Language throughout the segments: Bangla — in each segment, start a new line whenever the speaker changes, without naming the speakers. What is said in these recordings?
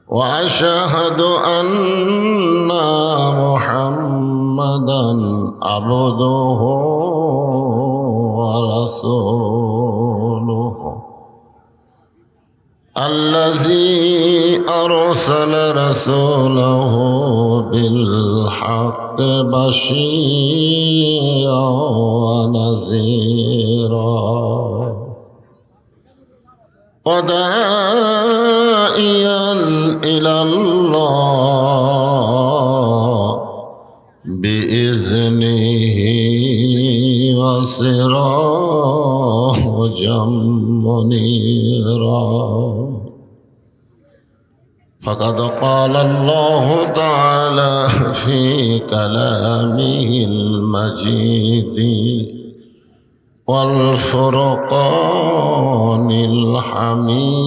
وأشهد أن محمدا عبده ورسوله الذي أرسل رسوله بالحق بشيرا ونذيرا وداعيا إلى الله بإذنه وسراجا منيرا فقد قال الله تعالى في كلامه المجيد والفرقان الحميد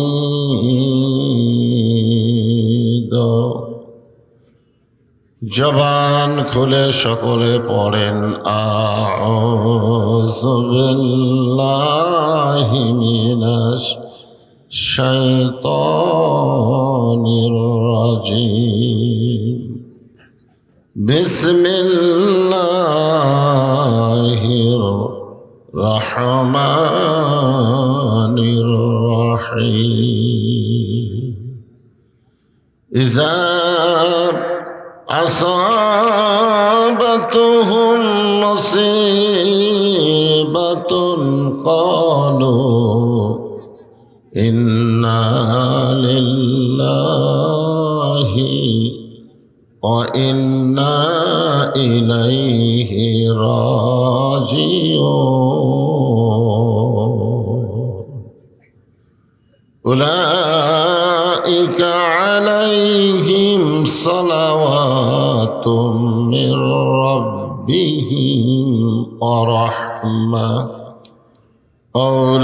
জবান খুলে সকলে পড়েন আউযু বিল্লাহি মিনাশ শাইতানির রাজিম বিসমিল্লাহির রহমানির রহিম ইযা أصابتهم مصيبة قالوا إنا لله وإنا إليه راجعون أولئك عليهم صلوات من ربهم ورحمة أولئك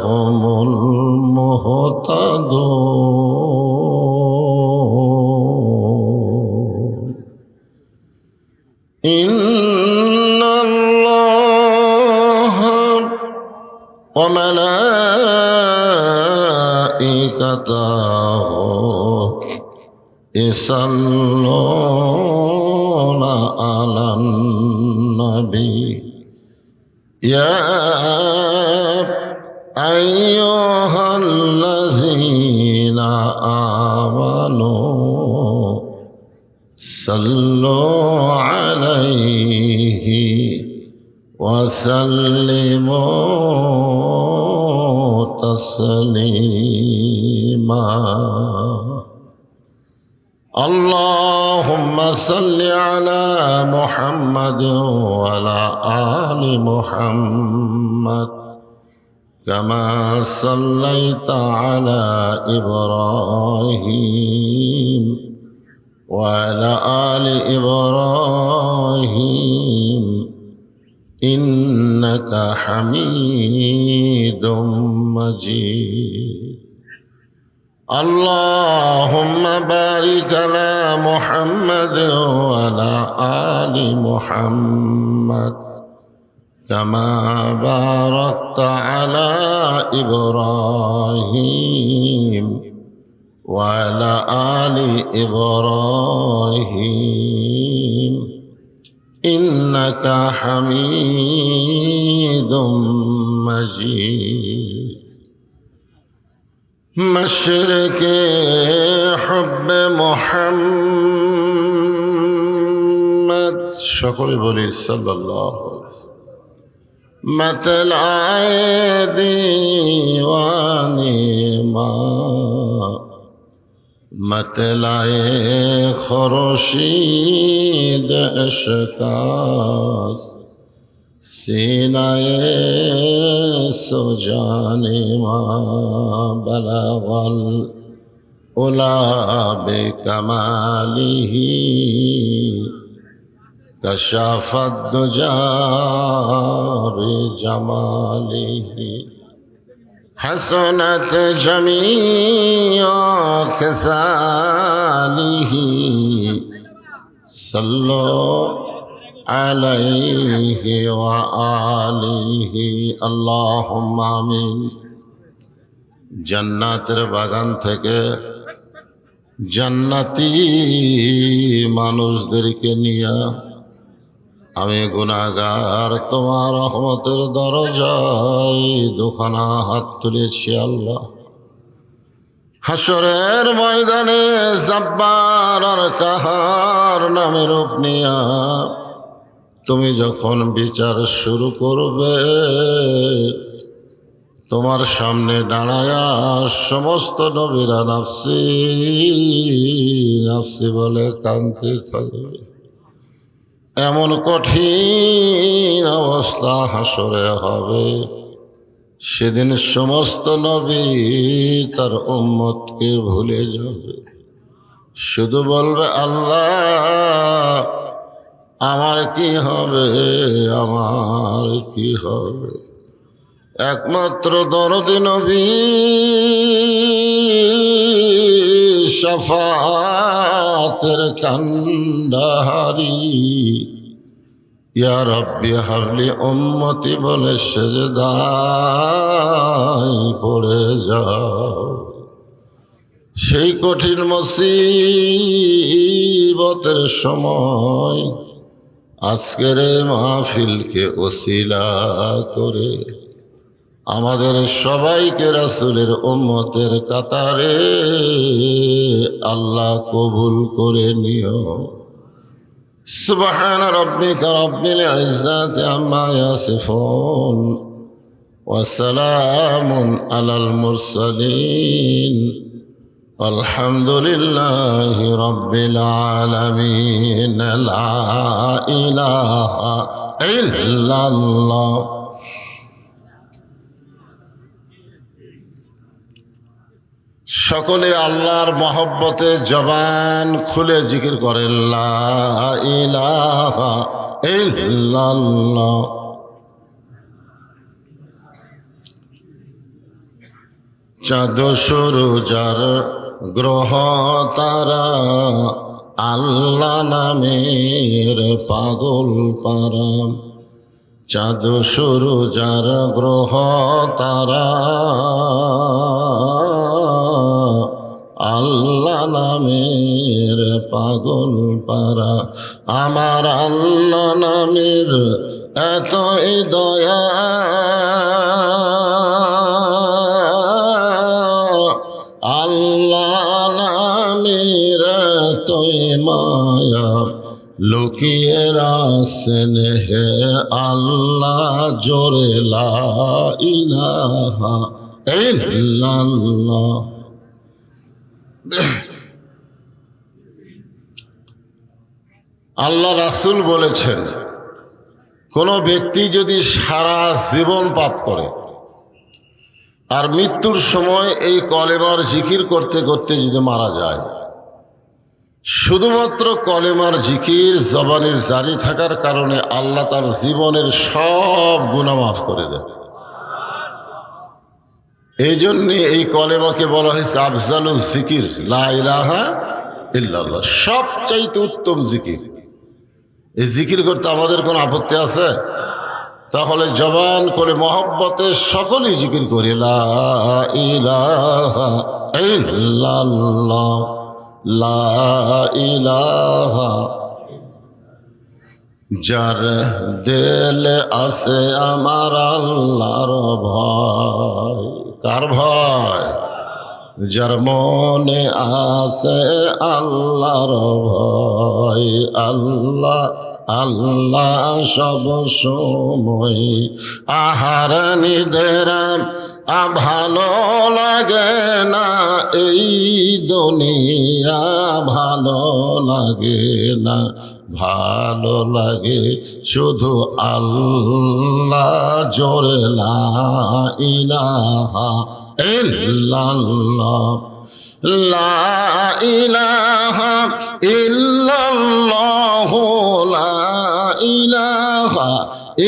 هم المهتدون إن الله وملائكته يصلون على النبي يا أيها الذين آمنوا صلوا عليه وسلموا تسليما اللهم صل على محمد وعلى آل محمد كما صليت على إبراهيم وعلى آل إبراهيم إنك حميد مجيد اللهم بارك على محمد وعلى آل محمد كما باركت على إبراهيم وعلى آل إبراهيم إنك حميد مجيد مشرق حب محمد সকলে বলি সাল্লাল্লাহু আলাইহি ওয়াসাল্লাম মতলায়ে দীওয়ানি মা মতলায়ে খোরশিদ ইশকাস সিনায়ে সুজানে মা বলাগল উলা বিকামালিহি কশাফাদ দুজা বিজামালিহি حسنت جميع خصاله صلوا عليه وآله اللهم آمين জান্নাতের বাগান থেকে জান্নাতি মানুষদেরকে নিয়ে আমি গুনাহগার তোমার রহমতের দরজায় দুখানা হাত তুলেছি আল্লাহ। হাসরের ময়দানে জব্বার আর কাহার নামের রূপ নিয়া তুমি যখন বিচার শুরু করবে, তোমার সামনে দাঁড়ায়া সমস্ত নবীরা নাফসি নাফসি বলে কাঁদতে থাকবে। এমন কঠিন অবস্থা হাসরে হবে, সেদিন সমস্ত নবী তার উম্মতকে ভুলে যাবে, শুধু বলবে আল্লাহ আমার কি হবে, আমার কি হবে। একমাত্র দরদি নবী শাফাতের কান্ডাহারি ইয়া রব্বি হাবলি উম্মতি বলে সেজদায় পড়ে যাও। সেই কঠিন মুসিবতের সময় আজকের এই মাহফিলকে ওসিলা করে আমাদের সবাইকে রাসূলের উম্মতের কাতারে আল্লাহ কবুল করে নিও। সুবহান রাব্বিকা রাব্বিল ইজ্জাতি আম্মা ইয়াসিফুন ওয়া সালামুন আলাল মুরসালিন আলহামদুলিল্লাহি রাব্বিল আলামিন। লা ইলাহা ইল্লাল্লাহ। সকলে আল্লাহর মহব্বতে জবান খুলে জিকির করেন লা ইলাহা ইল্লাল্লাহ। চাঁদ সূরজার গ্রহ তারা আল্লাহ নামের পাগল পারা। চাঁদ সূরজার গ্রহ তারা আল্লাহ নামের পাগল পারা। আমার আল্লাহ নামের এতই দয়া, আল্লাহ নামের এতই মায়া, লুকিয়ে রাখছেন হে আল্লাহ জোরে লা ইলাহা ইল্লাল্লাহ। আল্লাহ রাসূল বলেছেন, কোন ব্যক্তি যদি সারা জীবন পাপ করে আর মৃত্যুর সময় এই কলেমার জিকির করতে করতে যদি মারা যায়, শুধুমাত্র কলেমার জিকির জবানে জারি থাকার কারণে আল্লাহ তার জীবনের সব গুনাহ মাফ করে দেয়। এই জন্যে এই কলেমাকে বলা হয়েছে আফজালুল জিকির, লা ইলাহা ইল্লাল্লাহ, সবচাইতে উত্তম জিকির। এই জিকির করতে আমাদের কোনো আপত্তি আছে? তাহলে জবান করে মহব্বতে সকলেই জিকির করি লা ইলাহা ইল্লাল্লাহ, লা ইলাহা। যার দিলে আছে আমার আল্লাহর ভয়। কার ভয়? যার মনে আছে আল্লাহর ভয়। আল্লাহ আল্লাহ সব সময়। আহার নিদেরা ভালো লাগে না এই দুনিয়া, ভালো লাগে না, ভালো লাগে শুধু আল্লাহ জোরে লা ইলাহা ইল্লাল্লাহ, লা ইলাহা ইল্লাল্লাহ, লা ইলাহা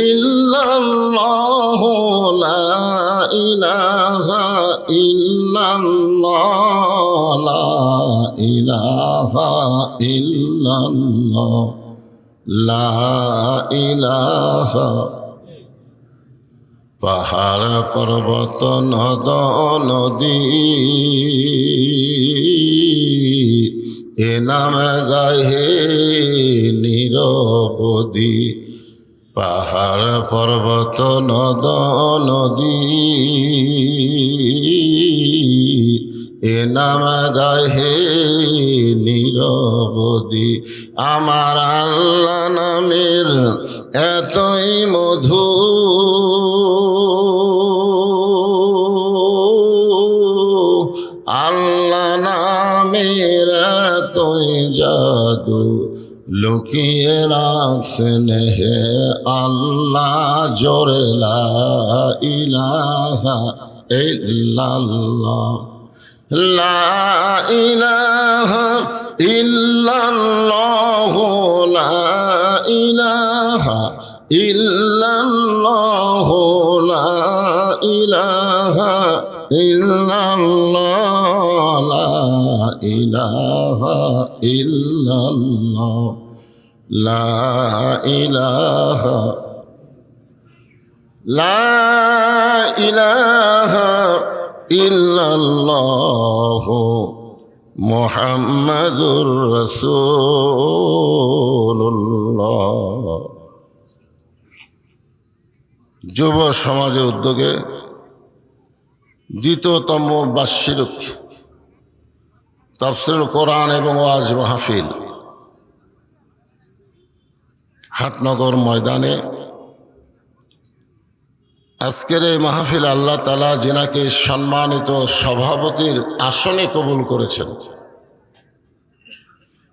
ইল্লাল্লাহ, লা ইলাহা ইল্লাল্লাহ, লা ইলাহা ইল্লাল্লাহ, লা ইলাহা। পাহাড় পর্বত নদ নদী এ নামে গায়ে নিরবধি। পাহাড় পর্বত নদ নদী এ নামে গায়ে নিরবধি। আমার আল্লাহ নামের এতই মধু, আল্লাহ নামের এতই জাদু, লুকিয়ে রাখছেন হে আল্লাহ জোরে লা ইলাহা ইল্লাল্লাহ। লা ইলাহা ইল্লাল্লাহ, লা ইলাহা ইল্লাল্লাহ, লা ইলাহা ইল্লাল্লাহ, লা ইলাহা ইল্লাল্লাহ, লা ইলাহা, লা ইলাহা ইল্লাল্লাহ মুহাম্মাদুর রাসূলুল্লাহ। যুব সমাজের উদ্যোগে দ্বিতীয়তম বার্ষিক তাফসীরুল কোরআন এবং ওয়াজ মাহফিল হাটনগর ময়দানে আজকের এই মাহফিল আল্লাহ তাআলা যিনাকে সম্মানিত সভাপতির আসনে কবুল করেছেন,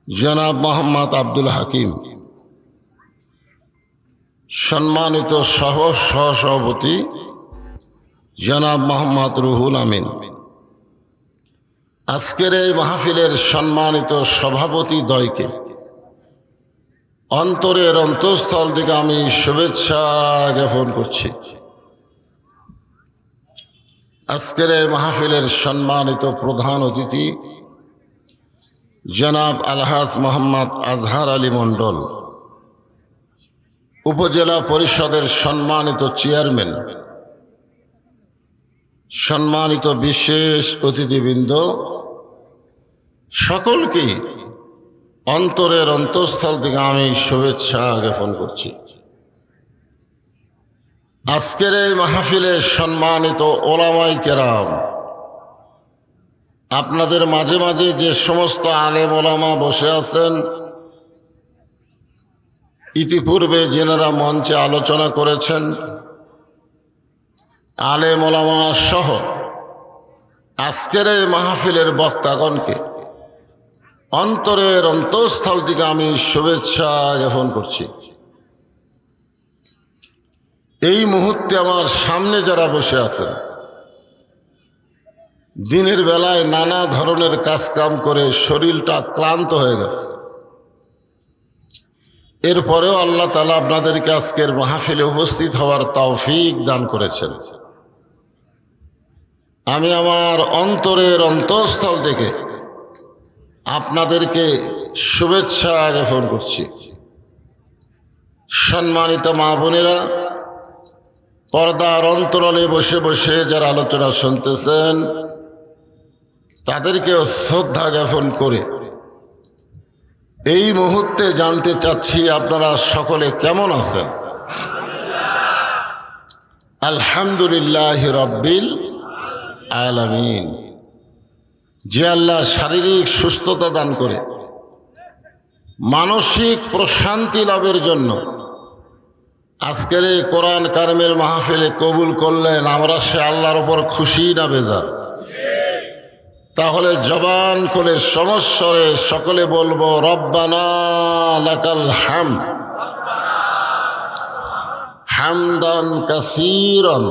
জনাব মোহাম্মদ আব্দুল হাকিম, সম্মানিত সহসভাপতি জনাব মোহাম্মদ রুহুল আমিন, আজকের এই মাহফিলের সম্মানিত সভাপতি দ্বয়কে অন্তরের অন্তঃস্থল থেকে আমি শুভেচ্ছা জ্ঞাপন করছি। আজকের এই মাহফিলের সম্মানিত প্রধান অতিথি জনাব আলহাজ মোহাম্মদ আজহার আলী মণ্ডল, উপজেলা পরিষদের সম্মানিত চেয়ারম্যান, সম্মানিত বিশেষ অতিথিবৃন্দ, সকলকেই অন্তরের অন্তঃস্থল থেকে আমি শুভেচ্ছা জ্ঞাপন করছি। আজকের এই মাহফিলে সম্মানিত ওলামায়ে কেরাম, আপনাদের মাঝে মাঝে যে সমস্ত আলেম ওলামা বসে আছেন, ইতিপূর্বে যেনারা মঞ্চে আলোচনা করেছেন, আলেম ওলামা সহ আজকের এই মাহফিলের বক্তাগণকে অন্তরের অন্তঃস্থল থেকে আমি শুভেচ্ছা জ্ঞাপন করছি। এই মুহূর্তে আমার সামনে যারা বসে আছেন, দিনের বেলায় নানা ধরনের কাজকাম করে শরীরটা ক্লান্ত হয়ে গেছে, এরপরেও আল্লাহ তাআলা আপনাদেরকে আজকের মাহফিলে উপস্থিত হওয়ার তৌফিক দান করেছেন। আমি আমার অন্তরের অন্তঃস্থল থেকে আপনাদেরকে শুভেচ্ছা জ্ঞাপন করছি। সম্মানিত মা বোনেরা, পর্দার অন্তরালে বসে বসে যারা আলোচনা শুনতেছেন, তাদেরকেও শ্রদ্ধা জ্ঞাপন করে এই মুহূর্তে জানতে চাচ্ছি আপনারা সকলে কেমন আছেন? আলহামদুলিল্লাহ রাব্বিল আলামিন। যে আল্লাহ শারীরিক সুস্থতা দান করে মানসিক প্রশান্তি লাভের জন্য আজকের এই কোরআন কারিমের মাহফিলে কবুল করলেন, আমরা সে আল্লাহর ওপর খুশি না বেজার? তাহলে জবান খুলে সমস্বরে সকলে বলবো রব্বানা লাকাল হামদ হামদান কাসীরান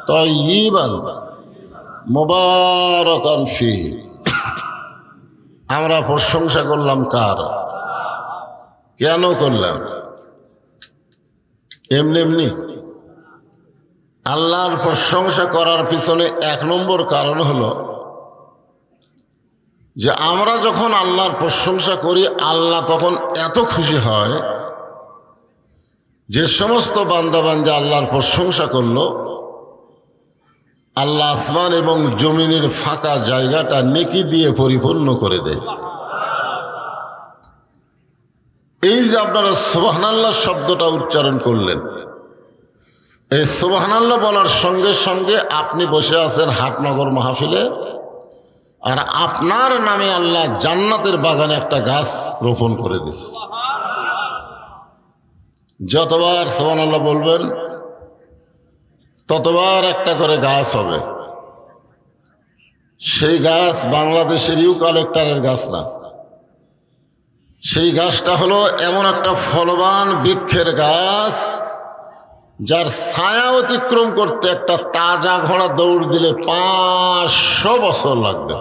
তাইয়িবান মুবারাকান ফীহি। আমরা প্রশংসা করলাম কার? কেন করলাম? এমনি এমনি? আল্লাহর প্রশংসা করার পিছনে এক নম্বর কারণ হলো যে আমরা যখন আল্লাহর প্রশংসা করি, আল্লাহ তখন এত খুশি হয় যে সমস্ত বান্দাবান্দি আল্লাহর প্রশংসা করলো, আল্লাহ আসমান এবং জমিনের ফাঁকা জায়গাটা নেকি দিয়ে পরিপূর্ণ করে দেয়। এই যে আপনারা সুবহানাল্লাহ শব্দটা উচ্চারণ করলেন, এই সুবহানাল্লাহ বলার সঙ্গে সঙ্গে আপনি বসে আছেন হাটনগর মাহফিলে, আর আপনার নামে আল্লাহ জান্নাতের বাগানে একটা গাছ রোপণ করে দিচ্ছে। যতবার সুবহানাল্লাহ বলবেন ততবার একটা করে গাছ হবে। সেই গাছ বাংলাদেশের ইউক্যালিপটাসের গাছ না, সেই গাছটা হলো এমন একটা ফলবান বৃক্ষের গাছ যার ছায়া অতিক্রম করতে একটা তাজা ঘোড়া দৌড় দিলে 500 বছর লাগবে।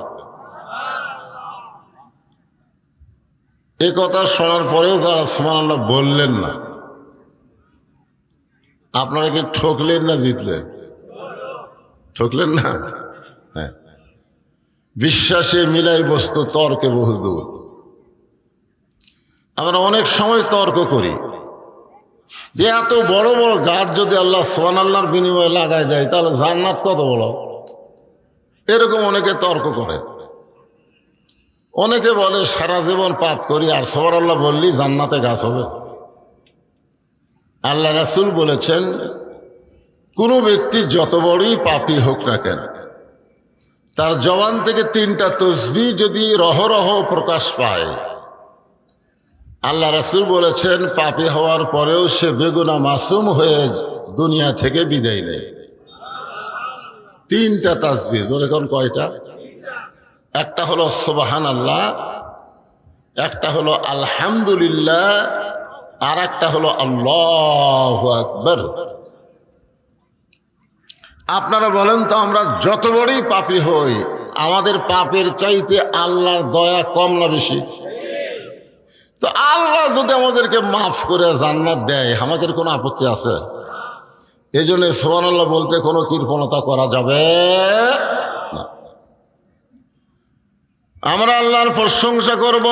এ কথা শোনার পরেও যারা সুবহানাল্লাহ বললেন না, আপনারা কি ঠকলেন না জিতলেন? ঠকলেন না। হ্যাঁ, বিশ্বাসে মিলাই বস্তু তর্কে বহুদূর। আমরা অনেক সময় তর্ক করি যে এত বড় বড় গাছ যদি আল্লাহ সুবহানাল্লাহর বিনিময়ে লাগায় দেয় তাহলে জান্নাত কত বড়, এরকম অনেকে তর্ক করে। অনেকে বলে সারা জীবন পাপ করি আর সুবহানাল্লাহ বললি জান্নাতে গাছ হবে। আল্লাহ রাসূল বলেছেন, কোনো ব্যক্তি যত বড়ই পাপী হোক না কেন, তার জবান থেকে 3টা তাসবিহ যদি রহরহ প্রকাশ পায়, আল্লাহ রাসূল বলেছেন পাপী হওয়ার পরেও সে বেগুনা মাসুম হয়ে দুনিয়া থেকে বিদায় নেয়। 3টা তাসবিহ। এখন কয়টা? একটা হলো সুবহানাল্লাহ, একটা হলো আলহামদুলিল্লাহ, আর একটা হলো আল্লাহু আকবার। আপনারা বলেন তো, আমরা যত বড়ই পাপী হই আমাদের পাপের চাইতে আল্লাহর দয়া কম না বেশি? তো আল্লাহ যদি আমাদেরকে মাফ করে জান্নাত দেয়, আমাদের কোনো আপত্তি আছে? এই জন্য সুবহানাল্লাহ বলতে কোনো কৃপণতা করা যাবে না। আমরা আল্লাহর প্রশংসা করব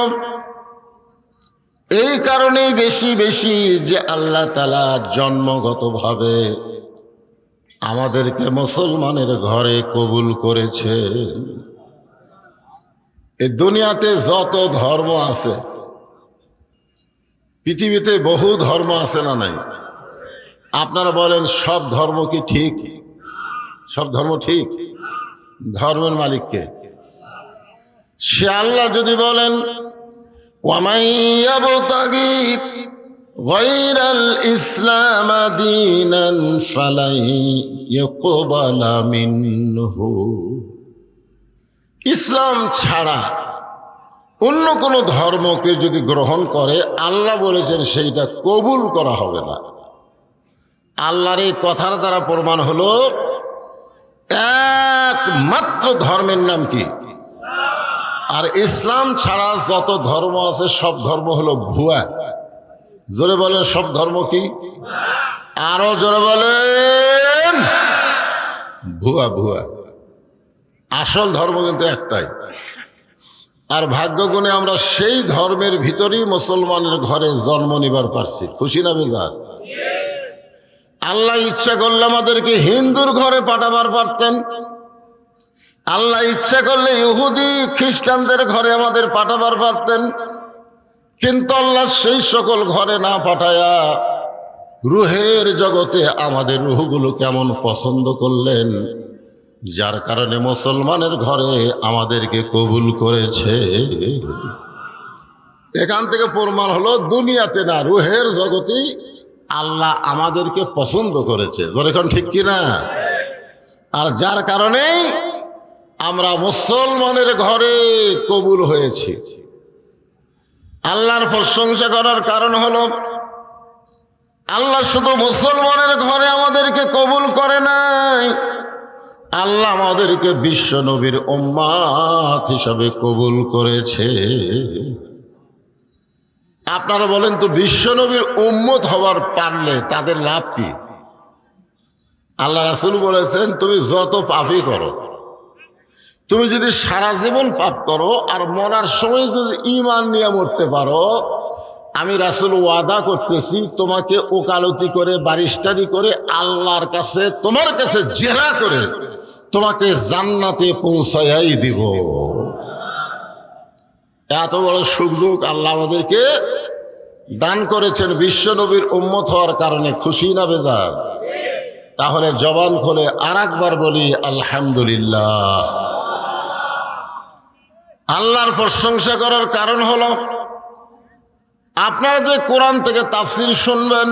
এই কারণেই বেশি বেশি যে আল্লাহ তাআলা জন্মগতভাবে আমাদেরকে মুসলমানের ঘরে কবুল করেছে। এই দুনিয়াতে যত ধর্ম আছে, পৃথিবীতে বহু ধর্ম আছে না নাই? আপনারা বলেন সব ধর্ম কি ঠিক? সব ধর্ম ঠিক? ধর্মের মালিককে সে আল্লাহ যদি বলেন ওয়ামান ইয়াবতাগি গায়রাল ইসলাম দীনান ফালাই ইয়াকবালা মিনহু, ইসলাম ছাড়া অন্য কোনো ধর্মকে যদি গ্রহণ করে আল্লাহ বলেছেন সেইটা কবুল করা হবে না। আল্লাহর এই কথার দ্বারা প্রমাণ হলো একমাত্র ধর্মের নাম কি? আর ইসলাম ছাড়া যত ধর্ম আছে সব ধর্ম হলো ভুয়া। জোরে বলেন সব ধর্ম কি? আরো জোরে বলেন ভুয়া। ভুয়া। আসল ধর্ম কিন্তু একটাই। আর ভাগ্যগুণে আমরা সেই ধর্মের ভিতরেই মুসলমানের ঘরে জন্ম নিবার পারছি। খুশি না বেজার? আল্লাহ ইচ্ছা করলে আমাদেরকে হিন্দুর ঘরে পাঠাবার পারতেন, আল্লাহ ইচ্ছা করলে ইহুদি খ্রিস্টানদের ঘরে আমাদের পাঠাবার পারতেন, কিন্তু আল্লাহ সেই সকল ঘরে না পাঠায়া রুহের জগতে আমাদের রুহগুলো কেমন পছন্দ করলেন, যার কারণে মুসলমানের ঘরে আমাদেরকে কবুল করেছে। এখান থেকে প্রমাণ হলো দুনিয়াতে না, রুহের জগতেই আল্লাহ আমাদেরকে পছন্দ করেছে। যেরকম ঠিক কিনা? আর যার কারণেই আমরা মুসলমানের ঘরে কবুল হয়েছি। আল্লাহর প্রশংসা করার কারণ হলো আল্লাহ শুধু মুসলমানের ঘরে আমাদেরকে কবুল করে নাই, আল্লাহ আমাদেরকে বিশ্ব নবীর উম্মাত হিসাবে কবুল করেছে। আপনারা বলেন তো, বিশ্ব নবীর উম্মত হওয়ার পারলে তাদের লাভ কি? আল্লাহ রাসূল বলেছেন, তুমি যত পাপই করো, তুমি যদি সারা জীবন পাপ করো আর মরার সময় যদি ঈমান নিয়ে মরতে পারো, আমি রাসূল ওয়াদা করতেছি তোমাকে ওকালতি করে বারিস্টারি করে আল্লাহর কাছে তোমার কাছে জেরা করে তোমাকে জান্নাতে পৌঁছায়াই দিব। এত বড় সুযোগ আল্লাহ আমাদেরকে দান করেছেন বিশ্ব নবীর উম্মত হওয়ার কারণে। খুশি না বেজার? তাহলে জবান খুলে আর একবার বলি আলহামদুলিল্লাহ। আল্লাহর প্রশংসা করার কারণ হলো আপনারা যে কোরআন থেকে তাফসীর শুনবেন,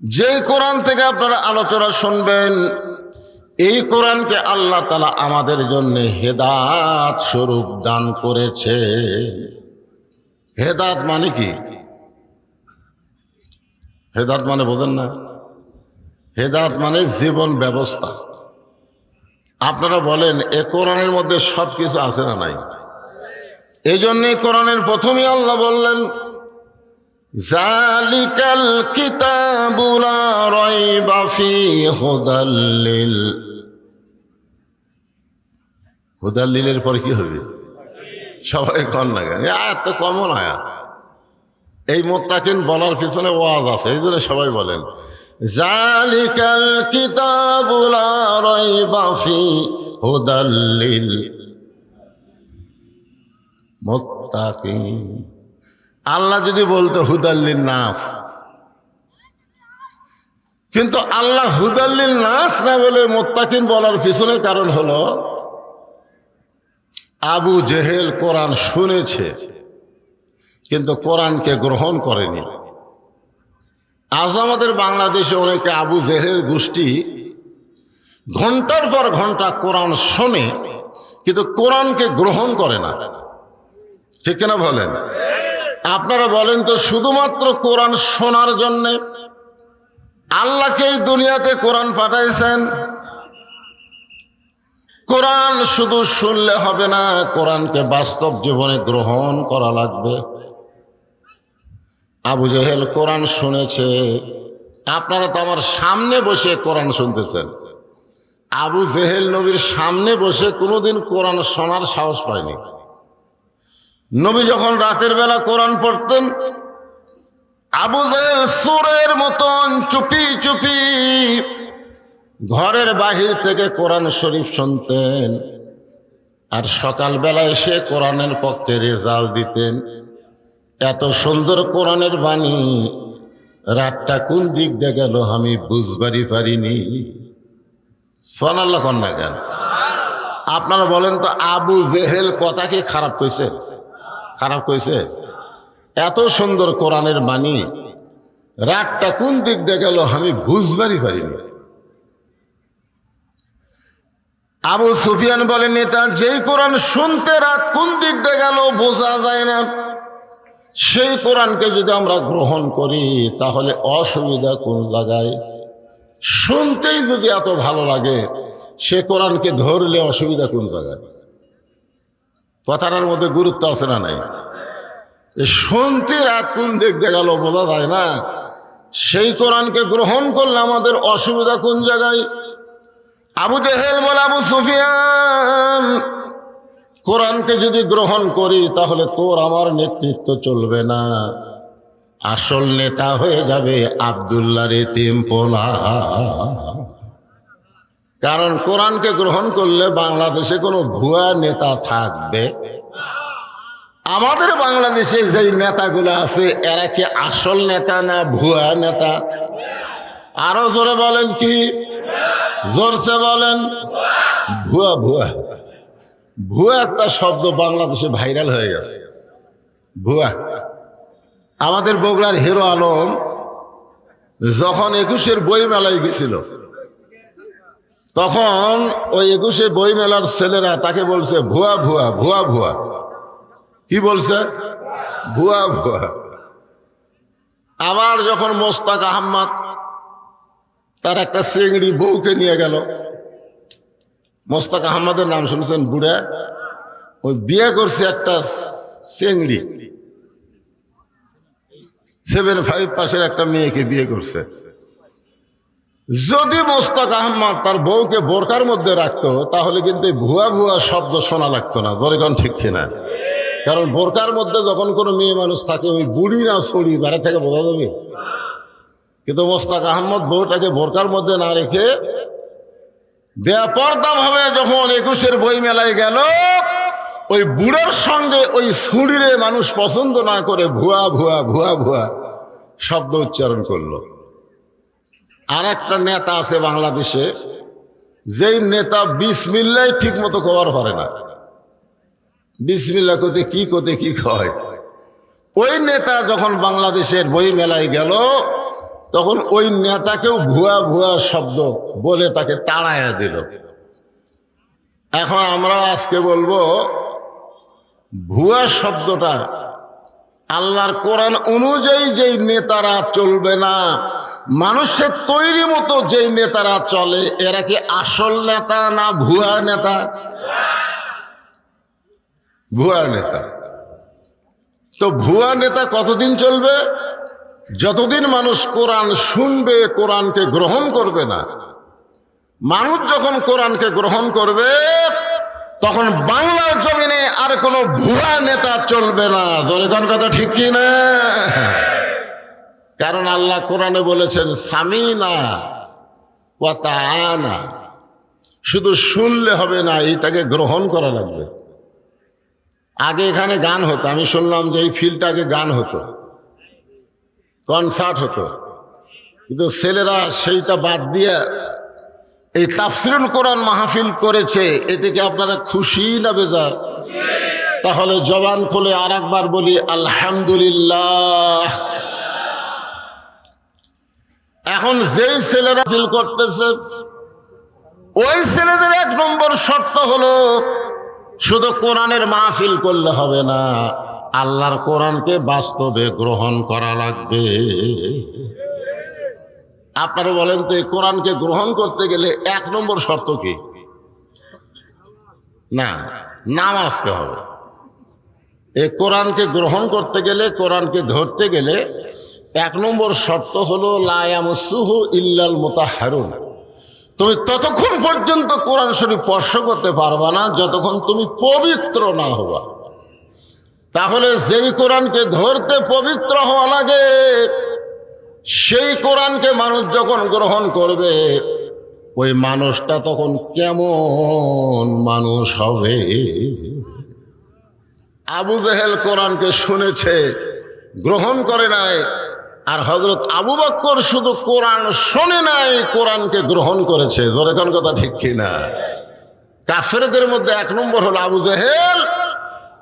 যে কোরআন থেকে আপনারা আলোচনা শুনবেন, এই কোরআনকে আল্লাহ তাআলা আমাদের জন্য হেদায়েত স্বরূপ দান করেছে। হেদায়েত মানে কি? হেদায়েত মানে বোঝেন না? হেদায়েত মানে জীবন ব্যবস্থা। আপনারা বলেন এ কোরআনের মধ্যে সব কিছু আছে না নাই? এই জন্যে কোরআনের প্রথমেই আল্লাহ বললেন জালিকাল কিতাবু লা রাইবা ফীহি হুদাল্লিল। হুদাল্লিলের পরে কি হবে? সবাই কন না কেন? আয়াত তো কমন আয়াত। এই মুত্তাকিন বলার পিছনে ওয়াজ আছে, এই জন্য সবাই বলেন জালিকাল কিতাবু লা রাইবা ফীহি হুদাল্লিল মুত্তাকিন। আল্লাহ যদি বলতো হুদাল্লিল নাস, কিন্তু আল্লাহ হুদাল্লিল নাস না বলে মুত্তাকিন বলার পিছনে কারণ হলো আবু জেহেল কোরআন শুনেছে কিন্তু কোরআনকে গ্রহণ করেনি। আজ আমাদের বাংলাদেশে অনেকে আবু জেহেলের গোষ্ঠী ঘন্টার পর ঘন্টা কোরআন শোনে কিন্তু কোরআনকে গ্রহণ করে না। ঠিক কিনা বলেন? আপনারা বলেন তো শুধুমাত্র কোরআন শোনার জন্যে আল্লাহকে এই দুনিয়াতে কোরআন পাঠাইছেন। কোরআন শুধু শুনলে হবে না, কোরআনকে বাস্তব জীবনে গ্রহণ করা লাগবে। আবু জেহেল কোরআন শুনেছে, আপনারা তো আমার সামনে বসে কোরআন শুনতেছেন। আবু জেহেল নবীর সামনে বসে কোনোদিন কোরআন শোনার সাহস পায়নি। নবী যখন রাতের বেলা কোরআন পড়তেন, আবু জেহেল সুরের মতন চুপি চুপি ঘরের বাহির থেকে কোরআন শরীফ শুনতেন, আর সকালবেলা এসে কোরআনের পক্ষে রেজাল্ট দিতেন। এত সুন্দর কোরআনের বাণী, রাতটা কোন দিক দিয়ে গেল আমি বুঝবারই পারিনি। সুবহানাল্লাহ কন্যা গান। আপনারা বলেন তো আবু জেহেল কথা কি খারাপ কইছে? খারাপ কইছে? এত সুন্দর কোরআনের বাণী, রাতটা কোন দিক দিয়ে গেল আমি বুঝবারই পারিনি। আবু সুফিয়ান বলেন নেতা, যেই কোরআন শুনতে রাত কোন দিক দিয়ে গেল বোঝা যায় না, সেই কোরআনকে যদি আমরা গ্রহণ করি তাহলে অসুবিধা কোন জায়গায়? শুনতেই যদি এত ভালো লাগে, সে কোরআনকে ধরলে অসুবিধা কোন জায়গায়? কথাটার মধ্যে গুরুত্ব আছে না নাই? শুনতে রাত কোন দিক দিয়ে গেল বোঝা যায় না, সেই কোরআনকে গ্রহণ করলে আমাদের অসুবিধা কোন জায়গায়? আবু জেহেল বলে আবু সুফিয়ান, কোরআনকে যদি গ্রহণ করি তাহলে তোর আমার নেতৃত্ব চলবে না, আসল নেতা হয়ে যাবে আব্দুল্লাহ এতিম পোলা। কারণ কোরআনকে গ্রহণ করলে বাংলাদেশে কোনো ভুয়া নেতা থাকবে? আমাদের বাংলাদেশে যেই নেতাগুলো আছে এরা কি আসল নেতা না ভুয়া নেতা? আরো জোরে বলেন, কি জোরসে বলেন? ভুয়া। ভুয়া ভুয়া একটা শব্দ বাংলাদেশে ভাইরাল হয়ে গেছে, ভুয়া। আমাদের বগুড়ার হিরো আলম যখন 21-এর বই মেলায় গেছিল, তখন ওই 21-এ বই মেলার ছেলেরা তাকে বলছে ভুয়া ভুয়া ভুয়া ভুয়া। কি বলছে? ভুয়া ভুয়া। আবার যখন মোস্তাক আহমদ তার একটা চেংড়ি বউকে নিয়ে গেল, মোস্তাক আহমদের নাম শুনেছেন? বুড়া, ওই বিয়ে করছে একটা চেংড়ি, 7-5 পাশের একটা মেয়েকে বিয়ে করছে। যদি মোস্তাক আহমদ তার বউকে বোরকার মধ্যে রাখতো তাহলে কিন্তু ভুয়া ভুয়া শব্দ শোনা লাগতো না। জোরে কোন ঠিক কিনা? কারণ বোরকার মধ্যে যখন কোনো মেয়ে মানুষ থাকে ওই বুড়ি না ছড়ি বাইরে থেকে বোঝা যাবে। কিন্তু মোস্তাক আহমদ বউটাকে বোরকার মধ্যে না রেখে বেপরদা ভাবে যখন 21-এর বই মেলায় গেল, ওই বুড়োর সঙ্গে ওই ছুড়িরে মানুষ পছন্দ না করে ভুয়া ভুয়া ভুয়া ভুয়া শব্দ উচ্চারণ করলো। আর একটা নেতা আছে বাংলাদেশে, যেই নেতা বিসমিল্লাহ ঠিক মতো কভার পারে না। বিসমিল্লাহ কোতে কি কয়। ওই নেতা যখন বাংলাদেশের বই মেলায় গেল, তখন ওই নেতাকেও ভুয়া ভুয়া শব্দ বলে তাকে তাড়াইয়া দিল। এখন আমরা আজকে বলবো ভুয়া শব্দটা আল্লাহর কোরআন অনুযায়ী যেই নেতারা চলবে না, মানুষের তৈরি মতো যেই নেতারা চলে, এরা কি আসল নেতা না ভুয়া নেতা? ভুয়া নেতা। তো ভুয়া নেতা কতদিন চলবে? যতদিন মানুষ কোরআন শুনবে, কোরআনকে গ্রহণ করবে না। মানুষ যখন কোরআনকে গ্রহণ করবে, তখন বাংলার জমিনে আর কোনো ভুয়া নেতা চলবে না। জনগণ কথা ঠিক কি না? কারণ আল্লাহ কোরআনে বলেছেন সামিনা ওয়া তাআনা। শুধু শুনলে হবে না, এইটাকে গ্রহণ করা লাগবে। আগে এখানে গান হতো, আমি শুনলাম যে এই ফিল্ডটা আগে গান হতো, কনসার্ট হতো, কিন্তু ছেলেরা সেইটা বাদ দিয়ে এই তাফসিরুল কোরআন মাহফিল করেছে। এতে কি আপনারা খুশি না বেজার? তাহলে জবান খুলে আর একবার বলি আলহামদুলিল্লাহ। এখন যেই ছেলেরা ফিল করতেছে, ওই ছেলেদের 1 নম্বর শর্ত হলো শুধু কোরআনের মাহফিল করলে হবে না, আল্লাহর কোরআনকে বাস্তবে গ্রহণ করা লাগবে। আপনারা বলেন তো, এই কোরআনকে গ্রহণ করতে গেলে 1 নম্বর শর্ত কি? না, নামাজকে হবে। এই কোরআনকে গ্রহণ করতে গেলে, কোরআনকে ধরতে গেলে 1 নম্বর শর্ত হলো লা ইয়ামাসসুহু ইল্লাল মুতাহহারুন। তুমি ততক্ষণ পর্যন্ত কোরআন শরীফ স্পর্শ করতে পারবা না যতক্ষণ তুমি পবিত্র না হবা। তাহলে যেই কোরআনকে ধরতে পবিত্র হওয়া লাগে, সেই কোরআনকে মানুষ যখন গ্রহণ করবে, ওই মানুষটা তখন কেমন মানুষ হবে? আবু জেহেল কোরআনকে শুনেছে, গ্রহণ করে নাই, আর হযরত আবু বকর শুধু কোরআন শোনে নাই, কোরআনকে গ্রহণ করেছে। জোরে কোন কথা ঠিক কিনা? কাফেরদের মধ্যে 1 নম্বর হলো আবু জেহেল,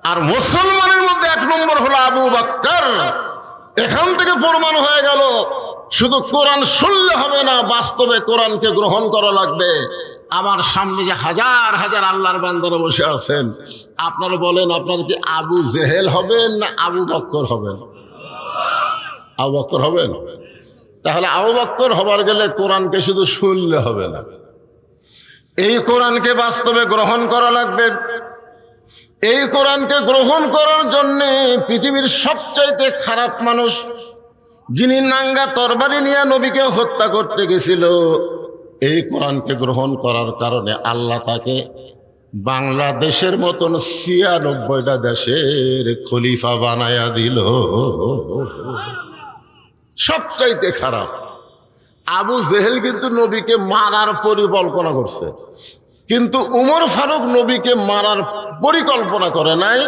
আর মুসলমানের মধ্যে 1 নম্বর হলো আবু বকর। এখান থেকে প্রমাণ হয়ে গেল শুধু কোরআন শুনলে হবে না, বাস্তবে কোরআনকে গ্রহণ করা লাগবে। আমার সামনে যে হাজার হাজার আল্লাহর বান্দারা বসে আছেন, আপনারা বলেন আপনারা কি আবু জেহেল হবেন না আবু বকর হবেন? আবু বকর হবেন। তাহলে আবু বকর হবার গেলে কোরআনকে শুধু শুনলে হবে না, এই কোরআনকে বাস্তবে গ্রহণ করা লাগবে। এই কোরআনকে গ্রহণ করার জন্যে পৃথিবীর সবচাইতে খারাপ মানুষ, যিনি নাঙ্গা তরবারি নিয়ে নবীকে হত্যা করতে গেছিল, এই কোরআনকে গ্রহণ করার কারণে আল্লাহ তাকে বাংলাদেশের মতন 96টা দেশের খলিফা বানায়া দিল। সবচাইতে খারাপ আবু জেহেল কিন্তু নবীকে মারার পরিকল্পনা করছে, কিন্তু উমর ফারুক নবীকে মারার পরিকল্পনা করে নাই,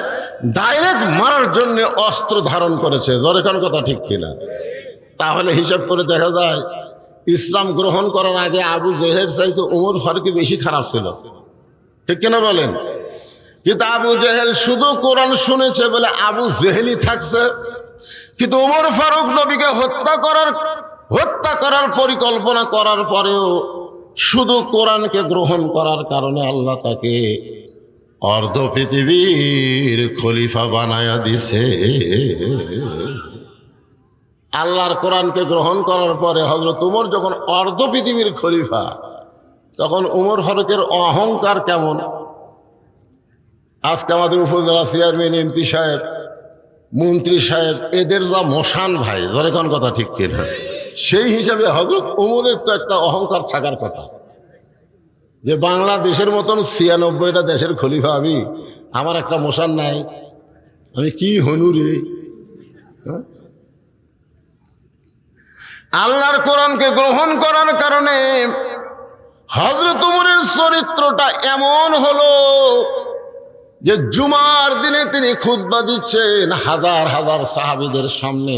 ডাইরেক্ট মারার জন্য অস্ত্র ধারণ করেছে। জোরেখান কথা ঠিক কিনা? তাহলে হিসাব করে দেখা যায় ইসলাম গ্রহণ করার আগে আবু জেহেল চাইতে উমর ফারুক বেশি খারাপ ছিল, ঠিক কিনা বলেন? কিন্তু আবু জেহেল শুধু কোরআন শুনেছে বলে আবু জেহেলই থাকছে, কিন্তু উমর ফারুক নবীকে হত্যা করার পরিকল্পনা করার পরেও শুধু কোরআনকে গ্রহণ করার কারণে আল্লাহ তাকে অর্ধ পৃথিবীর খলিফা বানায়া দিছে। আল্লাহর কোরআনকে গ্রহণ করার পরে হযরত উমর যখন অর্ধ পৃথিবীর খলিফা, তখন উমর ফারুকের অহংকার কেমন? আজকে আমাদের উপজেলা চেয়ারম্যান, এমপি সাহেব, মন্ত্রী সাহেব, এদের যা মশান ভাই, জোরেখান কথা ঠিক কিনা? সেই হিসাবে হযরত উমরের তো একটা অহংকার থাকার কথা, যে বাংলাদেশের মতন 96টা দেশের খলিফা আমি, আমার একটা মশান নাই। আমি কি হনু রে? আল্লাহর কোরআনকে গ্রহণ করার কারণে হযরত উমরের চরিত্রটা এমন হলো যে জুমার দিনে তিনি খুতবা দিচ্ছেন হাজার হাজার সাহাবীদের সামনে।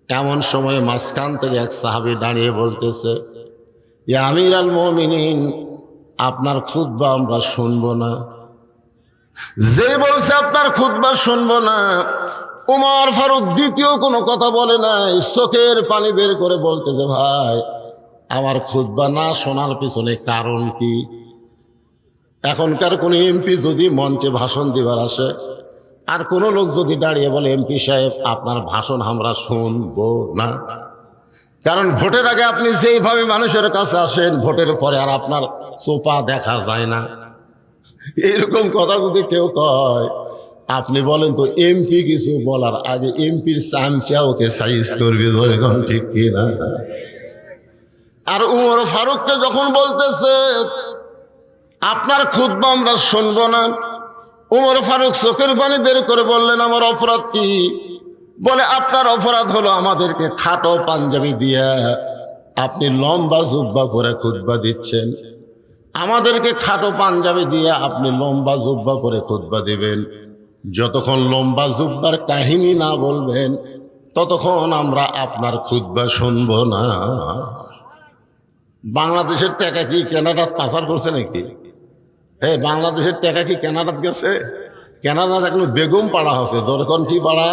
এমন সময় মাঝখান থেকে এক সাহাবী দাঁড়িয়ে বলতেছে, ইয়া আমির আল মুমিনিন, আপনার খুতবা আমরা শুনবো না। যে বলছে আপনার খুতবা শুনবো না, উমর ফারুক দ্বিতীয় কোনো কথা বলে নাই, চোখের পানি বের করে বলতেছে, ভাই আমার খুতবা না শোনার পিছনে কারণ কি? এখনকার কোন এমপি যদি মঞ্চে ভাষণ দিবার আসে, আর কোনো লোক যদি দাঁড়িয়ে বলে, এমপি সাহেব আপনার ভাষণ আমরা শুনবো না, কারণ ভোটের আগে আপনি যেইভাবে মানুষের কাছে আসেন, ভোটের পরে আর আপনার চোপা দেখা যায় না। এইরকম কথা যদি কেউ কয়, আপনি বলেন তো এমপি কিছু বলার আগে এমপির চামচা ওকে সাইজ করবে, যখন ঠিক কিনা? আর উমর ফারুককে যখন বলতেছে আপনার খুতবা আমরা শুনবো না, উমর ফারুক চোখের পানি বের করে বললেন, আমার অপরাধ কি? বলে, আপনার অপরাধ হলো আমাদেরকে খাটো পাঞ্জাবি দিয়া আপনি লম্বা জুব্বা পরে খুতবা দিচ্ছেন। আমাদেরকে খাটো পাঞ্জাবি দিয়ে আপনি লম্বা জুব্বা পরে খুতবা দিবেন। যতক্ষণ লম্বা জুব্বার কাহিনী না বলবেন, ততক্ষণ আমরা আপনার খুতবা শুনব না। বাংলাদেশের টাকা কি কানাডাত পাচার করছে নাকি? হ্যাঁ, বাংলাদেশের টাকা কি কানাডাত গেছে? কানাডাত এখন বেগম পাড়া হচ্ছে, দরকার কি পাড়া?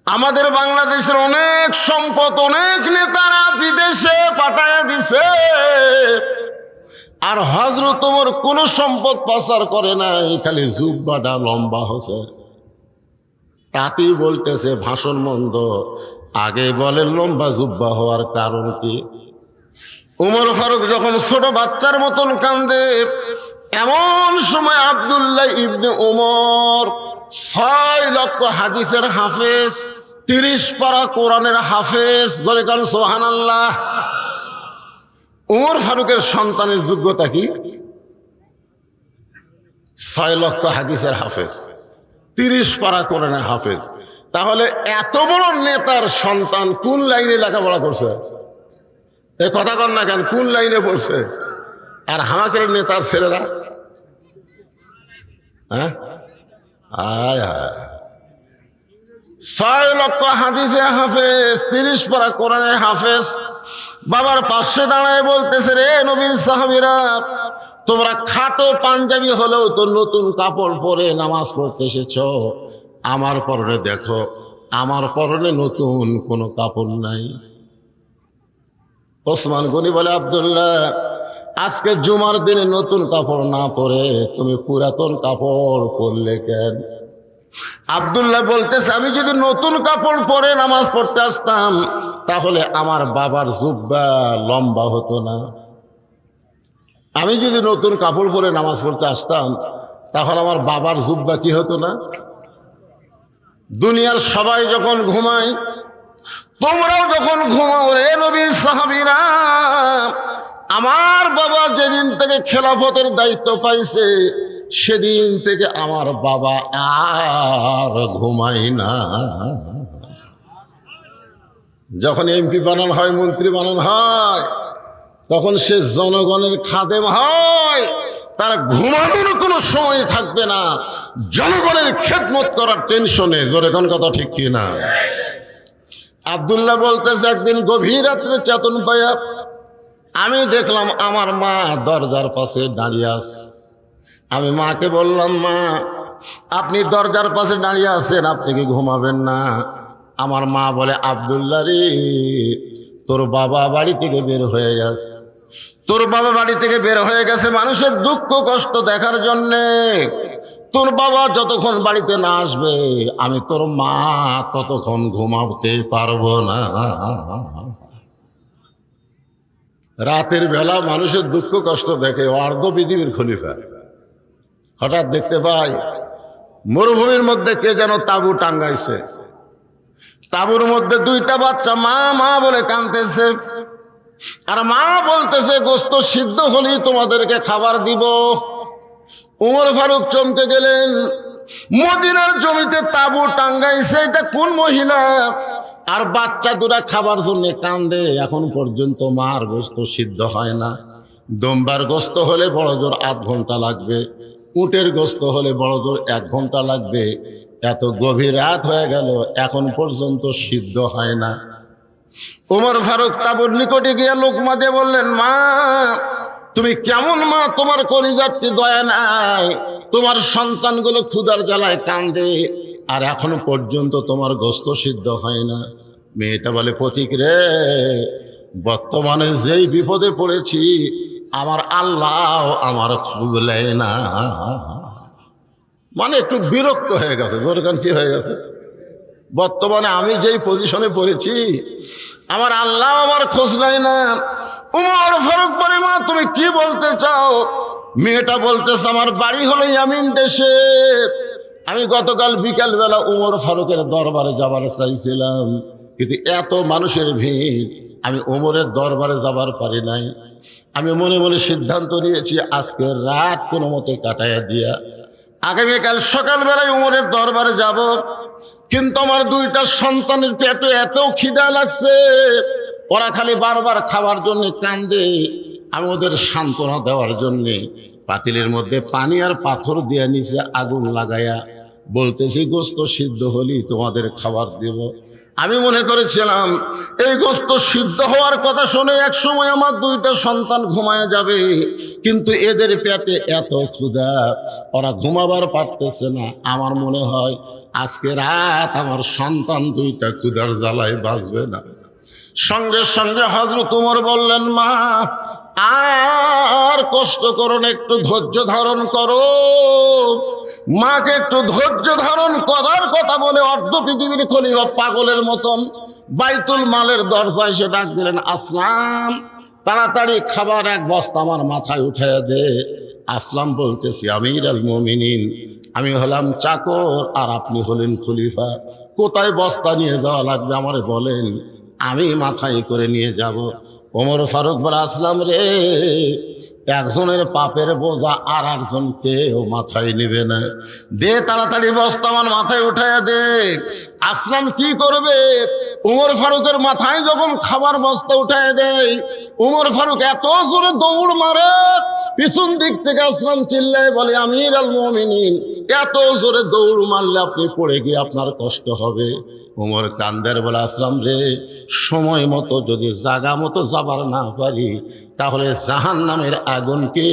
আমাদের বাংলাদেশের অনেক সম্পদ অনেক নেতারা বিদেশে পাঠায় দিছে, আর হযরত ওমর কোনো সম্পদ পাচার করে নাই, খালি জুব্বাটা লম্বা হচ্ছে। তাতেই বলতেছে ভাষণ মন্দ, আগে বলে লম্বা জুব্বা হওয়ার কারণ কি? উমর ফারুক যখন ছোট বাচ্চার মতন কান্দে, এমন সময় আব্দুল্লাহ ইবনে উমর 6 লক্ষ হাদিসের হাফেজ, 30 পারা কোরআনের হাফেজ, জোরে কান সুবহানাল্লাহ। উমর ফারুকের সন্তানের যোগ্যতা কি? 6 লক্ষ হাদিসের হাফেজ, 30 পারা কোরআনের হাফেজ। তাহলে এত বড় নেতার সন্তান কোন লাইনে লেখাপড়া করছে? এ কথা কর না কেন, কোন লাইনে পড়ছে? আর হামাকের নেতার ছেলেরা, হ্যাঁ, 6 লক্ষ হাদিসের হাফেজ, 30 পারা কোরআনের হাফেজ। বাবার পাশে দাঁড়ায় বলতেছে, রে নবীর সাহাবীরা, তোমরা খাটো পাঞ্জাবি হলেও তো নতুন কাপড় পরে নামাজ পড়তে এসেছ। আমার পরনে দেখো, আমার পরনে নতুন কোনো কাপড় নাই। ওসমান গনি বলে, আব্দুল্লাহ, আজকে জুমার দিনে নতুন কাপড় না পরে তুমি পুরাতন কাপড় পরলে কেন? আব্দুল্লাহ বলতেছে, আমি যদি নতুন কাপড় পরে নামাজ পড়তে আসতাম, তাহলে আমার বাবার জুব্বা লম্বা হতো না। আমি যদি নতুন কাপড় পরে নামাজ পড়তে আসতাম, তাহলে আমার বাবার জুব্বা কি হতো না? দুনিয়ার সবাই যখন ঘুমায়, তোমরাও যখন ঘুমাও রে নবীর সাহাবীরা, আমার বাবা যেদিন থেকে খেলাফতের দায়িত্ব পাইছে, সেদিন থেকে আমার বাবা আর ঘুমাই না। যখন এমপি বানানো হয়, মন্ত্রী বানানো হয়, তখন সে জনগণের খাদেম হয়, তার ঘুমানোর কোনো সময় থাকবে না, জনগণের খেদমত করার টেনশনে। জোরে কোন কথা ঠিক কি না? আব্দুল্লাহ বলতেছে, একদিন গভীর রাত্রে চেতন পাইয়া আমি দেখলাম আমার মা দরজার পাশে দাঁড়িয়ে আছে। আমি মাকে বললাম, মা আপনি দরজার পাশে দাঁড়িয়ে আছেন, আপনি কি ঘুমাবেন না? আমার মা বলে, আব্দুল্লাহ রে, তোর বাবা বাড়ি থেকে বের হয়ে গেছে। তোর বাবা বাড়ি থেকে বের হয়ে গেছে মানুষের দুঃখ কষ্ট দেখার জন্যে। তোর বাবা যতক্ষণ বাড়িতে না আসবে, আমি তোর মা ততক্ষণ ঘুমাতে পারবো না। রাতের বেলা মানুষের দুঃখ কষ্ট দেখে অর্ধ পৃথিবীর খলিফা। হঠাৎ দেখতে পাই মরুভূমির মধ্যে কে যেন তাঁবু টাঙ্গাইছে। তাঁবুর মধ্যে 2টা বাচ্চা মা মা বলে কাঁদতেছে, আর মা বলতেছে, গোস্ত সিদ্ধ হলেই তোমাদেরকে খাবার দিব। উমর ফারুক চমকে গেলেন, মদিনার জমিতে তাঁবু টাঙ্গাইছে, এটা কোন মহিলা? আর বাচ্চা দুরা খাবার জন্য কান্দে, এখন পর্যন্ত মার গোস্ত সিদ্ধ হয় না। দম্বার গোস্ত হলে বড় জোর ৮ ঘন্টা লাগবে, উটের গোস্ত হলে বড় জোর ১ ঘন্টা লাগবে। এত গভীর রাত হয়ে গেল, এখন পর্যন্ত সিদ্ধ হয় না। ওমর ফারুক তাঁবুর নিকটে গিয়ে লোকমা দিয়ে বললেন, মা তুমি কেমন মা? তোমার কলিজাত কি দয়া নাই? তোমার সন্তানগুলো ক্ষুধার জ্বালায় কান্দে, আর এখনো পর্যন্ত তোমার গোস্ত সিদ্ধ হয় না। মেয়েটা বলে, পথিক রে, বর্তমানে যেই বিপদে পড়েছি, আমার আল্লাহ আমার খোঁজ নেয় না। মানে একটু বিরক্ত হয়ে গেছে। দরকার কি হয়ে গেছে? বর্তমানে আমি যেই পজিশনে পড়েছি, আমার আল্লাহ আমার খোঁজ নেয় না। উমর ফারুক বলে, মা তুমি কি বলতে চাও? মেয়েটা বলতেছে, আমার বাড়ি হলো ইয়ামিন দেশে। আমি গতকাল বিকালবেলা উমর ফারুকের দরবারে যাবার চাইছিলাম, কিন্তু এত মানুষের ভিড়, আমি উমরের দরবারে যাবার পারি নাই। আমি মনে মনে সিদ্ধান্ত নিয়েছি, আজকে রাত কোনো মতে কাটাইয়া দিয়া আগামীকাল সকালবেলায় উমরের দরবারে যাব। কিন্তু আমার 2টা সন্তানের পেটে এত খিদা লাগছে, ওরা খালি বারবার খাওয়ার জন্য কান্দে। আমি ওদের সান্ত্বনা দেওয়ার জন্যে পাতিলের মধ্যে পানি আর পাথর দিয়ে নিচে আগুন লাগাইয়া বলতেছি, গোস্ত সিদ্ধ হলেই তোমাদের খাবার দেব। আমি মনে করেছিলাম এই গোস্ত সিদ্ধ হওয়ার কথা শুনে এক সময় আমার 2টা সন্তান ঘুমায় যাবে, কিন্তু এদের পেটে এত ক্ষুধা, ওরা ঘুমাবার পারতেছে না। আমার মনে হয় আজকে রাত আমার সন্তান 2টা ক্ষুধার জ্বালায় বাঁচবে না। সঙ্গে সঙ্গে হযরত ওমর বললেন, মা আর কষ্ট করো না, একটু ধৈর্য ধারণ করো। মাকে একটু ধৈর্য ধারণ করার কথা বলে অর্ধ পৃথিবীর খলিফা পাগলের মতন বাইতুল মালের দরজায় এসে ডাক দিলেন, আসলাম তাড়াতাড়ি খাবার 1 বস্তা আমার মাথায় উঠাইয়া দে। আসলাম বলতেছি, আমির আল মুমিনিন, আমি হলাম চাকর আর আপনি হলেন খলিফা, কোথায় বস্তা নিয়ে যাওয়া লাগবে আমারে বলেন, আমি মাথায় করে নিয়ে যাব। ওমর ফারুক বলে, আসলাম রে, একজনের পাপের বোঝা আর একজন কেউ মাথায় নেবে না, দে তাড়াতাড়ি বস্তা আমার মাথায় উঠাইয়া দে। আসলাম কি করবে? উমর ফারুকের মাথায় যখন খাবার বস্তা উঠাইয়া দেয়, উমর ফারুক এত জোরে দৌড় মারে, পিছন দিক থেকে আসলাম চিল্লায় বলে, আমির আল মুমিনিন, এত জোরে দৌড় মারলে আপনি পড়ে গিয়ে আপনার কষ্ট হবে। উমর কান্দের বলে, আসলাম রে, সময় মতো যদি জাগা মতো যাবার না পারি, তাহলে জাহান্নামের আগুনকে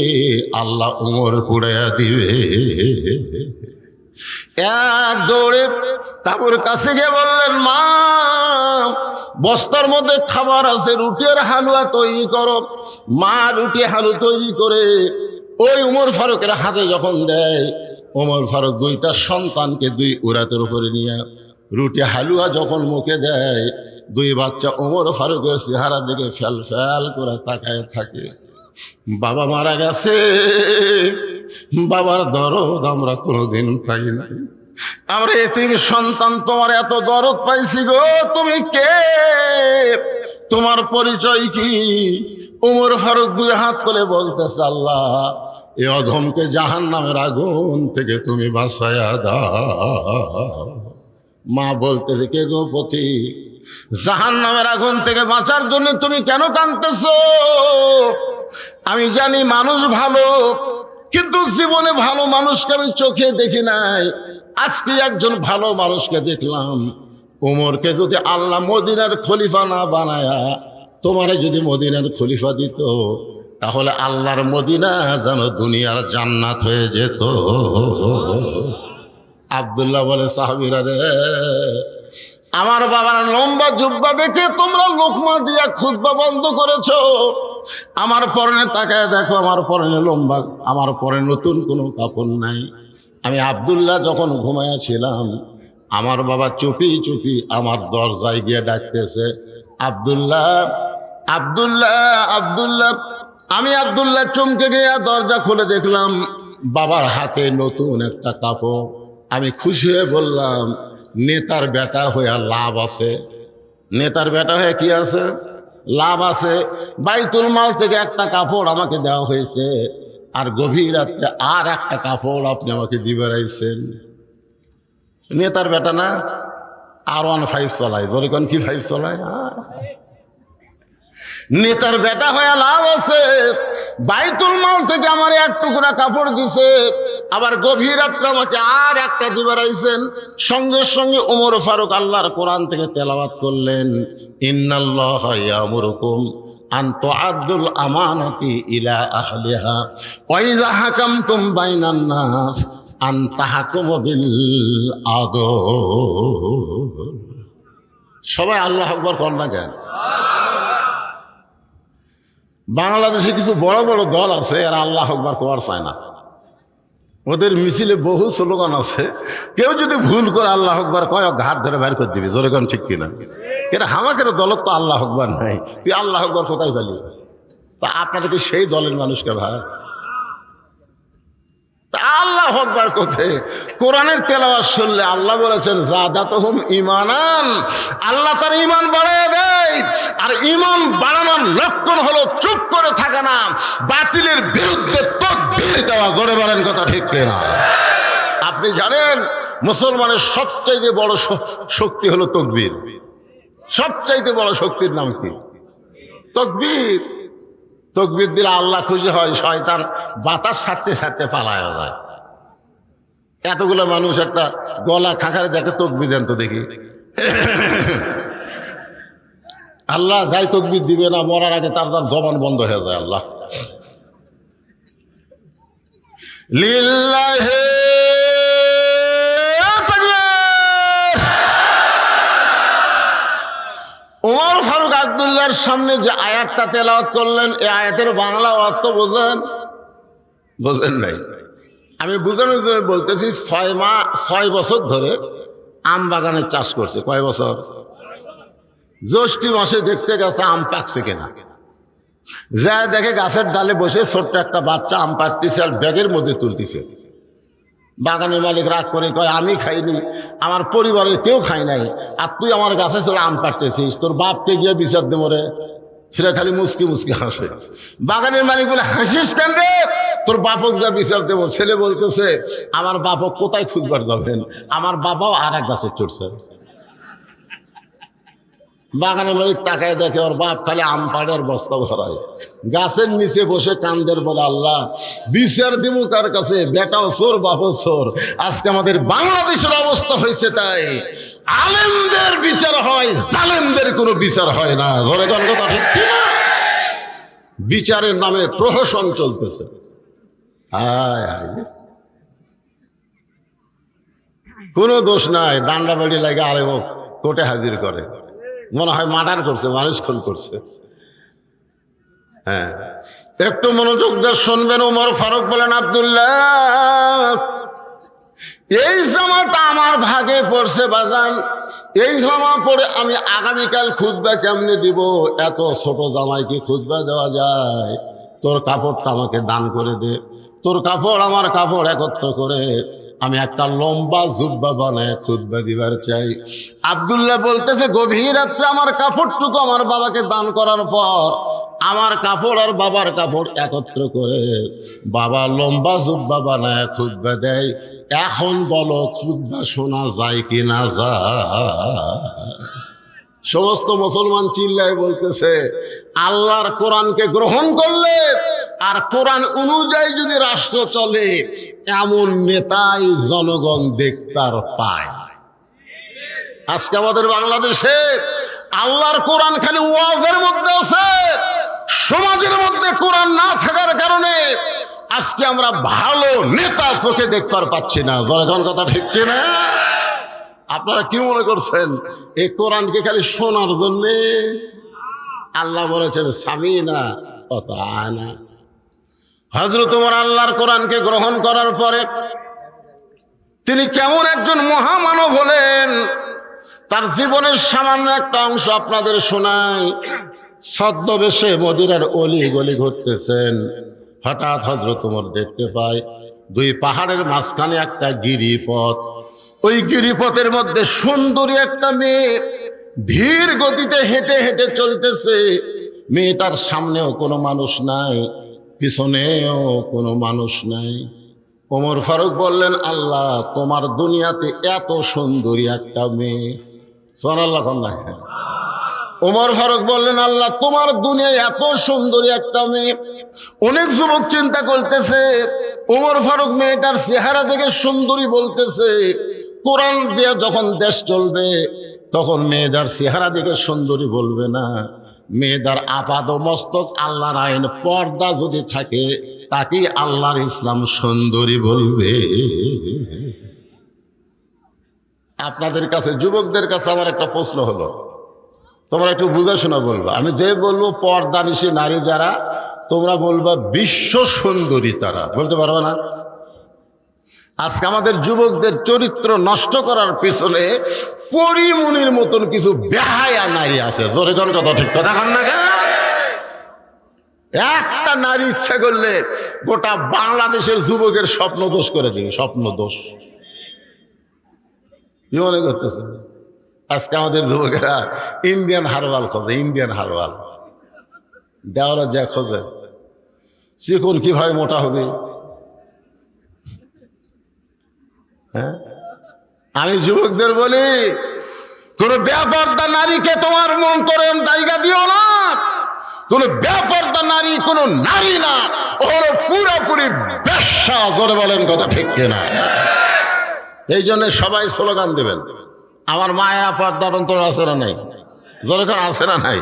আল্লাহ উমর পুড়াইয়া দিবে। এক দৌড়ে তাঁবুর কাছে গিয়ে বললেন, মা বস্তার মধ্যে খাবার আছে, রুটি আর হালুয়া তৈরি করো। মা রুটি হালু তৈরি করে ওই উমর ফারুকের হাতে যখন দেয়, উমর ফারুক 2টা সন্তানকে 2 উরাতের উপরে নিয়ে রুটি হালুয়া যখন মুখে দেয়, 2 বাচ্চা উমর ফারুকের চেহারা দিকে ফ্যাল ফ্যাল করে তাকায় থাকে। বাবা মারা গেছে, বাবার দরদ আমরা কোনোদিন পাই নাই, আমরা এতিম সন্তান, তোমার এত দরদ পাইছি গো, তুমি কে? তোমার পরিচয় কি? উমর ফারুক 2 হাত করে বলতেছে, আল্লাহ এ অধমকে জাহান্নামের আগুন থেকে তুমি বাঁচায়া দাও। মা বলতেছে, কে গো পতি, জাহান্নামের আগুন থেকে বাঁচার জন্য তুমি কেন কাঁদতেছো? আমি জানি মানুষ ভালো, কিন্তু জীবনে ভালো মানুষকে আমি চোখে দেখি নাই। আজকে একজন ভালো মানুষকে দেখলাম। ওমরকে যদি আল্লাহ মদিনার খলিফা না বানায়া তোমারে যদি মদিনার খলিফা দিত, তাহলে আল্লাহর মদিনা যেন দুনিয়ার জান্নাত হয়ে যেত। আব্দুল্লাহ বলে, সাহাবীরা রে, আমার বাবার লম্বা জুব্বা দেখে তোমরা লোকমা দিয়া খুতবা বন্ধ করেছো। আমার পরনে তাকায় দেখো, আমার পরনে লম্বা, আমার পরে নতুন কোনো কাপড় নাই। আমি আব্দুল্লাহ যখন ঘুমাইয়াছিলাম, আমার বাবা চুপি চুপি আমার দরজায় গিয়ে ডাকতেছে, আব্দুল্লাহ আব্দুল্লাহ আব্দুল্লাহ। আমি আব্দুল্লাহ চমকে গিয়ে দরজা খুলে দেখলাম বাবার হাতে নতুন একটা কাপড়। আমি খুশি হয়ে বললাম, নেতার বেটা হয়ে লাভ আছে। নেতার বেটা হয়ে কি আছে? লাভ আছে। বাইতুল মাল থেকে একটা কাপড় আমাকে দেওয়া হয়েছে, আর গভীর রাত্রে আর একটা কাপড় আপনি আমাকে দিবে রাইছেন। নেতার বেটা না, R15 চালায়, জোরে কোন কি 5 চালায়। নেতার বেটা হয়ে লাভ আছে, বাইতুল মাল থেকে আমার এক টুকরা কাপড় দিছে, আবার গভীর রাত্রে আমাকে আর একটা দিবার আইছেন। সঙ্গে সঙ্গে ওমর ফারুক আল্লাহর কোরআন থেকে তেলাওয়াত করলেন, ইন্নাল্লাহা ইয়ামুরুকুম আন তুআদ্দুল আমানাতি ইলা আহলিহা ওয়া ইযা হাকামতুম বাইনান নাস আন তাহকুমু বিল আদল। সবাই আল্লাহু আকবার কর না কেন? বাংলাদেশে কিছু বড় বড় দল আছে, এরা আল্লাহু আকবার কোয়ার চায় না। ওদের মিছিলে বহু স্লোগান আছে, কেউ যদি ভুল করে আল্লাহু আকবার কয় ঘাট ধরে বের করে দিবি, জোরে কোন ঠিক কিনা? কেন হামাকের দলত তো আল্লাহু আকবার নাই, তুই আল্লাহু আকবার কোথায় পেলি? তা আপনাদের কি সেই দলের মানুষকে ভাই? আল্লাহু আকবার কোথায়? কোরআনের তেলাওয়াত শুনলে আল্লাহ বলেছেন যাদাতুহুম ঈমানান, আল্লাহ তার ঈমান বাড়ায় দেয়। আর ঈমান বাড়ানোর লক্ষণ হলো চুপ করে থাকা না, বাতিলের বিরুদ্ধে তাকবীর দেওয়া। জোরে বলেন কথা ঠিক কিনা? আপনি জানেন মুসলমানের সবচাইতে বড় শক্তি হলো তাকবীর। সবচাইতে বড় শক্তির নাম কি? তাকবীর। তাকবীর দিলে আল্লাহ খুশি হয়, শয়তান বাতাস ছাড়তে ছাড়তে পালায় যায়। এতগুলো মানুষ একটা গলা খাখারে দেখে তাকবীর দেন তো দেখি। আল্লাহ যাই তাকবীর দিবে না, মরার আগে তার জবান বন্ধ হয়ে যায়। আল্লাহ লিল্লাহি তাকবীর। ওমর ফারুক আব্দুল্লাহর সামনে যে আয়াতটা তেলাওয়াত করলেন, এই আয়াতের বাংলা অর্থ বোঝেন? বোঝেন নাই? আমি বোঝানোর জন্য বলতেছি, 6 বছর ধরে আম বাগানের চাষ করছে। কয় বছর? জ্যৈষ্ঠী মাসে দেখতে গেছে আম পাকছে কিনা, যা দেখে গাছের ডালে বসে ছোট্ট একটা বাচ্চা আম পাড়তেছে আর ব্যাগের মধ্যে তুলতেছে। বাগানের মালিক রাগ করে কয়, আমি খাইনি, আমার পরিবারের কেউ খাই নাই, আর তুই আমার গাছে চলে আম পাড়তেছিস, তোর বাপকে গিয়ে বিচার দেবো রে। সেটা খালি মুসকি মুসকি হাসে। বাগানের মালিক বলে, হাসিস কেন রে? তোর বাপক যা বিচার দেবো। ছেলে বলতেছে, আমার বাপক কোথায় খুঁজবার যাবেন, আমার বাবাও আর এক গাছে চড়ছে। বাগানের মালিক তাকায় দেখে ওর বাপ খালি আম পাড়ে আর বস্তা ভরায়, গাছের নিচে বসে কান্দের বলে, আল্লাহ বিচার দিব কার কাছে? বেটাও চোর, বাপও চোর। আজকে আমাদের বাংলাদেশের অবস্থা হয়েছে তাই, আলেমদের বিচার হয়, জালেমদের কোনো বিচার হয় না। ধরে কোন কথা ঠিক কিনা? বিচারের নামে প্রহসন চলতেছে। কোনো দোষ নাই, ডান্ডা বাড়ি লাগে আলেম কোর্টে হাজির করে, মনে হয় মার্ডার করছে, মানুষ খুন করছে। হ্যাঁ, একটু মনোযোগ দিয়ে শুনবেন। ওমর ফারুক বলেন, আব্দুল্লাহ, এই জামাটা আমার ভাগে পড়ছে বাজান, এই জামা পরে আমি আগামীকাল খুতবা কেমনে দিব? এত ছোট জামাই কি খুতবা দেওয়া যায়? তোর কাপড়টা আমাকে দান করে দে, তোর কাপড় আমার কাপড় একত্র করে আমি একটা লম্বা জুব্বা বানায় খুতবা দিবার চাই। আব্দুল্লাহ বলতেছে, গভীর রাত্রে আমার কাপড়টুকু আমার বাবাকে দান করার পর আমার কাপড় আর বাবার কাপড় একত্র করে বাবা লম্বা জুব্বা বানায় খুতবা দেয়। এখন বলো খুতবা শোনা যায় কি না যায়? সমস্ত মুসলমান চিল্লায় বলতেছে, আল্লাহর কোরআনকে গ্রহণ করলে আর কোরআন অনুযায়ী যদি রাষ্ট্র চলে, এমন নেতাই জনগণ দেখতার পায়। আজকে আমাদের বাংলাদেশে আল্লাহর কোরআন খালি ওয়াজের মধ্যে আছে, সমাজের মধ্যে কোরআন না থাকার কারণে আজকে আমরা ভালো নেতা চোখে দেখতে পাচ্ছি না। জনগণ কথা ঠিক কিনা? আপনারা কি মনে করছেন এই কোরআনকে খালি শোনার জন্যে? আল্লাহ বলেছেন, সামিনা আতানা। হযরত ওমর আল্লাহর কোরআনকে গ্রহণ করার পরে তিনি কেমন একজন মহামানব হলেন, তার জীবনের সামান্য একটা অংশ আপনাদের শোনাই। ছদ্মবেশে মদিনার অলি গলি ঘুরতেছেন, হঠাৎ হযরত ওমর দেখতে পায় দুই পাহাড়ের মাঝখানে একটা গিরিপথ। ওই গিরিপথের মধ্যে সুন্দরী একটা মেয়ে ধীর গতিতে হেঁটে হেঁটে চলতেছে। মেয়েটার সামনেও কোনো মানুষ নাই, পিছনেও কোনো মানুষ নাই। ওমর ফারুক বললেন, আল্লাহ তোমার দুনিয়াতে এত সুন্দরী একটা মেয়ে। সুবহানাল্লাহ কন্যা। ওমর ফারুক বললেন, আল্লাহ তোমার দুনিয়ায় এত সুন্দরী একটা মেয়ে। অনেক যুবক চিন্তা করতেছে, ওমর ফারুক মেয়েটার চেহারা দেখে সুন্দরী বলতেছে, কোরআন দিয়ে যখন দেশ চলবে তখন মেয়েদার চেহারা দেখে সুন্দরী বলবে না, মেয়েদার আপাদ মস্তক আল্লাহর আইন পর্দা যদি থাকে তাকেই আল্লাহর ইসলাম সুন্দরী বলবে। আপনাদের কাছে, যুবকদের কাছে আমার একটা প্রশ্ন হলো, তোমরা একটু বুঝাশোনা বলবা। আমি যে বলবো পর্দানিশী নারী যারা, তোমরা বলবা বিশ্ব সুন্দরী তারা। বলতে পারবে না? আজকে আমাদের যুবকদের চরিত্র নষ্ট করার পিছনে পরিমণির মতন কিছু বেহায়া নারী আছে। জোরে জন কথা, ঠিক কথা কন না? একটা নারী ইচ্ছা করলে গোটা বাংলাদেশের যুবকের স্বপ্ন দোষ করে দেবে। স্বপ্ন দোষ কি মনে করতেছে? আজকে আমাদের যুবকেরা ইন্ডিয়ান হারবাল খোঁজে, ইন্ডিয়ান হারবাল। দেওয়ারা যা খোঁজে, চিকন কিভাবে মোটা হবে। হ্যাঁ, আমি যুবকদের বলি, কোন বেপরদা নারীকে তোমার মন করে জায়গা দিও না। কোন বেপরদা নারী কোন নারী না, ও হলো পুরোপুরি বেশ্যা। জোরে বলেন কথা, ঠিক কিনা? এই জন্য সবাই স্লোগান দেবেন, আমার মায়েরা পর্দার অন্তর আছে না নাই? যখন আছে না নাই,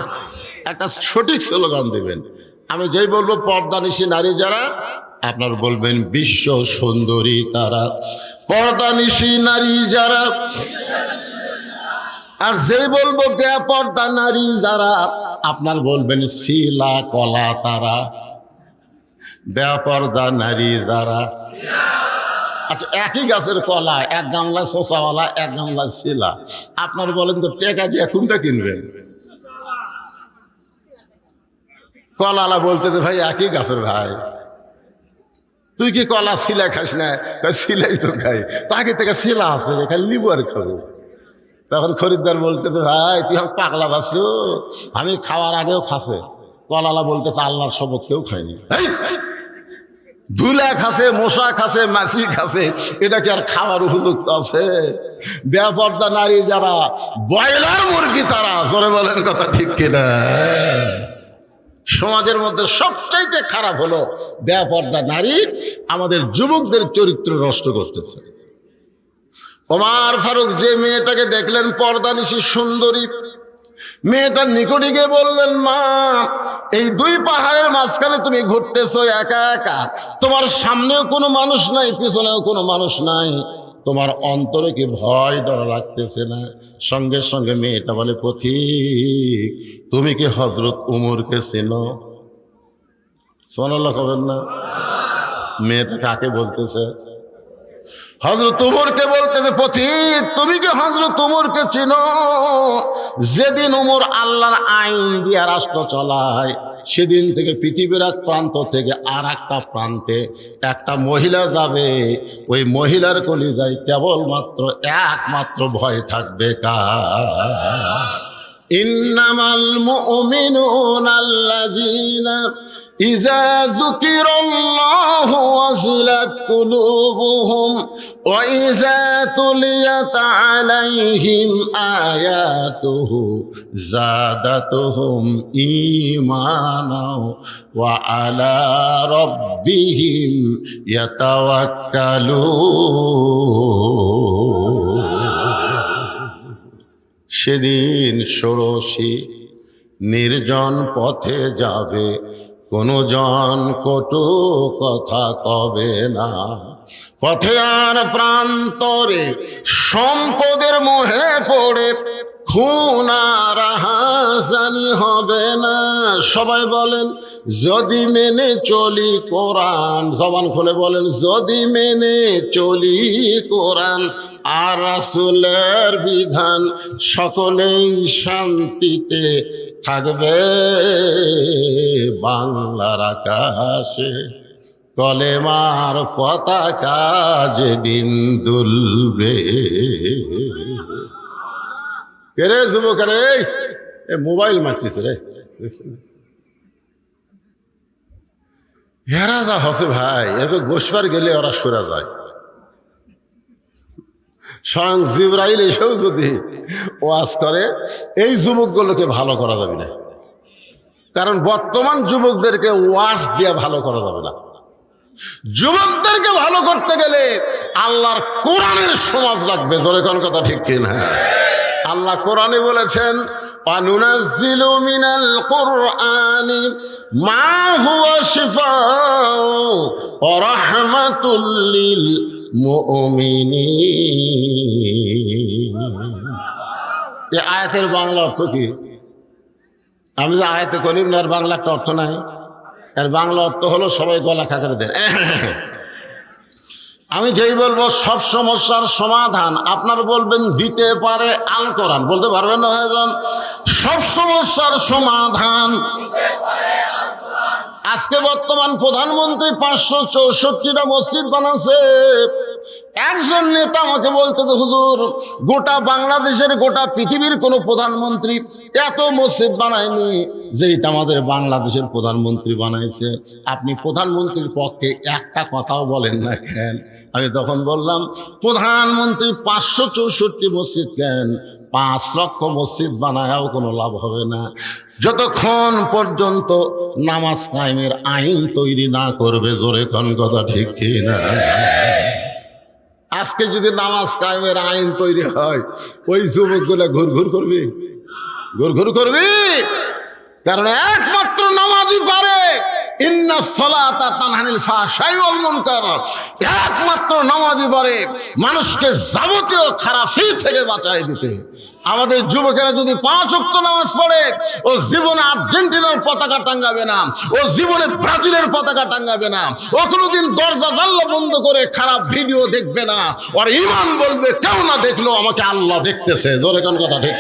একটা সঠিক স্লোগান দেবেন। আমি যেই বলবো পর্দানিশী নারী যারা, আপনার বলবেন বিশ্ব সুন্দরী তারা। পর্দানিশী নারী যারা। আর যেই বলবো বেপর্দা নারী যারা, আপনার বলবেন শিলা কলা তারা। বেপর্দা নারী যারা। আচ্ছা, একই গাছের কলা, এক গামলায় শোষাওয়ালা, এক গামলায় শিলা। আপনার বলেন তো টেকা দিয়ে কোনটা কিনবেন? কলালা বলতে তো ভাই একই গাছের ভাই, তুই কি কলা শিলা খাস না? শিলাই তো খাই, তাকে থেকে শিলা আছে, খালি লিবু আর খাবো। তখন খরিদ্দার বলতে তো ভাই তুই আমি পাগলা ভাবছো, আমি খাওয়ার আগেও খাসে। কলালা বলতেছে আল্লাহর শপথ কেউ খায়নি। ধুলা খাসে, মশা খাসে, মাছি খাসে, এটা কি আর খাওয়ার উপযুক্ত আছে? বেপর্দা নারী যারা, ব্রয়লার মুরগি তারা। জোরে বলেন কথা, ঠিক কিনা? সমাজের মধ্যে সবচাইতে খারাপ হলো বেপর্দা নারী। আমাদের যুবকদের চরিত্র নষ্ট করতেছে। ওমর ফারুক যে মেয়েটাকে দেখলেন পর্দানিশী সুন্দরী, মেয়েটার নিকটে গিয়ে বললেন, মা এই দুই পাহাড়ের মাঝখানে তুমি ঘুরতেছো একা একা, তোমার সামনেও কোনো মানুষ নাই, পিছনেও কোনো মানুষ নাই, তোমার অন্তরে কি ভয় ডর লাগতেছে না? সঙ্গে সঙ্গে মেয়েটা বলে, পথিক তুমি কি হযরত উমরকে চেনো? সুবহানাল্লাহ কবেন না? মেয়েটা কাকে বলতেছে? হযরত উমরকে বলতেছে, পথিক তুমি কি হযরত উমরকে চেনো? যেদিন উমর আল্লাহর আইন দিয়ে রাষ্ট্র চালায়, সেদিন থেকে পৃথিবীর এক প্রান্ত থেকে আর একটা প্রান্তে একটা মহিলা যাবে, ওই মহিলার কলিজায় কেবলমাত্র একমাত্র ভয় থাকবে কার? ইন্নামাল মুমিনুনা আল্লাযীনা ইযা যুকিরাল্লাহু ওয়াজিলাত কুলুবুহুম ওয়া ইযা তুলিয়াত আলাইহিম আয়াতুহু যাদাতুহুম ঈমানা ওয়া আলা রাব্বিহিম ইয়াতাওয়াক্কালুন। সেদিন ষোড়শী নির্জন পথে যাবে, কোনো জন কটু কথা কবে না। পথে আর প্রান্তরে সম্পদের মোহে পড়ে খুন আর হাসানি হবে না। সবাই বলেন যদি মেনে চলি কোরআন। জবান খুলে বলেন যদি মেনে চলি কোরআন আর রাসূলের বিধান, সকলেই শান্তিতে থাকবে বাংলার আকাশে। কলেমার পতাকা যেদিন দুলবে। কে রে যুবক রে, মোবাইল মারতেছে রে। এরা যা হসে ভাই, এরকম বসবার গেলে ওরা সরা যায়। স্বয়ং জিবরাইল এসেও যদি ওয়াজ করে, এই যুবকগুলোকে ভালো করা যাবে না। কারণ বর্তমান যুবকদেরকে ওয়াজ দিয়ে ভালো করা যাবে না। যুবকদেরকে ভালো করতে গেলে আল্লাহর কোরআনের সমাজ লাগবে। জোরে কোন কথা ঠিক কিনা? আল্লাহ কোরআনে বলেছেন, ওয়ানুনাজ্জিলু মিনাল কুরআনি মা হুয়া শিফাউ ওয়া রাহমাতুল লিল মুমিনিন। এই আয়াতের বাংলা অর্থ কি? আমি যে আয়াতে করিম না, এর বাংলা একটা অর্থ নাই। এর বাংলা অর্থ হলো সবাই গলা খাকারে দেয়। আমি যেই বলবো সব সমস্যার সমাধান, আপনার বলবেন দিতে পারে আল কোরআন, বলতে পারবেন না হয়ে যান। সব সমস্যার সমাধান আজকে বর্তমান প্রধানমন্ত্রী 564টা মসজিদ বানাচ্ছে। একজন নেতা আমাকে বলতে, হুজুর গোটা বাংলাদেশের, গোটা পৃথিবীর কোনো প্রধানমন্ত্রী এত মসজিদ বানায়নি যেটা আমাদের বাংলাদেশের প্রধানমন্ত্রী বানাইছে। আপনি প্রধানমন্ত্রীর পক্ষে একটা কথাও বলেন না কেন? আমি তখন বললাম, প্রধানমন্ত্রী 564 মসজিদ কেন, 5 লক্ষ মসজিদ বানায়ও কোনো লাভ হবে না যতক্ষণ পর্যন্ত নামাজ কায়েমের আইন তৈরি না করবে। জোরে কোন কথা ঠিক কিনা? আজকে যদি নামাজ কায়েমের আইন তৈরি হয়, ওই যুবকগুলা ঘুরঘুর করবে, ঘুরঘুর করবে। কারণ একমাত্র নামাজই পারে ইন্নাস সালাতা তানহানিল ফাহশাই ওয়াল মুনকার। একমাত্র নামাজই পারে মানুষকে যাবতীয় খারাপি থেকে বাঁচাই দিতে। আমাদের যুবকেরা যদি 5 ওয়াক্ত নামাজ পড়ে, ও জীবনে আর্জেন্টিনার পতাকা টাঙ্গাবে না, ও জীবনে ব্রাজিলের পতাকা টাঙ্গাবে না, ও কোনোদিন দরজা জানলা বন্ধ করে খারাপ ভিডিও দেখবে না। ওর ঈমান বলবে, কেউ না দেখলো আমাকে আল্লাহ দেখতেছে। জোরে কোন কথা ঠিক?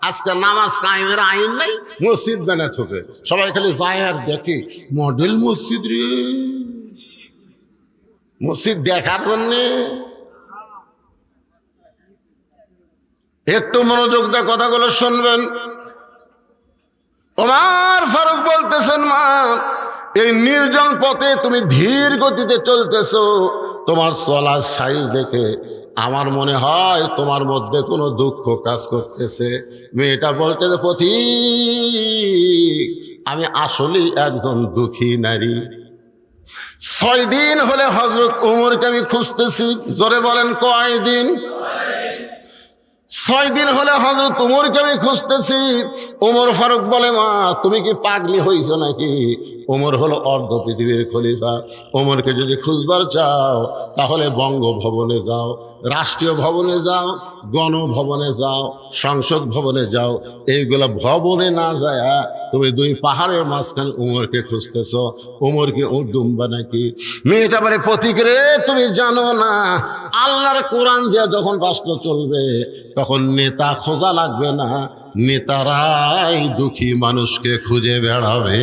আজকে নামাজ কায়েমের আইন নাই, মসজিদ বানাচ্ছে। সবাই খালি যায় আর দেখে, মডেল মসজিদ রে, মসজিদ দেখার জন্য। একটু মনোযোগ দিয়ে কথাগুলো শুনবেন। ওমর ফারুক বলতেছেন, মা এই নির্জন পথে তুমি ধীর গতিতে চলতেছো, তোমার চলার সাইজ দেখে আমার মনে হয় তোমার মধ্যে কোনো দুঃখ কাজ করতেছে। মেয়েটা বলতেছে, পথিক আমি আসলেই একজন দুঃখী নারী। 6 দিন হলে হযরত উমরকে আমি খুঁজতেছি। জোরে বলেন, কয়দিন? 6 দিন হলে হযরত উমরকে আমি খুঁজতেছি। ওমর ফারুক বলে, মা তুমি কি পাগলি হইছো নাকি? ওমর হলো অর্ধ পৃথিবীর খলিফা। ওমরকে যদি খুঁজবার চাও তাহলে বঙ্গভবনে যাও, রাষ্ট্রীয় ভবনে যাও, গণভবনে যাও, সংসদ ভবনে যাও। এইগুলা ভবনে না যায় তুমি 2 পাহাড়ের মাঝখানে উমরকে খুঁজতেছ। উমর কি উডুম্বা নাকি? মেয়েটা বলে, পথিক রে তুমি জানো না, আল্লাহর কোরআন দিয়ে যখন রাষ্ট্র চলবে তখন নেতা খোঁজা লাগবে না, নেতারাই দুঃখী মানুষকে খুঁজে বেড়াবে।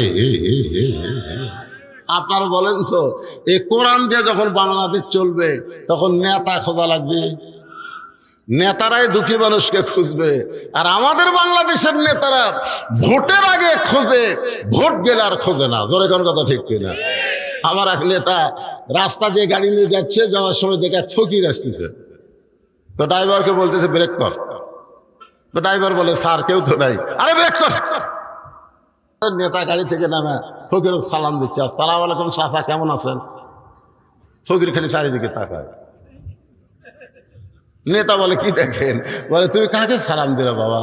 আপনারা বলেন তো, এই কোরআন দিয়ে যখন বাংলাদেশ চলবে তখন নেতা খোঁজা লাগবে? নেতারাই দুঃখী মানুষকে খুঁজবে। আর আমাদের বাংলাদেশের নেতারা ভোটের আগে খোঁজে, ভোট গেলে আর খোঁজে না। জোরে কোন কথা ঠিক কিনা? আমার এক নেতা রাস্তা দিয়ে গাড়ি নিয়ে যাচ্ছে, যাওয়ার সময় দেখে ফকির আসতেছে, তো ড্রাইভারকে বলতেছে ব্রেক কর। তো ড্রাইভার বলে, স্যার কেউ তো নাই। আরে ব্রেক কর। নেতা গাড়ি থেকে নামে ফকির সালাম দিচ্ছে, আসসালামু আলাইকুম চাচা, কেমন আছেন? ফকির খালি চারিদিকে তাকায়। নেতা বলে, কি দেখেন? বলে, তুমি কাকে সালাম দিলে বাবা?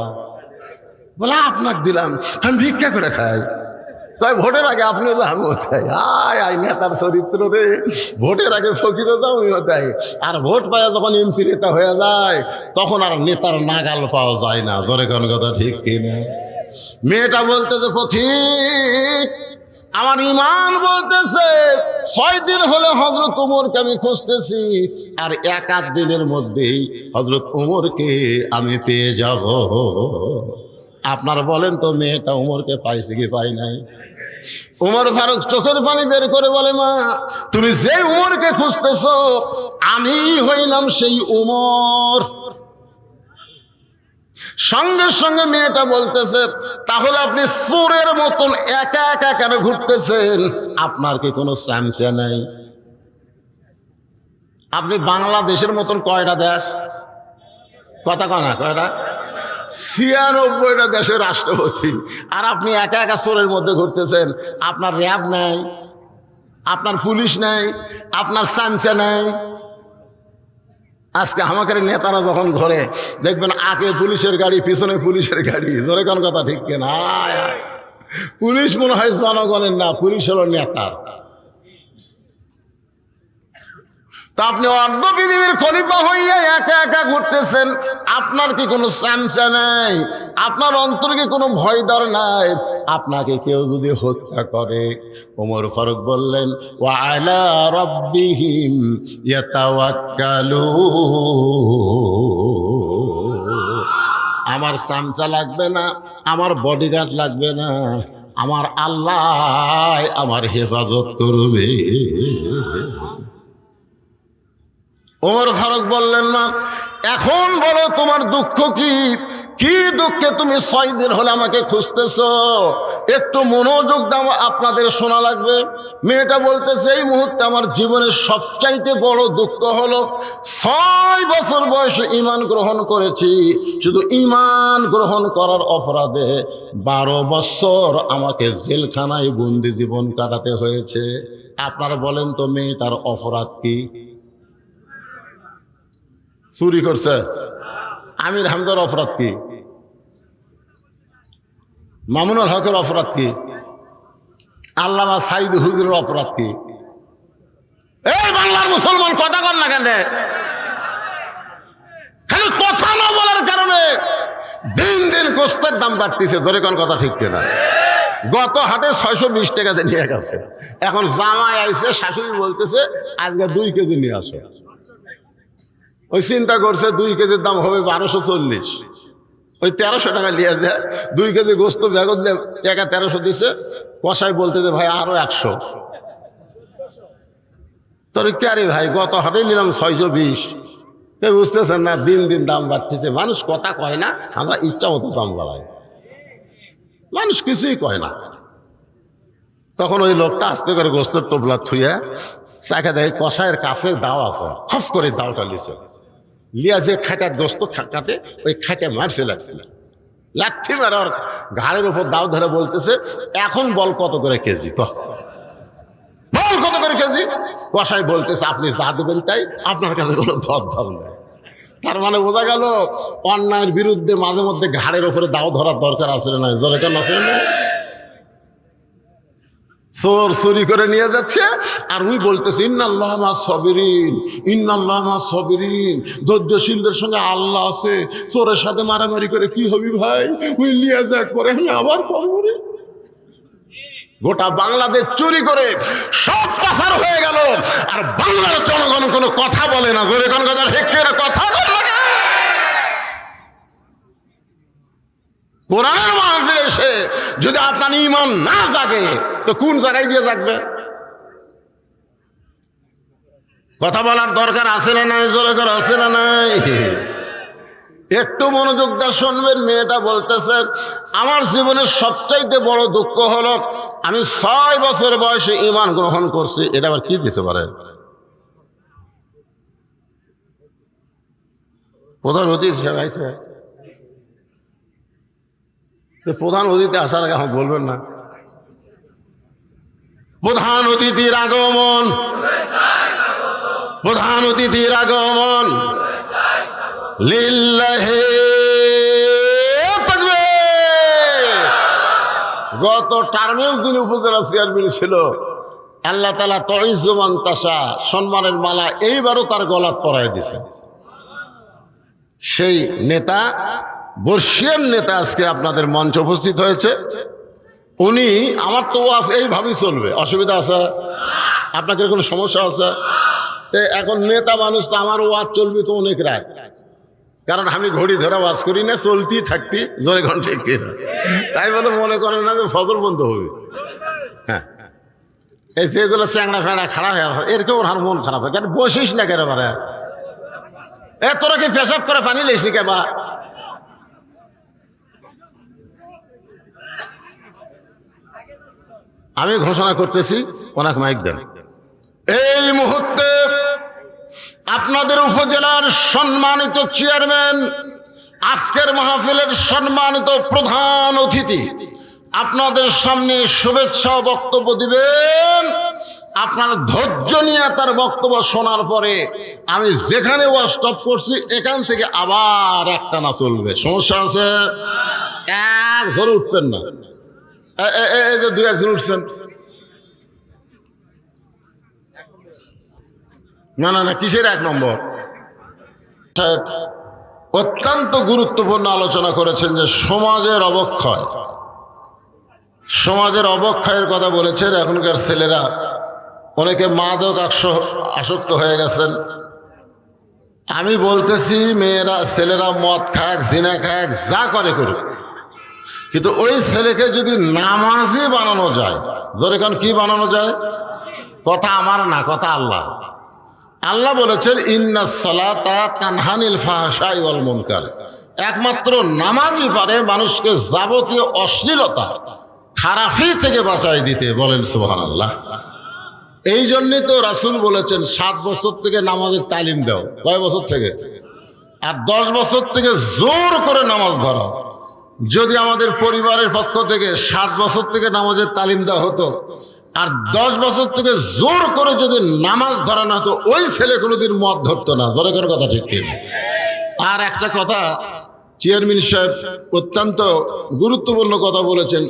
বলে, আপনাকে দিলাম, আমি ভিক্ষা করে খাই। কয়, ভোটের আগে আপনিও তো আমিও তাই। আয় নেতার চরিত্র রে, ভোটের আগে ফকিরও তো আমিও তাই। আর ভোট পাওয়া যখন এমপি নেতা হয়ে যায় তখন আর নেতার নাগাল পাওয়া যায় না। ধরে কোন কথা ঠিক কিনা? মেয়েটা বলতেছে, পথিক আমার ঈমান বলতেছে 6 দিন হলে হযরত উমরকে আমি খুঁজতেছি, আর 1-8 দিনের মধ্যেই হযরত উমরকে আমি পেয়ে যাব। আপনারা বলেন তো, মেয়েটা উমরকে পাইছে কি পাই নাই? উমর ফারুক চোখের পানি বের করে বলে, মা তুমি যে উমরকে খুঁজতেছো আমি হইলাম সেই উমর। সঙ্গে সঙ্গে মেয়েটা বলতেছে, তাহলে আপনি চোরের মতন একা একা কেন ঘুরতেছেন? আপনার কি কোনো চামচা নাই? আপনি বাংলাদেশের মতন কয়টা দেশ, কথা কনা কয়টা, 96টা দেশের রাষ্ট্রপতি, আর আপনি একা একা চোরের মধ্যে ঘুরতেছেন। আপনার র্যাব নাই, আপনার পুলিশ নাই, আপনার চামচা নাই। আজকে আমাদের নেতারা যখন ঘরে দেখবেন আগে পুলিশের গাড়ি, পিছনে পুলিশের গাড়ি, ধরে কোন কথা ঠিক কিনা? পুলিশ মনে হয় জনগণের না, পুলিশ হলো নেতার। তা আপনি অর্ধ পৃথিবীর খলিফা হইয়া একা একা ঘুরতেছেন, আপনার কি কোনো চামচা নাই? আপনার অন্তরে কি কোনো ভয় ডর নাই? আপনাকে কেউ যদি হত্যা করে, ওমর ফারুক বললেন, ওয়া আলা রাব্বিহিম ইয়াতাওয়াক্কালুন, আমার চামচা লাগবে না, আমার বডিগার্ড লাগবে না, আমার আল্লাহ আমার হেফাজত করবে। ওমর ফারুক বললেন, না এখন বলো তোমার দুঃখ কি? কি দুঃখে তুমি 6 দিন হলে আমাকে খুঁজতেছ? একটু মনোযোগ দাও, আপনাদের শোনা লাগবে। মেয়েটা বলতেছে, এই মুহূর্তে আমার জীবনের সবচাইতে বড় দুঃখ হলো 6 বছর বয়সে ঈমান গ্রহণ করেছি, শুধু ঈমান গ্রহণ করার অপরাধে 12 বছর আমাকে জেলখানায় বন্দি জীবন কাটাতে হয়েছে। আপনারা বলেন তো মেয়েটার অপরাধ কি? চুরি করছে? আমির হামজার অপরাধ কি? মামুনুল হকের অপরাধ কি? আল্লামা সাইদ হুজুরের অপরাধ কি? এই বাংলার মুসলমান কথা কর না কেন? খালি কথা না বলার কারণে দিন দিন গোস্তের দাম বাড়তেছে। ধরে কোন কথা ঠিক কিনা? গত হাটে 620 টাকাতে নিয়ে গেছে, এখন জামাই আইছে, শাশুড়ি বলতেছে আজকে 2 কেজি নিয়ে আসে। ওই চিন্তা করছে 2 কেজির দাম হবে 1240, ওই 1300 টাকা নিয়ে যায়। 2 কেজি গোস্ত ব্যাগত টাকা 1300 দিছে। কষাই বলতেছে ভাই আরো 100। তোর কে ভাই, গত হাটে নিলাম 620। কেউ বুঝতেছেন না, দিন দিন দাম বাড়তেছে। মানুষ কথা কয় না, আমরা ইচ্ছা মতো দাম বাড়াই, মানুষ কিছুই কয় না। তখন ওই লোকটা আস্তে করে গোস্তের টোপলা থুয়ে চাকে দেখে কষায়ের কাছে দাও আছে, খপ করে দাওটা লিছে, লিয়া যে খাটা গোস্ত কাটে ওই খাটে মারছে, লাঠি মারে ওর ঘাড়ের উপর দাও ধরে বলতেছে, এখন বল কত করে কেজি, বল কত করে কেজি। কষাই বলতেছে আপনি যা দেবেন তাই, আপনার কাছে কোনো দর নেই। তার মানে বোঝা গেল অন্যায়ের বিরুদ্ধে মাঝে মধ্যে ঘাড়ের উপরে দাও ধরার দরকার আছে না? জোরে কেন আছে না? চোর চুরি করে নিয়ে যাচ্ছে, আর উনি বলতেছে ইন্নাল্লাহ মা সাবিরিন, ইন্নাল্লাহ মা সাবিরিন, ধৈর্যশীলদের সঙ্গে আল্লাহ আছে। চোরের সাথে মারামারি করে কি হবি ভাই? উই নিয়ে যা করে আমি আবার করবো রে। গোটা বাংলাদেশ চুরি করে সব পাচার হয়ে গেল, আর বাংলার জনগণ কোনো কথা বলে না। জোরে কোন কথা হেঁকে কথা বলে না। কোরআনের মাহফিলে এসে যদি আপনার ঈমান না জাগে, তো কোন জায়গায় গিয়ে জাগবে? কথা বলার দরকার আছে না নাই? জোরে করে আছে না নাই? একটু মনোযোগ দিয়ে শুনবেন। মেয়েটা বলতেছে, আমার জীবনের সবচাইতে বড় দুঃখ হলো আমি 6 বছর বয়সে ঈমান গ্রহণ করছি। এটা আবার কি দিতে পারে? প্রধান অতিথি হিসেবে আইছে, প্রধান অতিথি আসার আগে এখন বলবেন না প্রধান অতিথির আগমন, প্রধান অতিথির আগমন লিল্লাহি তাকবীর। গত টার্মেও যিনি উপজেলা চেয়ারম্যান ছিল, আল্লাহ তাআলা তুইজ্জু মান তাশা, সম্মানের মালা এইবারও তার গলাত পরায় দিছে। সেই নেতা, বর্ষিয়ান নেতা আজকে আপনাদের মঞ্চে উপস্থিত হয়েছে। উনি, আমার তো ওয়াজ এইভাবেই চলবে, অসুবিধা আছে? আপনাকে কোনো সমস্যা আছে? তো এখন নেতা মানুষ, তো আমার ওয়াজ চলবে তো অনেক রাত, কারণ আমি ঘড়ি ধরে ওয়াজ করি না, চলতেই থাকবি। জোরে ঘন্টা তাই বলে মনে করেন না যে ফজর বন্ধ হবে। হ্যাঁ, এই যেগুলো চ্যাংড়া ফ্যাংড়া খারাপ হয়ে এরকম ওর মন খারাপ হয়, কেন বসিস না কেন? তোরা কি পেশাব করে পানি লিস নি কেবা? আমি ঘোষণা করতেছি, ওনাকে মাইক দেন। এই মুহূর্তে আপনাদের উপজেলার সম্মানিত চেয়ারম্যান, আজকের মাহফিলের সম্মানিত প্রধান অতিথি আপনাদের সামনে শুভেচ্ছা বক্তব্য দিবেন। আপনার ধৈর্য নিয়ে তার বক্তব্য শোনার পরে আমি যেখানে স্টপ করছি এখান থেকে আবার একটা না চলবে। সমস্যা আছে? এক ধরে উঠবেন না। এই যে দুই একজন উঠছেন, না না না, কিসের এক নম্বর? সাহেব অত্যন্ত গুরুত্বপূর্ণ আলোচনা করেছেন যে সমাজের অবক্ষয়, সমাজের অবক্ষয়ের কথা বলেছেন। এখনকার ছেলেরা অনেকে মাদক আসক্ত হয়ে গেছেন। আমি বলতেছি মেয়েরা ছেলেরা মদ খাক, জিনা খাক, যা করে করুক, কিন্তু ওই ছেলেকে যদি নামাজি বানানো যায়, ধরে কারণ কি বানানো যায়? কথা আমার না, কথা আল্লাহ। আল্লাহ বলেছেন ইন্নাস সালাতা তানহানিল ফাহশাই ওয়াল মুনকার। একমাত্র নামাজই পারে মানুষকে যাবতীয় অশ্লীলতা, খারাপি থেকে বাঁচাই দিতে। বলেন সুবহানাল্লাহ। এই জন্যই তো রাসূল বলেছেন 7 বছর থেকে নামাজের তালিম দাও। কয় বছর থেকে? আর 10 বছর থেকে জোর করে নামাজ ধরাও। যদি আমাদের পরিবারের পক্ষ থেকে 7 বছর থেকে নামাজের তালিম দেওয়া হতো আর 10 বছর থেকে জোর করে যদি নামাজ ধরানো হতো, ওই ছেলে কোনোদিন মদ ধরতো না। ধরে কোনো কথা ঠিক কিনা? আর একটা কথা, চেয়ারম্যান সাহেব অত্যন্ত গুরুত্বপূর্ণ কথা বলেছেন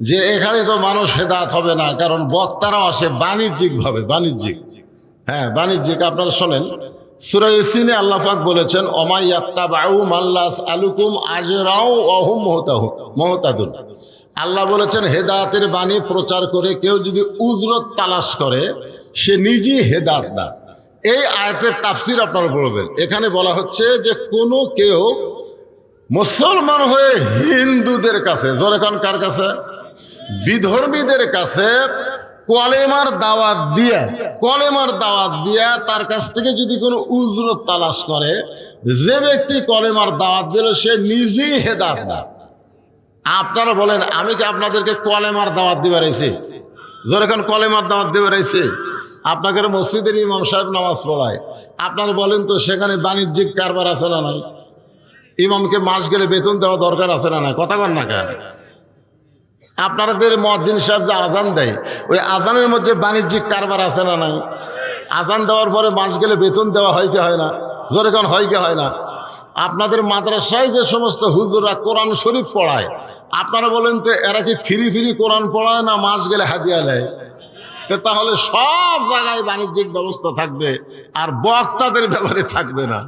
যে এখানে তো মানুষ হেদায়েত হবে না, কারণ বক্তারাও আসে বাণিজ্যিকভাবে। বাণিজ্যিক, হ্যাঁ বাণিজ্যিক। আপনারা শোনেন, সূরা ইয়াসিনে আল্লাহ পাক বলেছেন ওমাইয়াত্তাবাউ মাল্লাস আলুকুম আজরাও ওহুম মুহতাদুন। আল্লাহ বলেছেন হেদায়েতের বাণী প্রচার করে কেউ যদি উজরত তালাশ করে সে নিজেই হেদায়েত না। এই আয়াতের তাফসীর আপনারা পড়বেন। এখানে বলা হচ্ছে যে কোনো কেউ মুসলমান হয়ে হিন্দুদের কাছে, জোরে কান কার কাছে? বিধর্মীদের কাছে কলেমার দাওয়াত দিয়া তার কাছ থেকে যদি কোনো উজরত তালাশ করে, যে ব্যক্তি কলেমার দাওয়াত দিল সে নিজেই হেদায়েত না। আপনারা বলেন আমি কি আপনাদেরকে কলেমার দাওয়াত দিবার আইছি? যখন কলেমার দাওয়াত দিবার আইছি, আপনাকে মসজিদের ইমাম সাহেব নামাজ পড়ায়, আপনারা বলেন তো সেখানে বাণিজ্যিক কারবার আছে না নাই? ইমামকে মাস গেলে বেতন দেওয়া দরকার আছে না নাই? কথা বল না কেন? আপনাদের মুয়াজ্জিন সাহেব যে আজান দেয়, ওই আজানের মধ্যে বাণিজ্যিক কারবার আছে না নাই? আজান দেওয়ার পরে মাস গেলে বেতন দেওয়া হয় কি হয় না? জোরে কোন হয় কি হয় না? আপনাদের মাদ্রাসায় যে সমস্ত হুজুররা কোরআন শরীফ পড়ায়, আপনারা বলেন তো এরা কি ফ্রি কোরআন পড়ায় না মাস গেলে হাদিয়া নেয়? তাহলে সব জায়গায় বাণিজ্যিক ব্যবস্থা থাকবে আর বক্তাদের ব্যাপারে থাকবে না।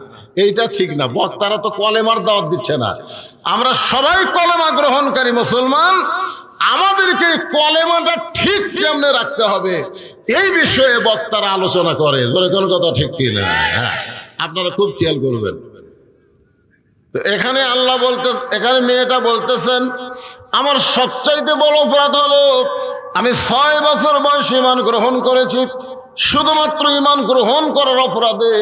এইটা ঠিক না। বক্তারা তো কলেমার দাওয়াত দিচ্ছে না। আমরা সবাই কলেমা গ্রহণকারী মুসলমান, আমাদেরকে কলেমাটা ঠিক কেমনে রাখতে হবে এই বিষয়ে বক্তারা আলোচনা করে। জোরে কোন কথা ঠিক কিনা? হ্যাঁ, আপনারা খুব খেয়াল করবেন। তো এখানে আল্লাহ এখানে মেয়েটা বলতেছেন আমার সবচাইতে বড় অপরাধ হলো আমি 6 বছর বয়সে ঈমান গ্রহণ করেছি। শুধুমাত্র ঈমান গ্রহণ করার অপরাধে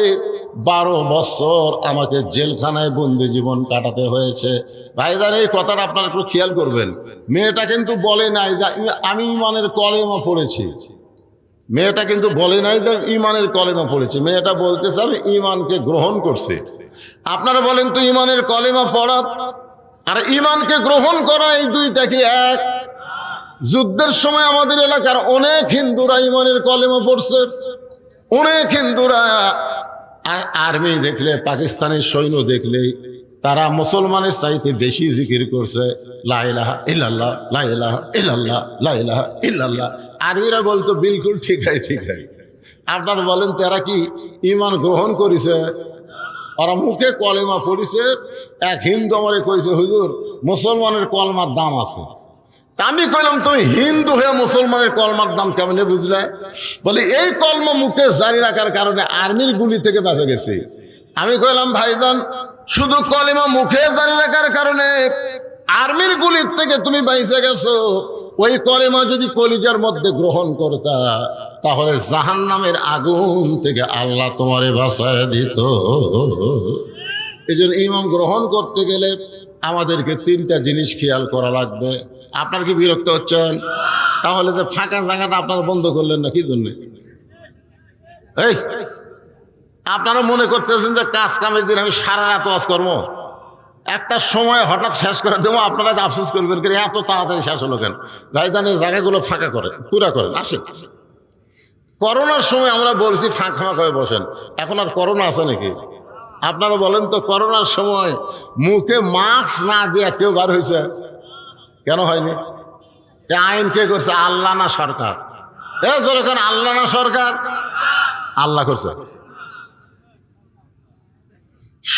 12 বছর আমাকে জেলখানায় বন্দি জীবন কাটাতে হয়েছে। ভাইজান এই কথাটা আপনারা একটু খেয়াল করবেন। মেয়েটা কিন্তু বলে নাই যে আমি ঈমানের কলেমা পড়েছি। মেয়েটা কিন্তু বলে নাই যে ঈমানের কলেমা পড়েছে। মেয়েটা বলতেছে আমি ঈমানকে গ্রহণ করছি। আপনারা বলেন তো ঈমানের কলেমা পড়া আর ঈমানকে গ্রহণ করা এই দুইটা কি এক? যুদ্ধের সময় আমাদের এলাকার অনেক হিন্দুরা ঈমানের কলেমা পড়ছে। অনেক হিন্দুরা আর্মি দেখলে, পাকিস্তানের সৈন্য দেখলে তারা মুসলমানের চাইতে বেশি জিকির করছে, লা ইলাহা ইল্লাল্লাহ, লা ইলাহা ইল্লাল্লাহ, লা ইলাহা ইল্লাল্লাহ। আরবিরা বলতো বিলকুল ঠিক হয়। আপনারা বলেন তারা কি ঈমান গ্রহণ করেছে? ওরা মুখে কলেমা পড়িছে। এক হিন্দু আমারে কইছে হুজুর মুসলমানের কলমার দাম আছে। আমি কইলাম তুমি হিন্দু হয়ে মুসলমানের কলমার দাম কেমনে বুঝলে? বলি এই কলমা মুখে জারি রাখার কারণে আর্মির গুলি থেকে বাঁচা গেছে। আমি কইলাম ভাইজান শুধু কলেমা মুখে জারি রাখার কারণে আর্মির গুলির থেকে তুমি বাইচে গেছো। ওই কলেমা যদি কলিজার মধ্যে গ্রহণ করতা তাহলে জাহান্নামের আগুন থেকে আল্লাহ তোমারে বাঁচায় দিত। এই জন্য ঈমান গ্রহণ করতে গেলে আমাদেরকে 3টা জিনিস খেয়াল করা লাগবে। আপনার কি বিরক্ত হচ্ছেন? তাহলে যে ফাঁকা জায়গাটা আপনারা বন্ধ করলেন না কি জন্যে? এই আপনারা মনে করতেছেন যে কাজ কামের দিন আমি সারা রাত ওয়াজ করবো, একটা সময় হঠাৎ শেষ করে দেবো, আপনারা আফসোস করবেন কেন এত তাড়াতাড়ি শেষ হলো কেন? ভাইজান এই জায়গাগুলো ফাঁকা করেন, পুরা করেন। আসেন, করোনার সময় আমরা বলছি ফাঁকা হয়ে বসেন, এখন আর করোনা আছে নাকি? আপনারা বলেন তো, করোনার সময় মুখে মাস্ক না দিয়ে কেউ বার হয়েছে? কেন হয়নি? আইন কে করছে? আল্লাহ না সরকার? যখন আল্লাহ না সরকার? আল্লাহ করছে।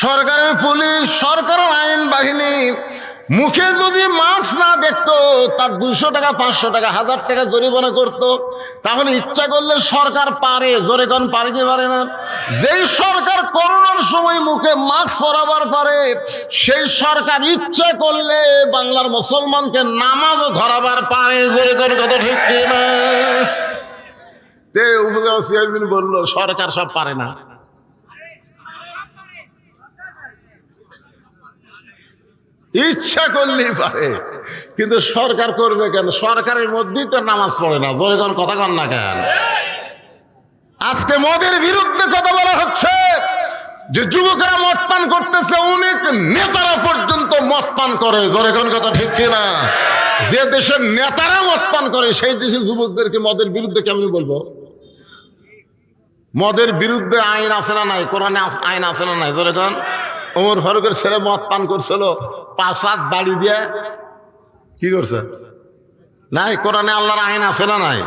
সরকারের পুলিশ, সরকারের আইন বাহিনী মুখে যদি মাস্ক না দেখতো তার 200 টাকা 500 টাকা 1000 টাকা জরিমানা করতো। তাহলে ইচ্ছা করলে সরকার পারে, জোরে কোন পারে কি পারে না? যেই সরকার করোনার সময় মুখে মাস্ক পরাবার পারে, সেই সরকার ইচ্ছা করলে বাংলার মুসলমানকে নামাজ ধরাবার পারে, জোরে কোন কথা ঠিক কিনা? উপজেলা চেয়ারম্যান বলল সরকার সব পারে না। ইচ্ছা করলেই পারে, কিন্তু সরকার করবে কেন? সরকারের মধ্যেই তো নামাজ পড়ে না, জোরে কোন কথা কন না কেন? আজকে মদের বিরুদ্ধে কথা বলা হচ্ছে যে যুবকেরা মদ পান করতেছে, অনেক নেতারা পর্যন্ত মদ পান করে, জোরে কোন কথা ঠিক কিনা? যে দেশের নেতারা মদ পান করে সেই দেশের যুবকদেরকে মদের বিরুদ্ধে কেমন বলবো? মদের বিরুদ্ধে আইন আছে না নাই? কোরআনে আইন আছে না নাই? জোরে কোন। ওমর ফারুকের ছেলে মদ পান করছিল, 5 হাত বাড়ি দিয়ে কি করছে? নাই, কোরআনে আল্লাহর আইন আছে না নাই?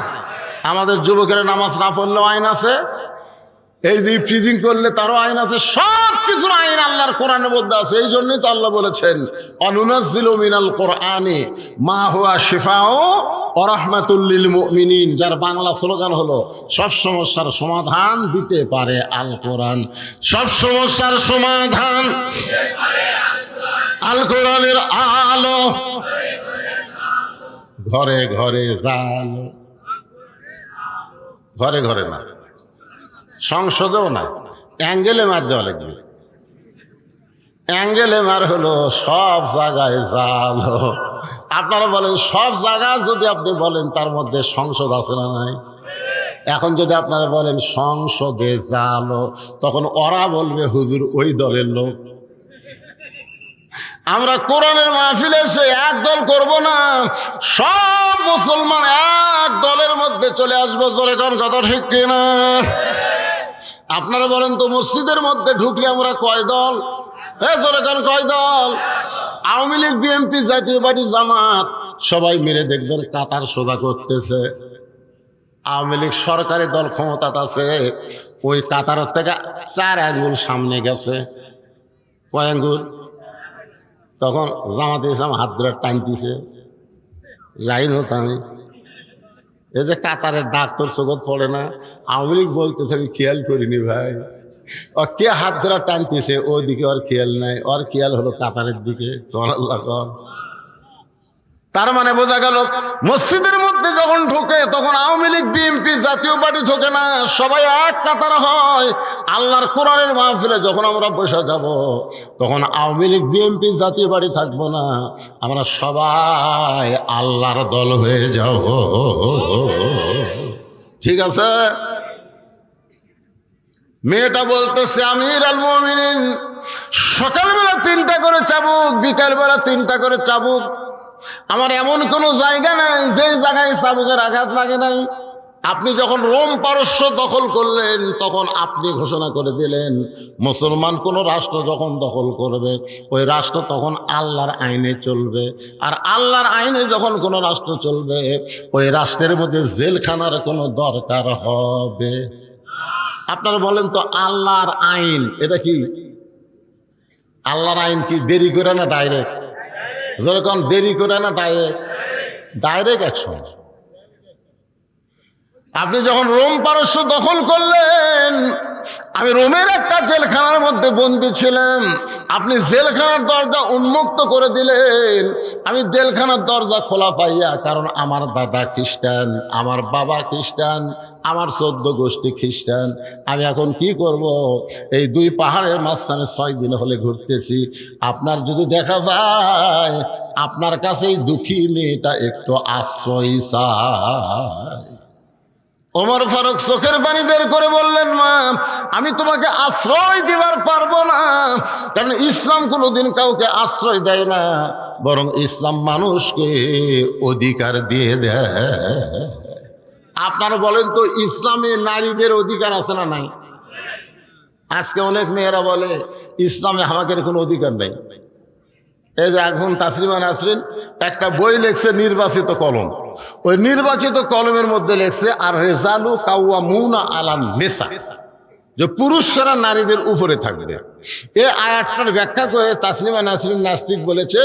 আমাদের যুবকেরা নামাজ না পড়লেও আইন আছে, এই যে ফ্রিজিং করলে তারও আইন আছে, সব কিছুর আইন আল্লাহর কোরআনের মধ্যে আছে। এই জন্যই তো আল্লাহ বলেছেন অনুনাজ্জিলু মিনাল কোরআনি মা হুয়া শিফাউ ওয়া রাহমাতুল লিল মুমিনিন, যার বাংলা স্লোগান হলো সব সমস্যার সমাধান দিতে পারে আল কোরআন। সব সমস্যার সমাধান আল কোরআনের আলো, ঘরে ঘরে জালো, ঘরে ঘরে না, সংসদেও না, অ্যাঙ্গেলে মার দেওয়া লাগবে। অ্যাঙ্গেলে মার হলো সব জায়গায় জালো। আপনারা বলেন সব জায়গায় যদি আপনি বলেন তার মধ্যে সংসদ আছে না নাই? এখন যদি আপনারা বলেন সংসদে জালো, তখন ওরা বলবে হুজুর ওই দলের লোক। আমরা কোরআনের মাহফিলে এসে এক দল করবো না, সব মুসলমান এক দলের মধ্যে চলে আসবো, জোরে কোন কথা ঠিক কিনা? আপনারা বলেন তো মসজিদের মধ্যে ঢুকলে আমরা কয় দল? জোরে কোন কয় দল? আওয়ামী লীগ, বিএনপি, জাতীয় পার্টি, জামাত সবাই মিলে দেখবেন কাতার সোজা করতেছে। আওয়ামী লীগ সরকারি দল ক্ষমতাতে আছে, ওই কাতারের থেকে 4 আঙ্গুল সামনে গেছে। কয় আঙ্গুল? তখন জামাতে ইসলাম হাত ধরে টানতেছে, লাইন হতাম। এই যে কাতারের ডাক তোর চোখত পড়ে না? আওয়ামী লীগ বলতেছে আমি খেয়াল করিনি ভাই, ও কে হাত ধরা টানতেছে ওইদিকে, ওর খেয়াল নাই, ওর খেয়াল হলো কাতারের দিকে। তার মানে বোঝা গেল মসজিদের মধ্যে যখন ঢোকে তখন আওয়ামী লীগ, বিএনপি, জাতীয় পার্টি ঢোকে না, সবাই এক কাতার হয়। আল্লাহর কোরআনের মাহফিলে যখন আমরা বসে যাব তখন আওয়ামী লীগ, বিএনপি, জাতীয় পার্টি থাকবো না, আমরা সবাই আল্লাহর দল হয়ে যাব। ঠিক আছে? মেয়েটা বলতেছে আমির আল মুমিনিন সকালবেলা 3টা করে চাবুক, বিকালবেলা 3টা করে চাবুক, আমার এমন কোনো জায়গা নাই যে জায়গায় চাবুকের আঘাত লাগে নাই। আপনি যখন রোম পারস্য দখল করলেন তখন আপনি ঘোষণা করে দিলেন মুসলমান কোন রাষ্ট্র যখন দখল করবে ওই রাষ্ট্র তখন আল্লাহর আইনে চলবে, আর আল্লাহর আইনে যখন কোনো রাষ্ট্র চলবে ওই রাষ্ট্রের মধ্যে জেলখানার কোনো দরকার হবে। আপনারা বলেন তো আল্লাহর আইন এটা কি? আল্লাহর আইন কি দেরি করে না ডাইরেক্ট? যেরকম দেরি করে না ডাইরেক্ট? Direct action. আপনি যখন রোম পারস্য দখল করলেন আমি রোমের একটা জেলখানার মধ্যে বন্দী ছিলাম, আপনি জেলখানার দরজা উন্মুক্ত করে দিলেন। আমি জেলখানার দরজা খোলা পাইয়া, কারণ আমার দাদা খ্রিস্টান, আমার বাবা খ্রিস্টান, আমার 14 গোষ্ঠী খ্রিস্টান। আমি এখন কি করব? এই দুই পাহাড়ের মাঝখানে 6 দিন হলে ঘুরতেছি। আপনার যদি দেখা যায়, আপনার কাছে এই দুঃখী মেয়েটা একটু আশ্রয় চায়। ওমর ফারুক চোখের পানি বের করে বললেন, মা, আমি তোমাকে আশ্রয় দিবার পারবো না, কারণ ইসলাম কোনোদিন কাউকে আশ্রয় দেয় না, বরং ইসলাম মানুষকে অধিকার দিয়ে দেয়। আপনারা বলেন তো, ইসলামে নারীদের অধিকার আছে না নাই? আজকে অনেক মেয়েরা বলে ইসলামে আমাদের কোনো অধিকার নেই। এই যে এখন তাসলিমা নাসরিন একটা বই লেখছে, নির্বাচিত কলম। ওই নির্বাচিত কলমের মধ্যে লেখছে আর রেজালু কাওয়ামুনা আলান নিসা, যে পুরুষরা নারীদের উপরে থাকবে। এই আয়াতটার ব্যাখ্যা করে তাসলিমা নাসরিন নাস্তিক বলেছে,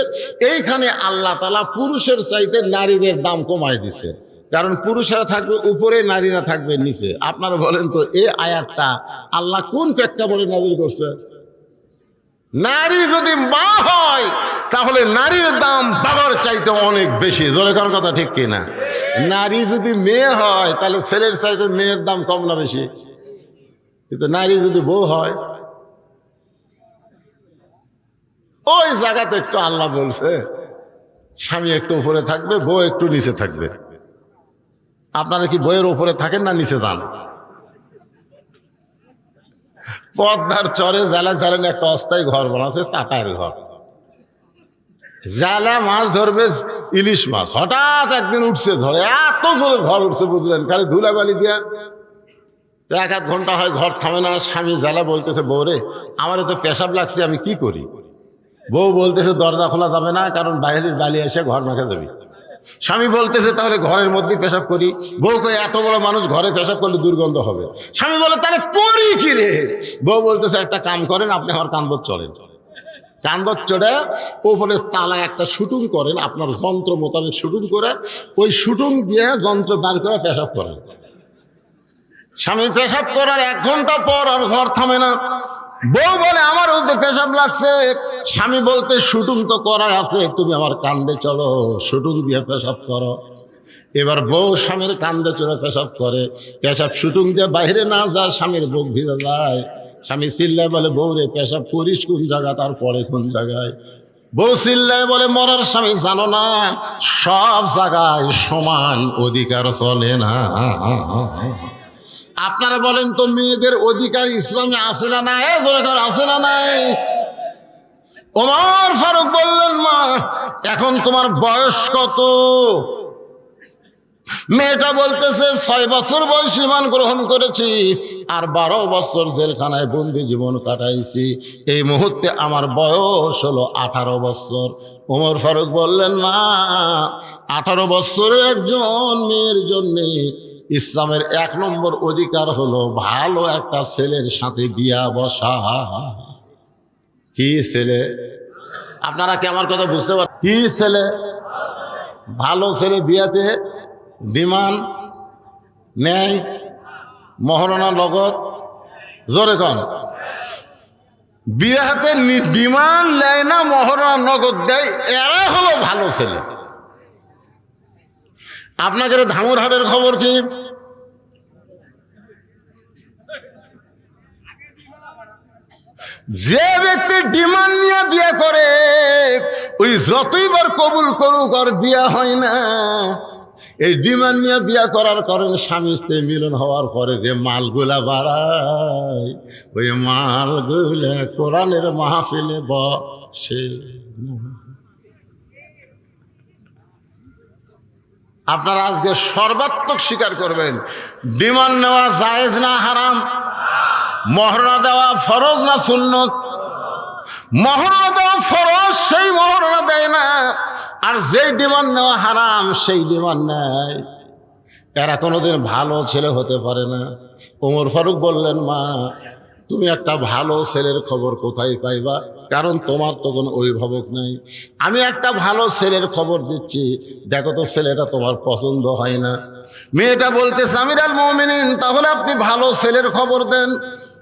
এইখানে আল্লাহ তাআলা পুরুষের চাইতে নারীদের দাম কমায় দিছে, কারণ পুরুষেরা থাকবে উপরে, নারীরা থাকবে নিচে। আপনারা বলেন তো, এই আয়াতটা আল্লাহ কোন প্রেক্ষাপটে নাযিল করছে? নারী যদি মা হয় তাহলে নারীর দাম বাবার চাইতে অনেক বেশি। জোরে কোন কথা ঠিক কিনা? নারী যদি মেয়ে হয় তাহলে ছেলের চাইতে মেয়ের দাম কম না বেশি? কিন্তু নারী যদি বউ হয়, ওই জায়গাতে একটু আল্লাহ বলছে স্বামী একটু উপরে থাকবে, বউ একটু নিচে থাকবে। আপনারা কি বইয়ের উপরে থাকেন না নিচে যান? পদ্মার চরে জালা জালেন একটা অস্থায়ী ঘর বানাচ্ছে, টাটার ঘর। জালা মাছ ধরবে, ইলিশ মাছ, হঠাৎ একদিন উঠছে ধরে, এত জোরে ঘর উঠছে বুঝলেন, খালি ধুলাবালি দিয়া 1-1 ঘন্টা হয় ঘর থামে না। স্বামী জালা বলতেছে, বউ রে, আমার তো পেশাব লাগছে, আমি কি করি? বউ বলতেছে, দরজা খোলা যাবে না, কারণ বাইরের বালি এসে ঘর মাখা যাবে। স্বামী বলতেছে, তাহলে ঘরের মধ্যে পেশাব করি। বউ কয়ে, এত বড় মানুষ ঘরে পেশাব করলে দুর্গন্ধ হবে। স্বামী বলে, তাহলে করি কি রে? বউ বলতেছে, একটা কাম করেন, আপনি আমার কান্দর চলেন, কান্দর চড়ে ওপরে তালায় একটা শুটুং করেন, আপনার যন্ত্র মোতাবেক শুটুং করে, ওই শুটুং দিয়ে যন্ত্র বার করে পেশাব করেন। স্বামী পেশাব করার 1 ঘন্টা পর আর ঘর থামে না। বউ বলে, আমার ওতে পেশাব লাগছে। স্বামী বলতে, শুটুং তো করা আছে, তুমি আমার কান্দে চলো, শুটুং দিয়ে পেশাব করো। এবার বউ স্বামীর কান্দে চড়ে পেশাব করে, পেশাব শুটুং দিয়ে বাইরে না যায়, স্বামীর বুক ভিজে যায়। স্বামী চিল্লায় বলে, বউ রে, পেশাব করিস কোন জায়গা, তারপরে কোন জায়গায়? বউ চিল্লায় বলে, মরার স্বামী জানো না, সব জায়গায় সমান অধিকার চলে না। আপনারা বলেন তো, মেয়েদের অধিকার ইসলামে আছে না নাই? আছে না নাই? ওমর ফারুক বললেন, মা, এখন তোমার বয়স কত? মেয়েটা বলতেছে, 6 বছর বয়সে ঈমান গ্রহণ করেছি, আর 12 বছর জেলখানায় বন্দি জীবন কাটাইছি। এই মুহূর্তে আমার বয়স হলো 18 বছর। ওমর ফারুক বললেন, মা, 18 বছরের একজন মেয়ের জন্যে ইসলামের 1 নম্বর অধিকার হলো ভালো একটা ছেলের সাথে বিয়া বসা। কি ছেলে? আপনারা কি আমার কথা বুঝতে পারেন? কি ছেলে? ভালো ছেলে। বিয়াতে বিমান নেয়, মহারণা নগদ। জোরে কন। বিয়াতে বিমান নেয় না, মহারণা নগদ দেয়, এরা হলো ভালো ছেলে। আপনাদের ধামুরহাটের খবর কি? যে ব্যক্তি ডিমান্ড নিয়ে বিয়ে করে, ওই যতইবার কবুল করুক আর বিয়ে হয় না। এই ডিমান্ড নিয়ে বিয়ে করার কারণে স্বামী স্ত্রী মিলন হওয়ার পরে যে মালগুলা বাড়ায়, ওই মালগুলা কোরআনের মাহফিলে বসে। আপনারা আজকে সর্বাত্মক স্বীকার করবেন, ডিমান্ড নেওয়া জায়েজ না হারাম? মহরনা দেওয়া ফরজ না সুন্নত? মহরনা দেওয়া ফরজ, সেই মহরনা দেয় না। আর যেই ডিমান্ড নেওয়া হারাম, সেই ডিমান্ড নেয়। এরা কোনোদিন ভালো ছেলে হতে পারে না। ওমর ফারুক বললেন, মা, তুমি একটা ভালো ছেলের খবর কোথায় পাইবা? কারণ তোমার তো কোনো অভিভাবক নাই। আমি একটা ভালো ছেলের খবর দিচ্ছি, দেখো তো ছেলেটা তোমার পছন্দ হয় না। মেয়েটা বলতেছে, আমিরুল মুমিনিন, তাহলে আপনি ভালো ছেলের খবর দেন।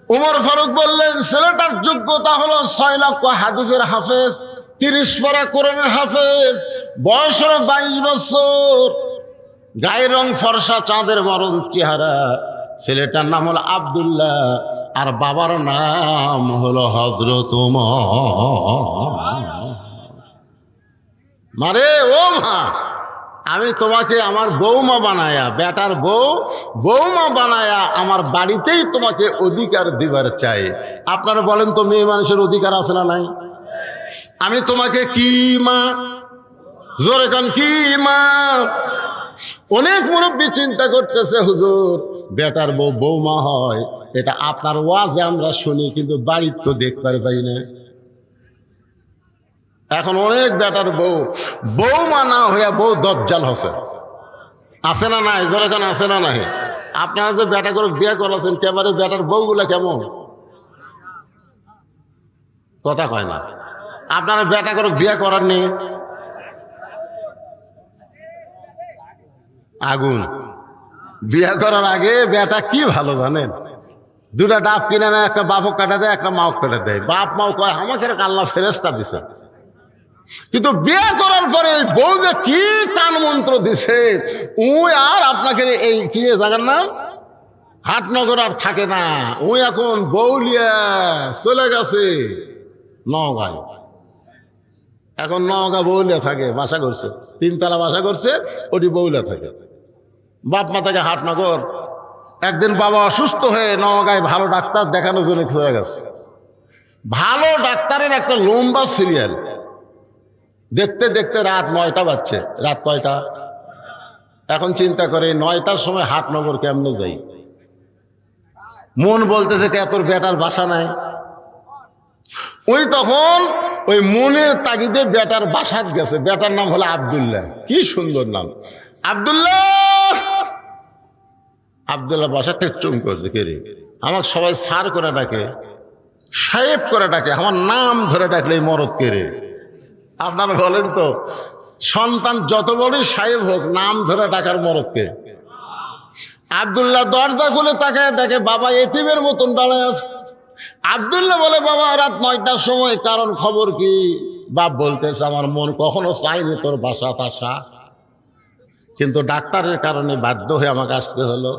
উমর ফারুক বললেন, ছেলেটার যোগ্যতা হলো 6 লক্ষ হাদিসের হাফেজ, 30 পারা কোরআনের হাফেজ, বয়স হলো 22 বছর, গায়ের রং ফর্সা, চাঁদের মরণ চেহারা। ছেলেটার নাম হলো আব্দুল্লাহ, আর বাবার নাম হলো হযরত ওমর। মারে ও মা, আমি তোমাকে আমার বৌমা বানায়া, বেটার বৌমা বানায়া আমার বাড়িতেই তোমাকে অধিকার দিবার চাই। আপনারা বলেন তো, মেয়ে মানুষের অধিকার আছে না নাই? আমি তোমাকে কি মা, জোরে কান কি মা। অনেক মুরব্বী চিন্তা করতেছে, হুজুর বেটার বৌমা হয়, এটা আপনার ওয়াজে আমরা শুনি, কিন্তু বাড়ির তো দেখতে পাই না। এখন অনেক বেটার বৌমা না হইয়া বউ দজ্জাল হসে, আছে না নাই? জোরে কান আছে না নাই? আপনারা যে বেটা করে বিয়ে করেছেন, কেবারে বেটার বউগুলা কেমন? কথা কয় না। আপনারা বেটা করে বিয়ে করাননি, আগুন। বিয়ে করার আগে বেটা কি ভালো জানেন, দুটা ডাব কিনে নেয়, একটা বাপক কাটা দেয়, একটা মাও কাটা দেয়। বাপ মাও কয় আমাকে আল্লাহ ফেরেস্তা দিছে। কিন্তু বিয়ে করার পরে বউ যে কি কান মন্ত্র দিছে, উই আর আপনাকে এই কি জায়গার নাম হাটনগর আর থাকে না, উই এখন বউলিয়া চলে গেছে নওগাঁয়। এখন নওগাঁ বউলিয়া থাকে, বাসা করছে, 3 তলা বাসা করছে, ওটি বউলিয়া থাকে। বাপ মা থাকে হাটনগর। একদিন বাবা অসুস্থ হয়ে নওগাঁয় ভালো ডাক্তার দেখানোর জন্য চলে গেছে। ভালো ডাক্তারের একটা লম্বা সিরিয়াল, দেখতে দেখতে রাত 9টা বাজছে। রাত কয়টা? এখন চিন্তা করে 9টার সময় হাটনগর কেমনে যাই। মন বলতেছে কে তোর বেটার বাসা নাই। ওই তখন ওই মনের তাগিদে বেটার বাসাত গেছে। বেটার নাম হলো আব্দুল্লাহ, কি সুন্দর নাম, আব্দুল্লাহ। আব্দুল্লাহ বাসা থেকে চুম করছে, কে রে? আমাকে সবাই স্যার করে ডাকে, সাহেব করে ডাকে, আমার নাম ধরে ডাকলে এই মরদ কে রে? আপনারা বলেন তো, সন্তান যত বড়ই সাহেব হোক, নাম ধরে ডাকার মরদকে? আব্দুল্লাহ দরজা খুলে তাকায় দেখে বাবা এতিমের মতন দাঁড়ায় আছে। আব্দুল্লাহ বলে, বাবা রাত 9টার সময়, কারণ খবর কি? বাপ বলতেছে, আমার মন কখনো চাইনি তোর বাসা আসা, কিন্তু ডাক্তারের কারণে বাধ্য হয়ে আমাকে আসতে হলো।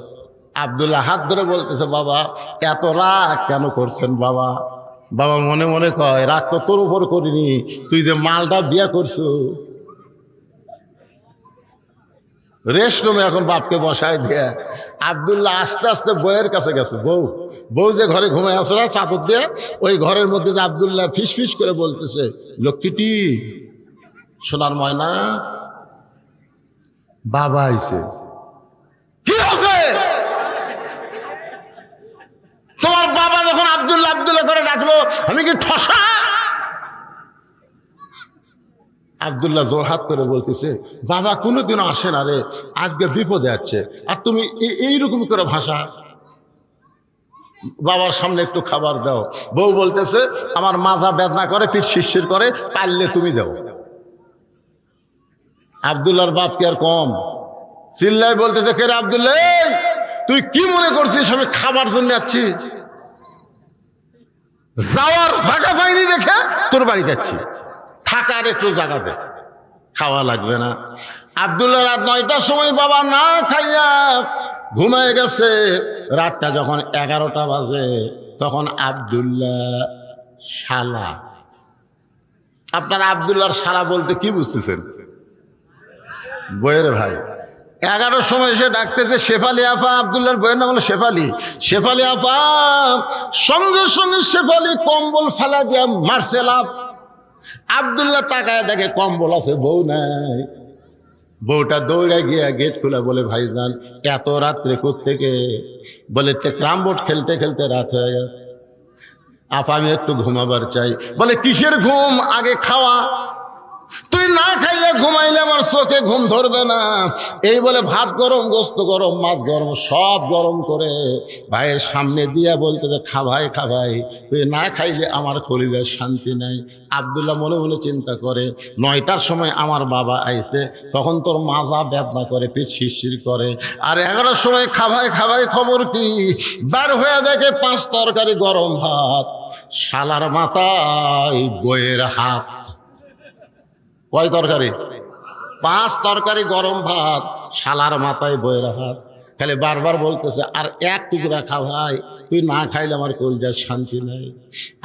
আব্দুল্লাহ হাত ধরে বলতেছে, বাবা এত রাগ কেন করছেন বাবা? বাবা মনে মনে কয়, রাগ তো তোর উপর করিনি, তুই যে মালটা বিয়ে করছো। রেস্ট রুমে এখন বাপকে বসায় দিয়ে আব্দুল্লাহ আস্তে আস্তে বউয়ের কাছে গেছে। বউ যে ঘরে ঘুমায় আসে না চাদর দিয়ে, ওই ঘরের মধ্যে যে আব্দুল্লাহ ফিস ফিস করে বলতেছে, লক্ষ্মীটি, সোনার ময়না, বাবা আইছে। কি আছে তোমার বাবা যখন আব্দুল্লাহ আব্দুল্লাহ করে ডাকলো, আমি কি ঠসা? আব্দুল্লাহ জোরহাত করে বলতেছে, বাবা কোনোদিনও আসে না রে, আজকে বিপদে আছে, আর তুমি এইরকম করে ভাষা। বাবার সামনে একটু খাবার দাও। বউ বলতেছে, আমার মাজা বেদনা করে, পিঠ শিরশির করে, পারলে তুমি দাও। আব্দুল্লাহর বাপ কি আর কম, চিল্লাই বলতেছে, কে রে আব্দুল্লাহ, তুই কি মনে করছিস আমি খাবার জন্য যাচ্ছি? যাওয়ার জায়গা পাইনি দেখে তোর বাড়ি যাচ্ছি, থাকার একটু জায়গা দে, খাওয়া লাগবে না। আব্দুল্লাহ রাত 9টার সময় বাবা না খাইয়া ঘুমায় গেছে। রাতটা যখন 11টা বাজে, তখন আব্দুল্লাহ শালা, আপনার আব্দুল্লাহর শালা বলতে কি বুঝতেছেন? বইয়ের ভাই। 11টার সময় এসে ডাকতেছে, শেফালি আপা। আব্দুল্লাহর বইয়ের নাম হলো শেফালি। শেফালি আপা, সঙ্গে সঙ্গে শেফালি কম্বল ফালা দিয়া মারছে লাভ। আব্দুল্লাহ তাকায় দেখে কম্বল আছে, বউ নাই। বউটা দৌড়ে গিয়া গেট খুলে বলে, ভাইজান এত রাত্রে কোত্থেকে? বলে ক্যারাম বোর্ড খেলতে খেলতে রাত হয়ে গেছে, আপা আমি একটু ঘুমাবার চাই। বলে কিসের ঘুম, আগে খাওয়া। তুই না খাইলে ঘুমাইলে আমার চোখে ঘুম ধরবে না। এই বলে ভাত গরম, গোস্ত গরম, মাছ গরম, সব গরম করে ভাইয়ের সামনে দিয়া বলতে যে খা ভাই, খা ভাই, তুই না খাইলে আমার কলিজার শান্তি নাই। আব্দুল্লাহ মনে মনে চিন্তা করে, 9টার সময় আমার বাবা আইছে, তখন তোর মাজা বেদনা করে, পিঠ শিরশির করে, আর 11টার সময় খা ভাই, খা ভাই, খবর কি? বার হয়ে দেখে 5 তরকারি গরম ভাত, শালার মাথায় বইয়ের হাত। কয় তরকারি? 5 তরকারি গরম ভাত, শালার মাথায় বইয়ের হাত। খালি বারবার বলতেছে, আর এক টুকরা খা ভাই, তুই না খাইলে আমার কলিজার শান্তি নেই।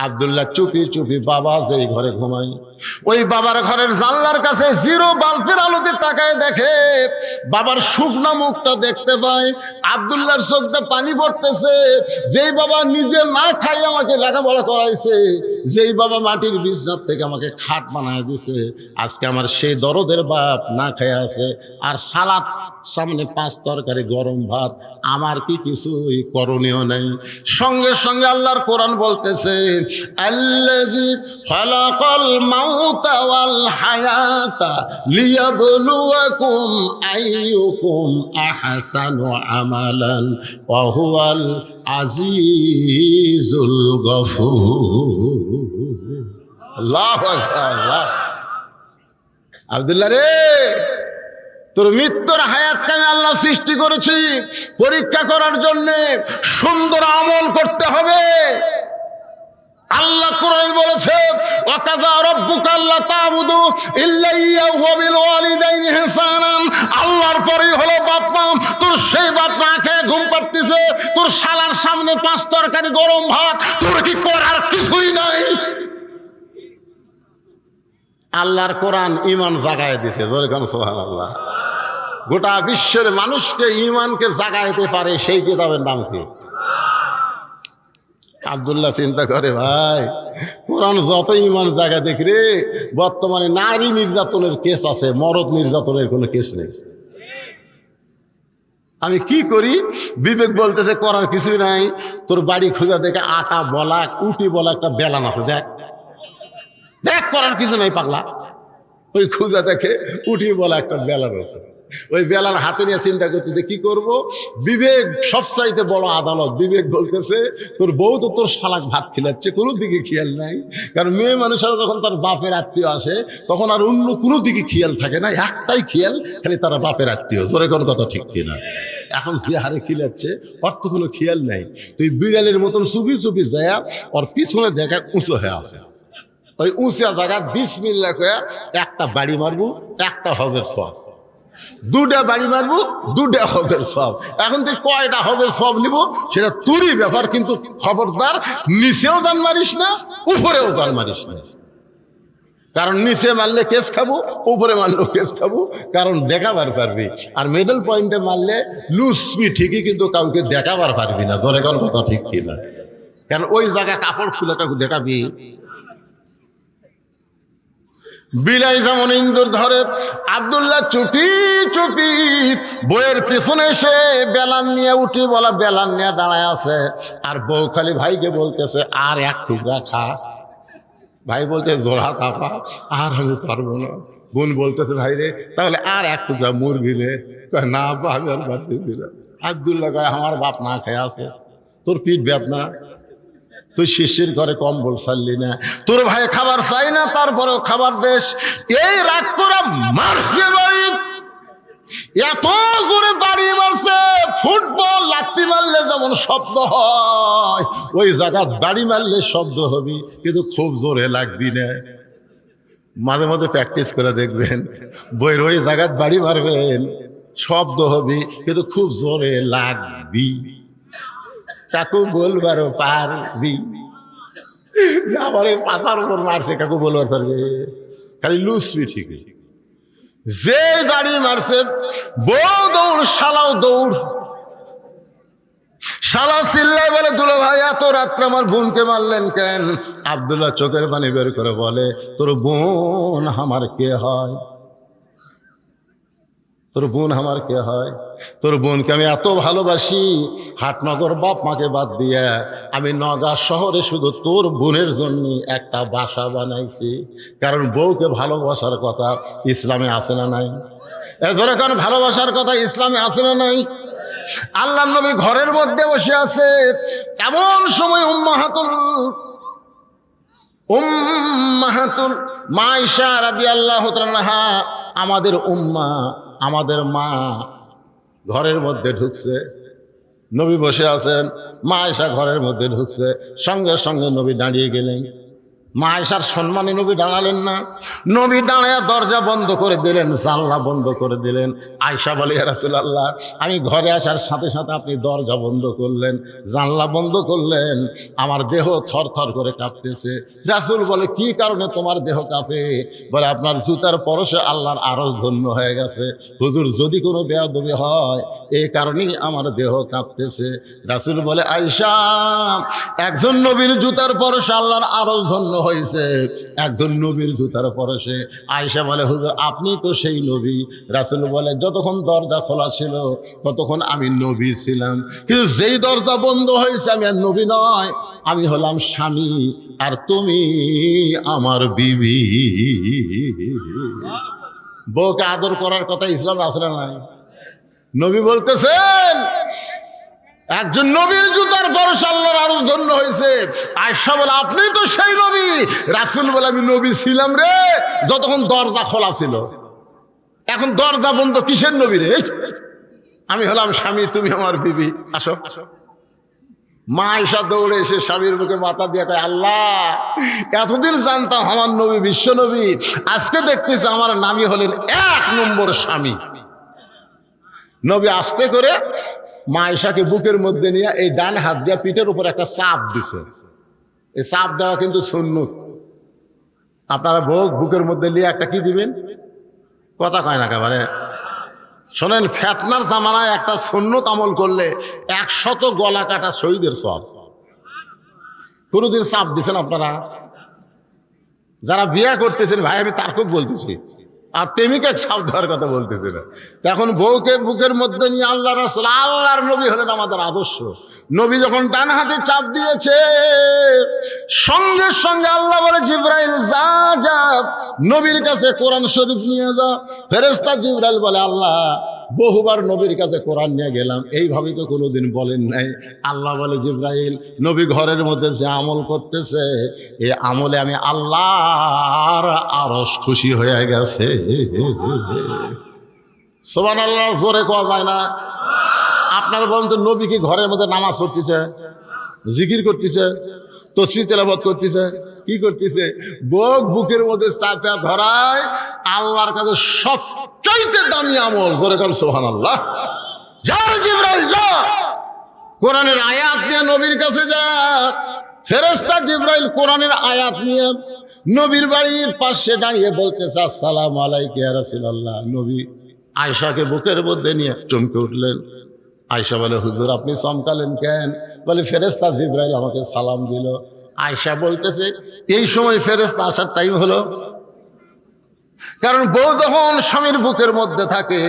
আব্দুল্লাহ চুপি চুপি বাবা যেই ঘরে ঘুমাই, ওই বাবার ঘরের জানলার কাছে 0 বাল্বের আলোতে তাকায় দেখে বাবার শুকনা মুখটা দেখতে পায়। আব্দুল্লাহর চোখটা পানি পড়তেছে। যেই বাবা নিজে না খাই আমাকে লেখাপড়া করাইছে, যেই বাবা মাটির বিছনার থেকে আমাকে খাট বানায় দিছে, আজকে আমার সেই দরদের বাপ না খেয়ে আছে, আর সালাদ সামনে 5 তরকারি গরম ভাত, আমার কি কিছুই করণীয় নেই? সঙ্গে সঙ্গে আল্লাহর কোরআন বলতেছে, আল্লাযী খালাকাল মাউতা ওয়াল হায়াতা লিয়াবলুয়াকুম আইয়ুকুম আহসানু আমালান ওয়া হুয়াল আজিজুল গফুর। আল্লাহু আকবার। আব্দুল্লাহ রে, তোর মৃত্যুর হায়াতকে আমি আল্লাহ সৃষ্টি করেছি পরীক্ষা করার জন্যে। সুন্দর আমল করতে হবে। আল্লাহ কোরআনে বলেছে, ওয়াকাযা রাব্বুকা আল্লা তা'বুদু ইল্লা ইয়্যাহু ওয়া বিল ওয়ালিদাইনি ইহসানান। আল্লাহর পরেই হলো বাপ মা। তোর সেই বাপ না খেয়ে ঘুম পাড়তেছে, তোর শালার সামনে 5 তরকারি গরম ভাত, তোর কি করার কিছুই নাই? আল্লাহর কোরআন ঈমান জাগায় দিয়েছে। জোরে কোন সুবহানাল্লাহ। গোটা বিশ্বের মানুষকে ঈমানকে জাগাইতে পারে সেই কিতাবের নাম কি? আব্দুল্লাহ চিন্তা করে, ভাই কোরআন যত ঈমান জায়গা দেখি রে, বর্তমানে নারী নির্যাতনের কেস আছে, মরদ নির্যাতনের কোনো কেস নেই। আমি কি করি? বিবেক বলতেছে করার কিছুই নাই। তোর বাড়ি খুঁজা দেখে আটা বলা, উটি বলা একটা বেলান আছে, দেখ দেখ, করার কিছু নাই পাগলা। ওই খুঁজা দেখে উঠি বলা একটা বেলান আছে, ওই বেলার হাতে নিয়ে চিন্তা করতেছে কি করব। বিবেক সবচাইতে বড় আদালত। বিবেক বলতেছে, তোর বউ তো তোর শালাক ভাত খিলাচ্ছে, কোনো দিকে খেয়াল নাই। কারণ মেয়ে মানুষেরা যখন তার বাপের আত্মীয় আসে, তখন আর অন্য কোনো দিকে খেয়াল থাকে না, একটাই খেয়াল, খালি তারা বাপের আত্মীয়। জোরে কোন কথা ঠিক কিনা? এখন যে হারে খিলাচ্ছে, ওর তো কোনো খেয়াল নাই। তুই বিড়ালের মতন চুপি চুপি যায় ওর পিছনে দেখা উঁচু হয়ে আছে, ওই উঁচা জায়গা বিসমিল্লাহ কয়ে একটা বাড়ি মারবো, একটা হজের সওয়াব। 2টা বাড়ি মারবো, 2টা হজের সওয়াব। এখন তুই কয়টা হজের সওয়াব নিব সেটা তোরই ব্যাপার, কিন্তু খবরদার নিচেও জান মারিস না, উপরেও জান মারিস না। কারণ নিচে মারলে কেস খাবো, উপরে মারলেও কেস খাবো, কারণ দেখাবার পারবি। আর মিডল পয়েন্টে মারলে লুসবি ঠিকই, কিন্তু কাউকে দেখাবার পারবি না। জোরে কোন কথা ঠিক কিনা? কারণ ওই জায়গা কাপড় খুলে কাউকে দেখাবি। বিলাই যেমন ইন্দুর ধরে, আব্দুল্লাহ চুপি চুপি বইয়ের পিছনে এসে বেলান নিয়ে উঠি বলা বেলান নিয়ে দাঁড়ায় আছে। আর বউ খালি ভাইকে বলতেছে, আর এক টুকরা খা। ভাই বলতে, জোড়া কাপা, আর আমি পারবো না। বোন বলতেছে, ভাই রে তাহলে আর এক টুকরা মুরগি রে। না আব্বা, আমি আর বাড়তে দিলাম। আব্দুল্লাহ কয়, আমার বাপ না খেয়ে আছে, তোর পিঠ বেদনা, তুই শিশির করে কম্বল ছাড়লি না, তোর ভাই খাবার চাই না, তারপরেও খাবার দেশ। এই রাগ করে মারছে বাড়ি, এত জোরে বাড়ি মারছে, ফুটবল লাত্তি মারলে যেমন শব্দ হয়, ওই জায়গা বাড়ি মারলে শব্দ হবে, কিন্তু খুব জোরে লাগবি না। মাঝে মাঝে প্র্যাকটিস করে দেখবেন, বইয়ের ওই জায়গায় বাড়ি মারবেন, শব্দ হবে, কিন্তু খুব জোরে লাগবি। কাকু বলবারও পারবি, আমার এই পাতার উপর মারছে, কাকু বলবার পারবে? খালি লুসবি ঠিকই। যে গাড়ি মারছে, বউ দৌড়, শালাও দৌড়। শালা চিল্লাই বলে, দুলা ভাই এত রাত্রে আমার বোনকে মারলেন কেন? আব্দুল্লাহ চোখের পানি বের করে বলে, তোর বোন আমার কে হয়? তোর বোন আমার কে হয়? তোর বোনকে আমি এত ভালোবাসি, হাটনগর বাপ মাকে বাদ দিয়ে আমি নগা শহরে শুধু তোর বোনের জন্য একটা বাসা বানাইছি। কারণ বউকে ভালোবাসার কথা ইসলামে আছে না নাই? এজন্য কারণ ভালোবাসার কথা ইসলামে আছে না নাই? আল্লাহর নবী ঘরের মধ্যে বসে আছে, এমন সময় উম্মাহাতুল মা আয়েশা রাদিয়াল্লাহু তাআলা আনহা, আমাদের উম্মা, আমাদের মা ঘরের মধ্যে ঢুকছে। নবী বসে আছেন, মা আয়েশা ঘরের মধ্যে ঢুকছে, সঙ্গে সঙ্গে নবী দাঁড়িয়ে গেলেন। মা আয়েশার সম্মানে নবী দাঁড়ালেন না, নবী দাঁড়ায়া দরজা বন্ধ করে দিলেন, জানলা বন্ধ করে দিলেন। আয়েশা বলে, ইয়া রাসূলুল্লাহ, আমি ঘরে আসার সাথে সাথে আপনি দরজা বন্ধ করলেন, জানলা বন্ধ করলেন, আমার দেহ থরথর করে কাঁপতেছে। রাসূল বলে, কি কারণে তোমার দেহ কাঁপে? বলে, আপনার জুতার পরশে আল্লাহর আরশ ধন্য হয়ে গেছে। হুজুর, যদি কোনো বেয়াদবি হয় এই কারণেই আমার দেহ কাঁপতেছে। রাসূল বলে, আয়েশা, একজন নবীর জুতার পরশে আল্লাহর আরশ ধন্য হয়েছে, একজন নবীর জুতার পরশে। আয়েশা বলে, হুজুর, আপনি তো সেই নবী। রাসূল বলে, যতক্ষণ দরজা খোলা ছিল ততক্ষণ আমি নবী ছিলাম, কিন্তু যেই দরজা বন্ধ হয়েছে আমি আর নবী নয়, আমি হলাম স্বামী, আর তুমি আমার বিবি। বউকে আদর করার কথা ইসলাম আছে না নাই? নবী বলতেছেন, একজন নবীর জুতার পরশে আল্লাহর আরশ ধন্য হয়েছে। আয়েশা বলে, আপনি তো সেই নবী। রাসূল বলে, আমি নবী ছিলাম রে যতক্ষণ দরজা খোলা ছিল, এখন দরজা বন্ধ, কিসের নবী রে? আমি হলাম স্বামী, তুমি আমার বিবি, আসো। মা আয়েশা দৌড়ে এসে স্বামীর মুখে মাথা দিয়ে কয়, আল্লাহ, এতদিন জানতাম আমার নবী বিশ্ব নবী, আজকে দেখতেছি আমার নামই হলেন 1 নম্বর স্বামী। নবী আস্তে করে মা আয়েশাকে বুকের মধ্যে নিয়ে এই ডান হাত দিয়া পিঠের উপর একটা চাপ দিছে। এই চাপ দেওয়া কিন্তু সুন্নত। আপনারা বুকের মধ্যে নিয়ে একটা কি দিবেন? কথা কয় না একেবারে। শোনেন, ফেতনার জামানায় একটা সুন্নত আমল করলে 100 গলা কাটা শহীদের সওয়াব। কোনদিন চাপ দিচ্ছেন আপনারা? যারা বিয়ে করতেছেন, ভাই আমি তারকুক বলতেছি, আর প্রেমিকা চাপ দেওয়ার কথা বলতেছে না। এখন বউকে বুকের মধ্যে নিয়ে আল্লাহ রাসূল, আল্লাহর নবী হলেন আমাদের আদর্শ। নবী যখন ডান হাতে চাপ দিয়েছে, সঙ্গে সঙ্গে আল্লাহ বলে, জিবরাইল যা যা নবীর কাছে কোরআন শরীফ নিয়ে যা। ফেরেশতা জিবরাইল বলে, আল্লাহ বহুবার নবীর কাছে কোরআন নিয়ে গেলাম, এইভাবেই তো কোনোদিন বলেন নাই। আল্লাহ বলে, জিবরাইল, নবী ঘরের মধ্যে যে আমল করতেছে, এই আমলে আমি আল্লাহর আরশ খুশি হয়ে গেছে। সুবহানাল্লাহ, জোরে কোয়া যায় না? আপনারা বলেন তো, নবী কি ঘরের মধ্যে নামাজ পড়তেছে, জিকির করতেছে, তাসবিহ তেলাওয়াত করতেছে, কি করতেছে? বুকের মধ্যে চাপা ধরায় আল্লাহর কাছে সবচাইতে দামি আমল। জোরে কাল সুবহানাল্লাহ। যা জিবরাইল যা, কোরআনের আয়াত নিয়ে নবীর কাছে যা। ফেরেশতা জিবরাইল কোরআনের আয়াত নিয়ে নবীর বাড়ির পাশে দাঁড়িয়ে বলতেছে, আসসালামু আলাইকা ইয়া রাসূলুল্লাহ। নবী আয়েশাকে বুকের মধ্যে নিয়ে চমকে উঠলেন। আয়েশা বলে, হুজুর, আপনি চমকালেন কেন? বলে, ফেরেশতা জিবরাইল আমাকে সালাম দিল। আয়েশা বলতেছে, এই সময় ফেরেশতা আসার টাইম হলো। কারণ বউ যখন স্বামীর বুকের মধ্যে থাকে,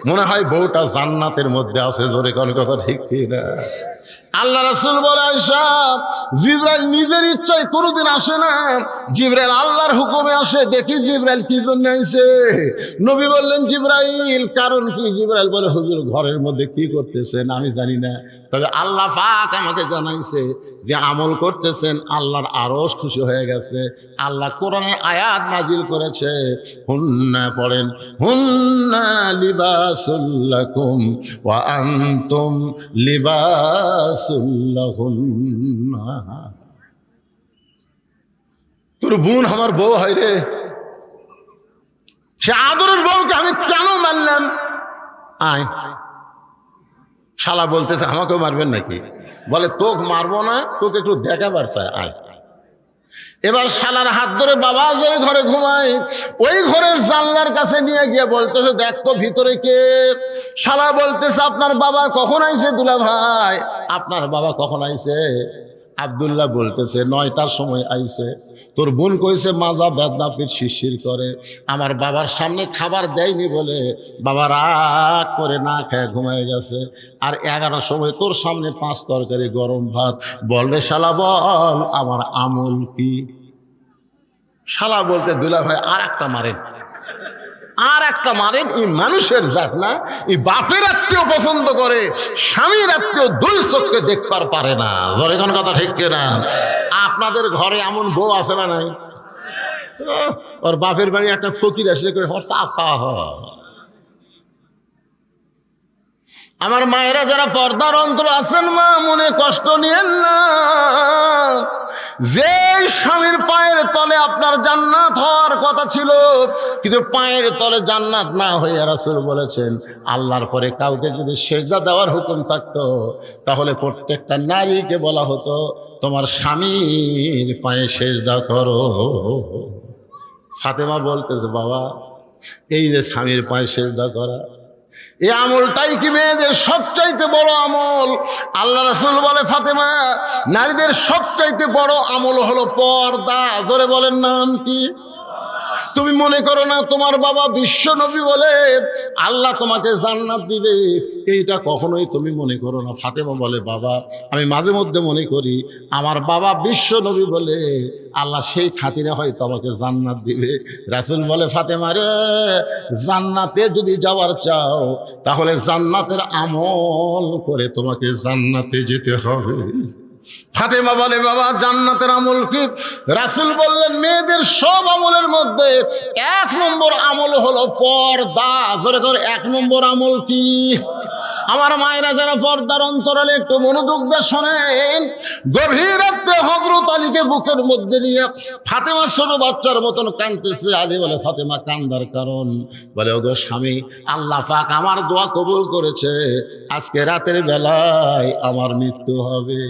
মনে হয় বউটা জান্নাতের মধ্যে আছে। জোরে কোন কথা ঠিক না? আল্লাহ রাসূল বলে, আয়েশা, জিবরাইল নিজের ইচ্ছায় কোনোদিন আসে না, জিবরাইল আল্লাহর হুকুমে আসে। দেখি জিবরাইল কি জন্য আইছে। নবী বললেন, জিবরাইল কারণ কি? জিবরাইল বলে, হুজুর, ঘরের মধ্যে কি করতেছেন আমি জানি না, তবে আল্লাহ পাক আমাকে জানাইছে যে আমল করতেছেন আল্লাহর আরশ খুশি হয়ে গেছে। আল্লাহ কোরআনের আয়াত নাজিল করেছে, হুন্না পড়েন, হুন্না লিবাসুল লাকুম ওয়া আনতুম লিবাসুল লাহুন্না। তোর বোন আমার বউ হয় রে, সে আদরের বউকে আমি কেন মারলাম? আয়, শালা বলতেছে, আমাকেও মারবেন নাকি? বলে, তোকে মারবো না, তোকে একটু দেখাবার চাই, আয়। এবার শালার হাত ধরে বাবা যে ঘরে ঘুমায়, ওই ঘরের জানলার কাছে নিয়ে গিয়ে বলতেছে, দেখ তো ভিতরে কে। শালা বলতেছে, আপনার বাবা কখন আইছে দুলা ভাই? আপনার বাবা কখন আইছে? আব্দুল্লাহ বলতেছে 9টার সময় আইছে, তোর বোন কইছে মাজা বেদনা পিঠ শিরশির করে, আমার বাবার সামনে খাবার দেয়নি বলে বাবা রাগ করে না খেয়ে ঘুমায় গেছে। আর 11টার সময় তোর সামনে 5 তরকারি গরম ভাত, বল রে শালা বল আমার আমল কি? শালা বলতে দুলা ভাই আর একটা মারেন, আর একটা মারেন। এই মানুষের জাত না, এই বাপের আত্মীয় পছন্দ করে, স্বামীর আত্মীয় 2 চোখকে দেখবার পারে না। ধরে কোন কথা ঠিক কিনা? আপনাদের ঘরে এমন বউ আছে না নাই? ওর বাপের বাড়ি একটা ফকির আসলে আমার মায়েরা যারা পর্দার অন্তর আছেন, মা মনে কষ্ট নিয়েন না। যে স্বামীর পায়ের তলে আপনার জান্নাত হওয়ার কথা ছিল, কিন্তু পায়ের তলে জান্নাত না হয়ে রাসূল বলেছেন আল্লাহর পরে কাউকে যদি সেজদা দেওয়ার হুকুম থাকতো, তাহলে প্রত্যেকটা নারীকে বলা হতো তোমার স্বামীর পায়ে সেজদা করো। ফাতেমা বলতেছে বাবা, এই যে স্বামীর পায়ে সেজদা করা, এই আমলটাই কি মেয়েদের সবচাইতে বড় আমল? আল্লাহ রাসূল বলে ফাতেমা, নারীদের সবচাইতে বড় আমল হলো পর্দা। ধরে বলেন নাম কি? তুমি মনে করো না তোমার বাবা বিশ্ব নবী বলে আল্লাহ তোমাকে জান্নাত দিবে, এইটা কখনোই তুমি মনে করো না। ফাতেমা বলে বাবা, আমি মাঝে মধ্যে মনে করি আমার বাবা বিশ্ব নবী বলে আল্লাহ সেই খাতিরে হয়তো আমাকে জান্নাত দিবে। রাসূল বলে ফাতেমা রে, জান্নাতে যদি যাওয়ার চাও তাহলে জান্নাতের আমল করে তোমাকে জান্নাতে যেতে হবে। ফাতেমা বলে বাবা জান্নাতের আমল কি? রাসূল বললেন মেয়েদের সব আমলের মধ্যে 1 নম্বর আমল হলো পর্দা। ধরে ধরে 1 নম্বর আমল কি? আমার মায়েরা যারা পর্দার অন্তরালে একটু মনোযোগ দিয়ে শোনেন। গভীর রাত্রে হযরত আলীকে বুকের মধ্যে নিয়ে ফাতেমা ছোট বাচ্চার মতন কাঁদতেছে। আলী বলে ফাতেমা কান্দার কারণ? বলে ওগো স্বামী, আল্লাহ পাক আমার দোয়া কবুল করেছে, আজকে রাতের বেলায় আমার মৃত্যু হবে।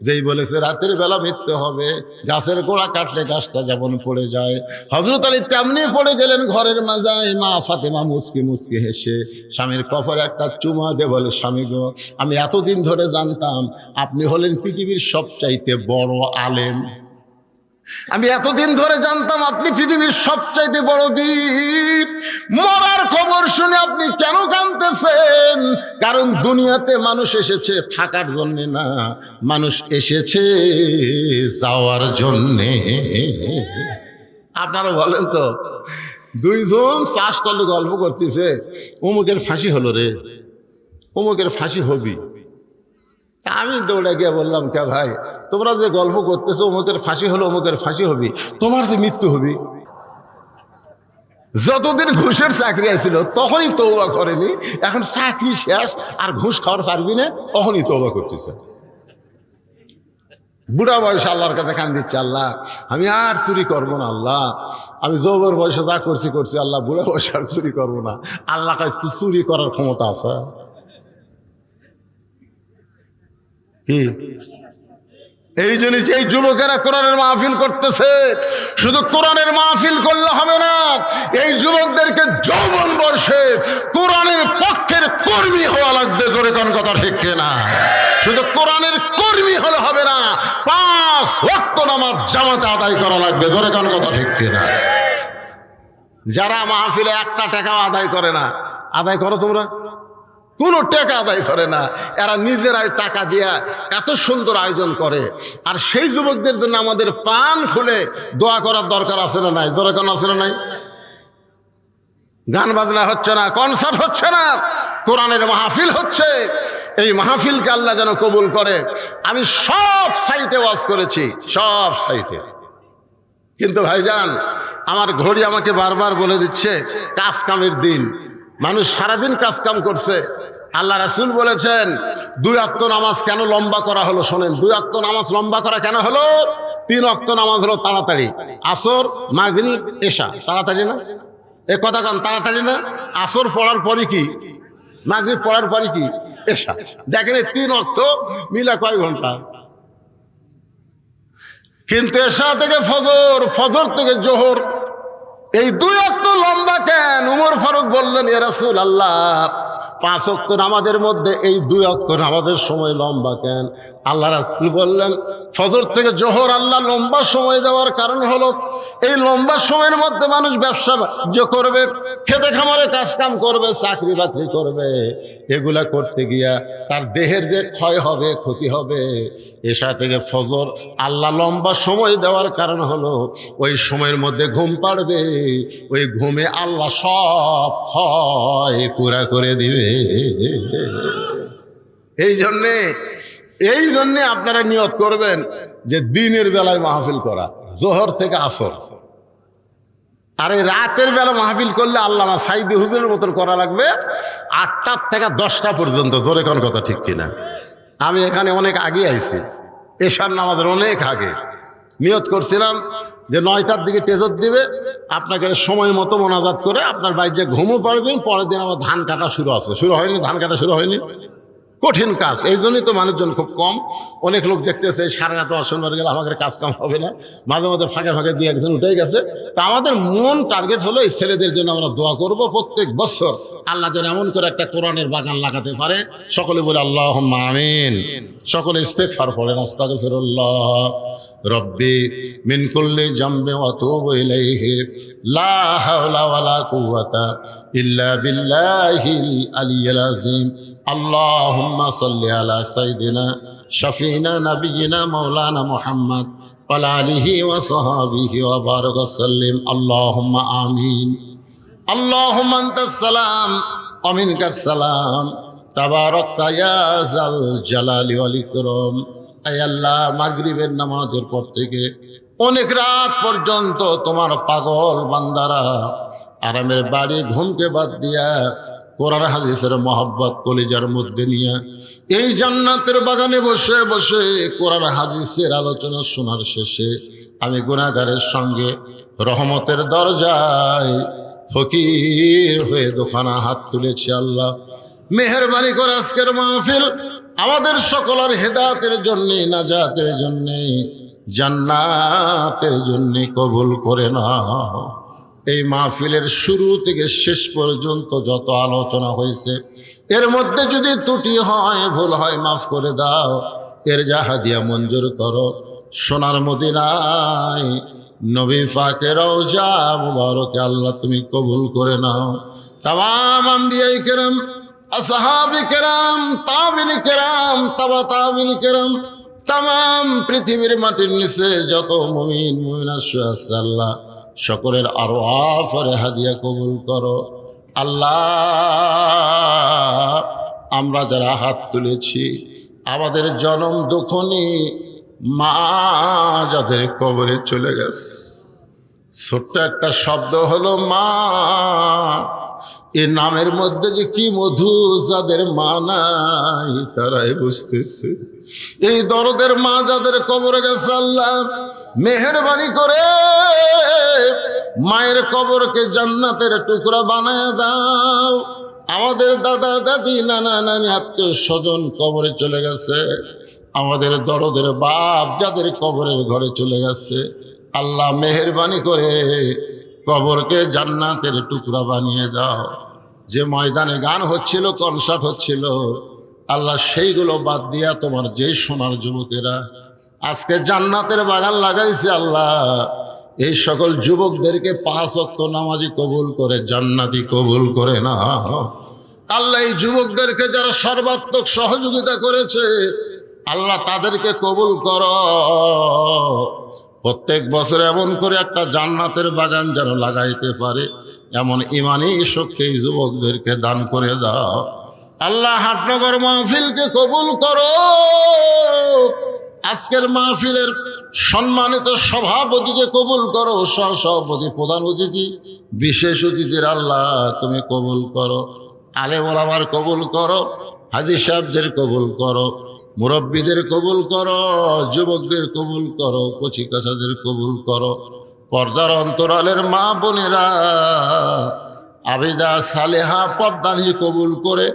যেই বলেছে রাতের বেলা মৃত্যু হবে, গাছের গোড়া কাটলে গাছটা যেমন পড়ে যায়, হযরত আলী তেমনি পড়ে গেলেন ঘরের মাজায়। মা ফাতেমা মুচকি মুচকি হেসে স্বামীর কপালে একটা চুমা দিয়ে বলে স্বামী গো, আমি এতদিন ধরে জানতাম আপনি হলেন পৃথিবীর সবচাইতে বড় আলেম, আমি এতদিন ধরে জানতাম আপনি পৃথিবীর সবচাইতে বড় বীর। মরার খবর শুনে আপনি কেন কাঁদতেছেন? কারণ দুনিয়াতে মানুষ এসেছে থাকার জন্যে না, মানুষ এসেছে যাওয়ার জন্যে। আপনারা বলেন তো, 2 জন চাষ করলে গল্প করতেছে, অমুকের ফাঁসি হলো রে, অমুকের ফাঁসি হবি। আমি দৌড়ে গিয়ে বললাম কে ভাই, তোমরা যে গল্প করতেছো অমুকের ফাঁসি হলো অমুকের ফাঁসি হবি, তোমার যে মৃত্যু হবি। যতদিন ঘুষের চাকরি আছিল তখনই তওবা করেনি, এখন চাকরি শেষ আর ঘুষ খাওয়ার পারবি না, তখনই তওবা করতেছে। বুড়া বয়সে আল্লাহর কাছে কান দিচ্ছে, আল্লাহ আমি আর চুরি করবো না, আল্লাহ আমি যৌবন বয়সে যা করছি আল্লাহ বুড়া বয়সে আর চুরি করবো না। আল্লাহ কাছে চুরি করার ক্ষমতা আছে কি? এই জন্য যে যুবকেরা কোরআনের মাহফিল করতেছে, শুধু কোরআনের মাহফিল করলে হবে না, এই যুবকদেরকে যৌবন বয়সে কোরআনের পক্ষের কর্মী হওয়া লাগবে। জোরে কোন কথা ঠিক কিনা? শুধু কোরআনের কর্মী হলে হবে না, 5 ওয়াক্ত নামাজ জামাতে আদায় করা লাগবে। জোরে কোন কথা ঠিক কিনা? যারা মাহফিলে 1টা টাকাও আদায় করে না, আদায় করো তোমরা? কোনো টাকা আদায় করে না, এরা নিজেরাই টাকা দিয়া এত সুন্দর আয়োজন করে। আর সেই যুবকদের জন্য আমাদের প্রাণ খুলে দোয়া করার দরকার আছে না নাই? জোরে কোন আছে না নাই? গান বাজনা হচ্ছে না, কনসার্ট হচ্ছে না, কোরআনের মাহফিল হচ্ছে। এই মাহফিলকে আল্লাহ যেন কবুল করে। আমি সব সাইটে ওয়াজ করেছি, সব সাইটে, কিন্তু ভাইজান আমার ঘড়ি আমাকে বারবার বলে দিচ্ছে কাজ কামের দিন। মানুষ সারাদিন কাজ কাম করছে। আল্লাহ রাসূল বলেছেন 2 ওয়াক্ত নামাজ কেন লম্বা করা হলো? শোনেন, 2 ওয়াক্ত নামাজ লম্বা করা কেন হলো? 3 ওয়াক্ত নামাজ হলো তাড়াতাড়ি, আসর মাগরিব এশা। তাড়াতাড়ি না? এ কথা কান তাড়াতাড়ি না? আসর পড়ার পরে কি, মাগরিব পড়ার পরে কি, এশা। দেখেন এই 3 ওয়াক্ত মিলা কয় ঘন্টা? কিন্তু এশা থেকে ফজর, ফজর থেকে জোহর, এই 2 ওয়াক্ত লম্বা কেন? উমর ফারুক বললেন ইয়া রাসূলুল্লাহ 5 ওয়াক্ত নামাজের মধ্যে এই 2 ওয়াক্ত নামাজের সময় লম্বা কেন? আল্লাহ রাসূল বললেন ফজর থেকে জোহর আল্লাহ লম্বা সময় দেওয়ার কারণ হলো এই লম্বা সময়ের মধ্যে মানুষ ব্যবসা বাণিজ্য করবে, খেতে খামারে কাজ কাম করবে, চাকরি বাকরি করবে। এগুলা করতে গিয়া তার দেহের যে ক্ষয় হবে, ক্ষতি হবে। এশা থেকে ফজর আল্লাহ লম্বা সময় দেওয়ার কারণ হলো ওই সময়ের মধ্যে ঘুম পাড়বে, ওই ঘুমে আল্লাহ সব ক্ষয় পুরা করে দিবে। এই জন্যে আপনারা নিয়ত করবেন যে দিনের বেলায় মাহফিল করা, জোহর থেকে আসর। আর এই রাতের বেলা মাহফিল করলে আল্লামা সাইদি হুজুরের মতন করা লাগবে 8টা থেকে 10টা পর্যন্ত। জোরে কোন কথা ঠিক কিনা? আমি এখানে অনেক আগে আইছি, এশার নামাজের অনেক আগে নিয়ত করছিলাম যে 9টার দিকে তেজত দিবে, আপনাকে সময় মতো মোনাজাত করে আপনার বাড়িতে ঘুমও পারবেন। পরের দিন আমার ধান কাটা শুরু আছে, শুরু হয়নি, ধান কাটা শুরু হয়নি। কঠিন কাজ, এই জন্যই তো মানুষজন খুব কম। অনেক লোক দেখতেছে সারা রাত অসম্মান গেলে আমাদের কাজ কাম হবে না, মাঝে মাঝে ফাঁকে ফাঁকে 2-1 জন উঠে গেছে। তা আমাদের মন টার্গেট হলো এই ছেলেদের জন্য আমরা দোয়া করব প্রত্যেক বছর আল্লাহ যেন এমন করে একটা কোরআনের বাগান লাগাতে পারে। সকলে বলে আল্লাহুম্মা আমিন। সকলে ইস্তেগফার পড়েন, আস্তাগফিরুল্লাহ রব্বি মিন কুল্লি জামবি ওয়া আতুবু ইলাইহি লা হাওলা ওয়ালা কুওয়াতা ইল্লা বিল্লাহিল আলিয়্যিল আযীম। আল্লাহুম্মা সাল্লি আলা সাইয়্যিদিনা শাফিনা নাবিয়িনা মাওলানা মুহাম্মদ ওয়া আলা আলিহি ওয়া সাহবিহি ওয়া বারাক ওয়া সাল্লিম। আল্লাহুম্মা আমিন। আল্লাহুম্মা আনতাস সালাম ওয়া মিনকাস সালাম তাবারাকতা ইয়া যাল জালালি ওয়াল ইকরাম। আয় আল্লাহ, মাগরিবের নামাজের পর থেকে অনেক রাত পর্যন্ত তোমার পাগল বান্দারা আরামের বাড়ি ঘুমকে বাদ দিয়া কোরআন হাদিসের মহব্বত কলিজার মধ্যে নিয়ে এই জান্নাতের বাগানে বসে বসে কোরআন হাদিসের আলোচনা শোনার শেষে আমি গুনাহগারের সঙ্গে রহমতের দরজায় ফকির হয়ে দোকানা হাত তুলেছি। আল্লাহ মেহেরবানি করে আজকের মাহফিল আমাদের সকলের হেদায়েতের জন্যে, নাজাতের জন্যে, জান্নাতের জন্যে কবুল করে নাও। এই মাহফিলের শুরু থেকে শেষ পর্যন্ত যত আলোচনা হয়েছে এর মধ্যে যদি ত্রুটি হয়, ভুল হয়, মাফ করে দাও। এর যা হাদিয়া মঞ্জুর করো সোনার মদিনায় নবী পাকের রওজা মুবারকে আল্লাহ তুমি কবুল করে নাও। তামাম আম্বিয়ায়ে কেরাম, আসহাবে কেরাম, তাবিঈন কেরাম, তাবা তাবিঈন কেরাম, তামাম পৃথিবীর মাটির নিচে যত মুমিন মুমিনাত আছে আল্লাহ সকলের আরওয়াফের হাদিয়া কবুল করো। আল্লাহ আমরা যারা হাত তুলেছি আমাদের জনম দুঃখনি মা যাদের কবরে চলে গেছে, ছোট্ট একটা শব্দ হলো মা, এ নামের মধ্যে যে কি মধু, যাদের মা নাই তারাই বুঝতেছে। এই দরদের মা যাদের কবরে গেছে আল্লাহ মেহেরবানি করে মায়ের কবরকে জান্নাতের টুকরা বানায় দাও। আমাদের দাদা দাদি নানা নানি আত্মীয় স্বজন কবরে চলে গেছে, আমাদের দরদের বাপ যাদের কবরের ঘরে চলে গেছে আল্লাহ মেহেরবানি করে কবরকে জান্নাতের টুকরা বানিয়ে দাও। যে ময়দানে গান হচ্ছিল, কনসার্ট হচ্ছিল আল্লাহ সেইগুলো বাদ দিয়া তোমার যেই সোনার যুবকেরা আজকে জান্নাতের বাগান লাগাইছে আল্লাহ এই সকল যুবকদেরকে 5 ওয়াক্ত নামাজি কবুল করে জান্নাতি কবুল করে না। আল্লাহ এই যুবকদেরকে যারা সর্বাত্মক সহযোগিতা করেছে আল্লাহ তাদেরকে কবুল করো। প্রত্যেক বছর এমন করে একটা জান্নাতের বাগান যেন লাগাইতে পারে এমন ইমানি শক্তি এই যুবকদেরকে দান করে দাও। আল্লাহ হাটনগর মাহফিলকে কবুল করো। আজকের মাহফিলের সম্মানিত সভাপতিকে কবুল করো, সহসভাপতি, প্রধান অতিথি, বিশেষ অতিথির আল্লাহ তুমি কবুল করো। আলেম ওলামার কবুল করো, হাজী সাহেবদের কবুল করো, মুরব্বীদের কবুল করো, যুবকদের কবুল করো, কচি কাচাদের কবুল করো। পর্দার অন্তরালের মা বোনেরা আবিদা সালেহা পর্দানি কবুল করে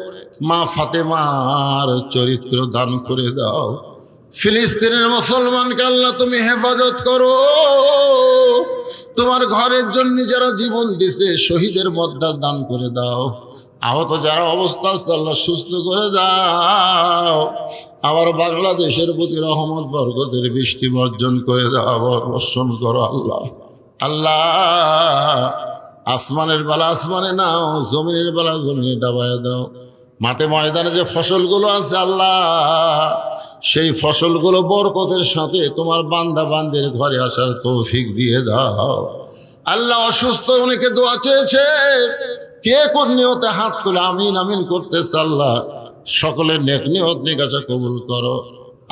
মা ফাতেমার চরিত্র দান করে দাও। ফিলিস্তিনের মুসলমানকে আল্লাহ তুমি হেফাজত করো। তোমার ঘরের জন্য যারা জীবন দিছে শহীদের মর্যাদা দান করে দাও। আহত যারা অবস্থা আছে আল্লাহ সুস্থ করে দাও। আবার বাংলাদেশের প্রতি রহমত বরকতের বৃষ্টি বর্জন করে দাও, বর্ষণ করো আল্লাহ। আল্লাহ আসমানের বেলা আসমানে নাও, জমিনের বেলা জমিনে ডাবায় দাও। মাঠে ময়দানে যে ফসলগুলো আছে আল্লাহ, সেই ফসলগুলো বরকতের সাথে তোমার বান্দা বান্দের ঘরে আসার তৌফিক দিয়ে দাও। আল্লাহ অসুস্থ অনেকে দোয়া চেয়েছে, কে কোন নিয়তে হাত তুলে আমিন আমিন করতেছে আল্লাহ সকলের নেক নিয়ত নিকাশা কবুল করো।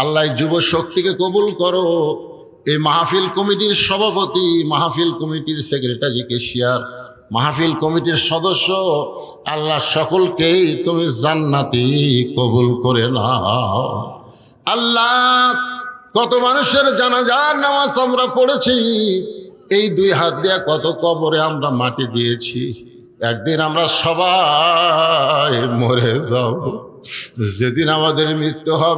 আল্লাহ যুব শক্তিকে কবুল করো। এই মাহফিল কমিটির সভাপতি, মাহফিল কমিটির সেক্রেটারি, কেশিয়ার, মাহফিল কমিটির সদস্য, আল্লাহ সকলকেই তুমি জান্নাতি কবুল করে নাও। আল্লাহ কত মানুষের জানাজার নামাজ আমরা পড়েছি, এই দুই হাত দিয়ে কত কবরে আমরা মাটি দিয়েছি। একদিন আমরা সবাই মরে যাব, যেদিন আমাদের মৃত্যু হবে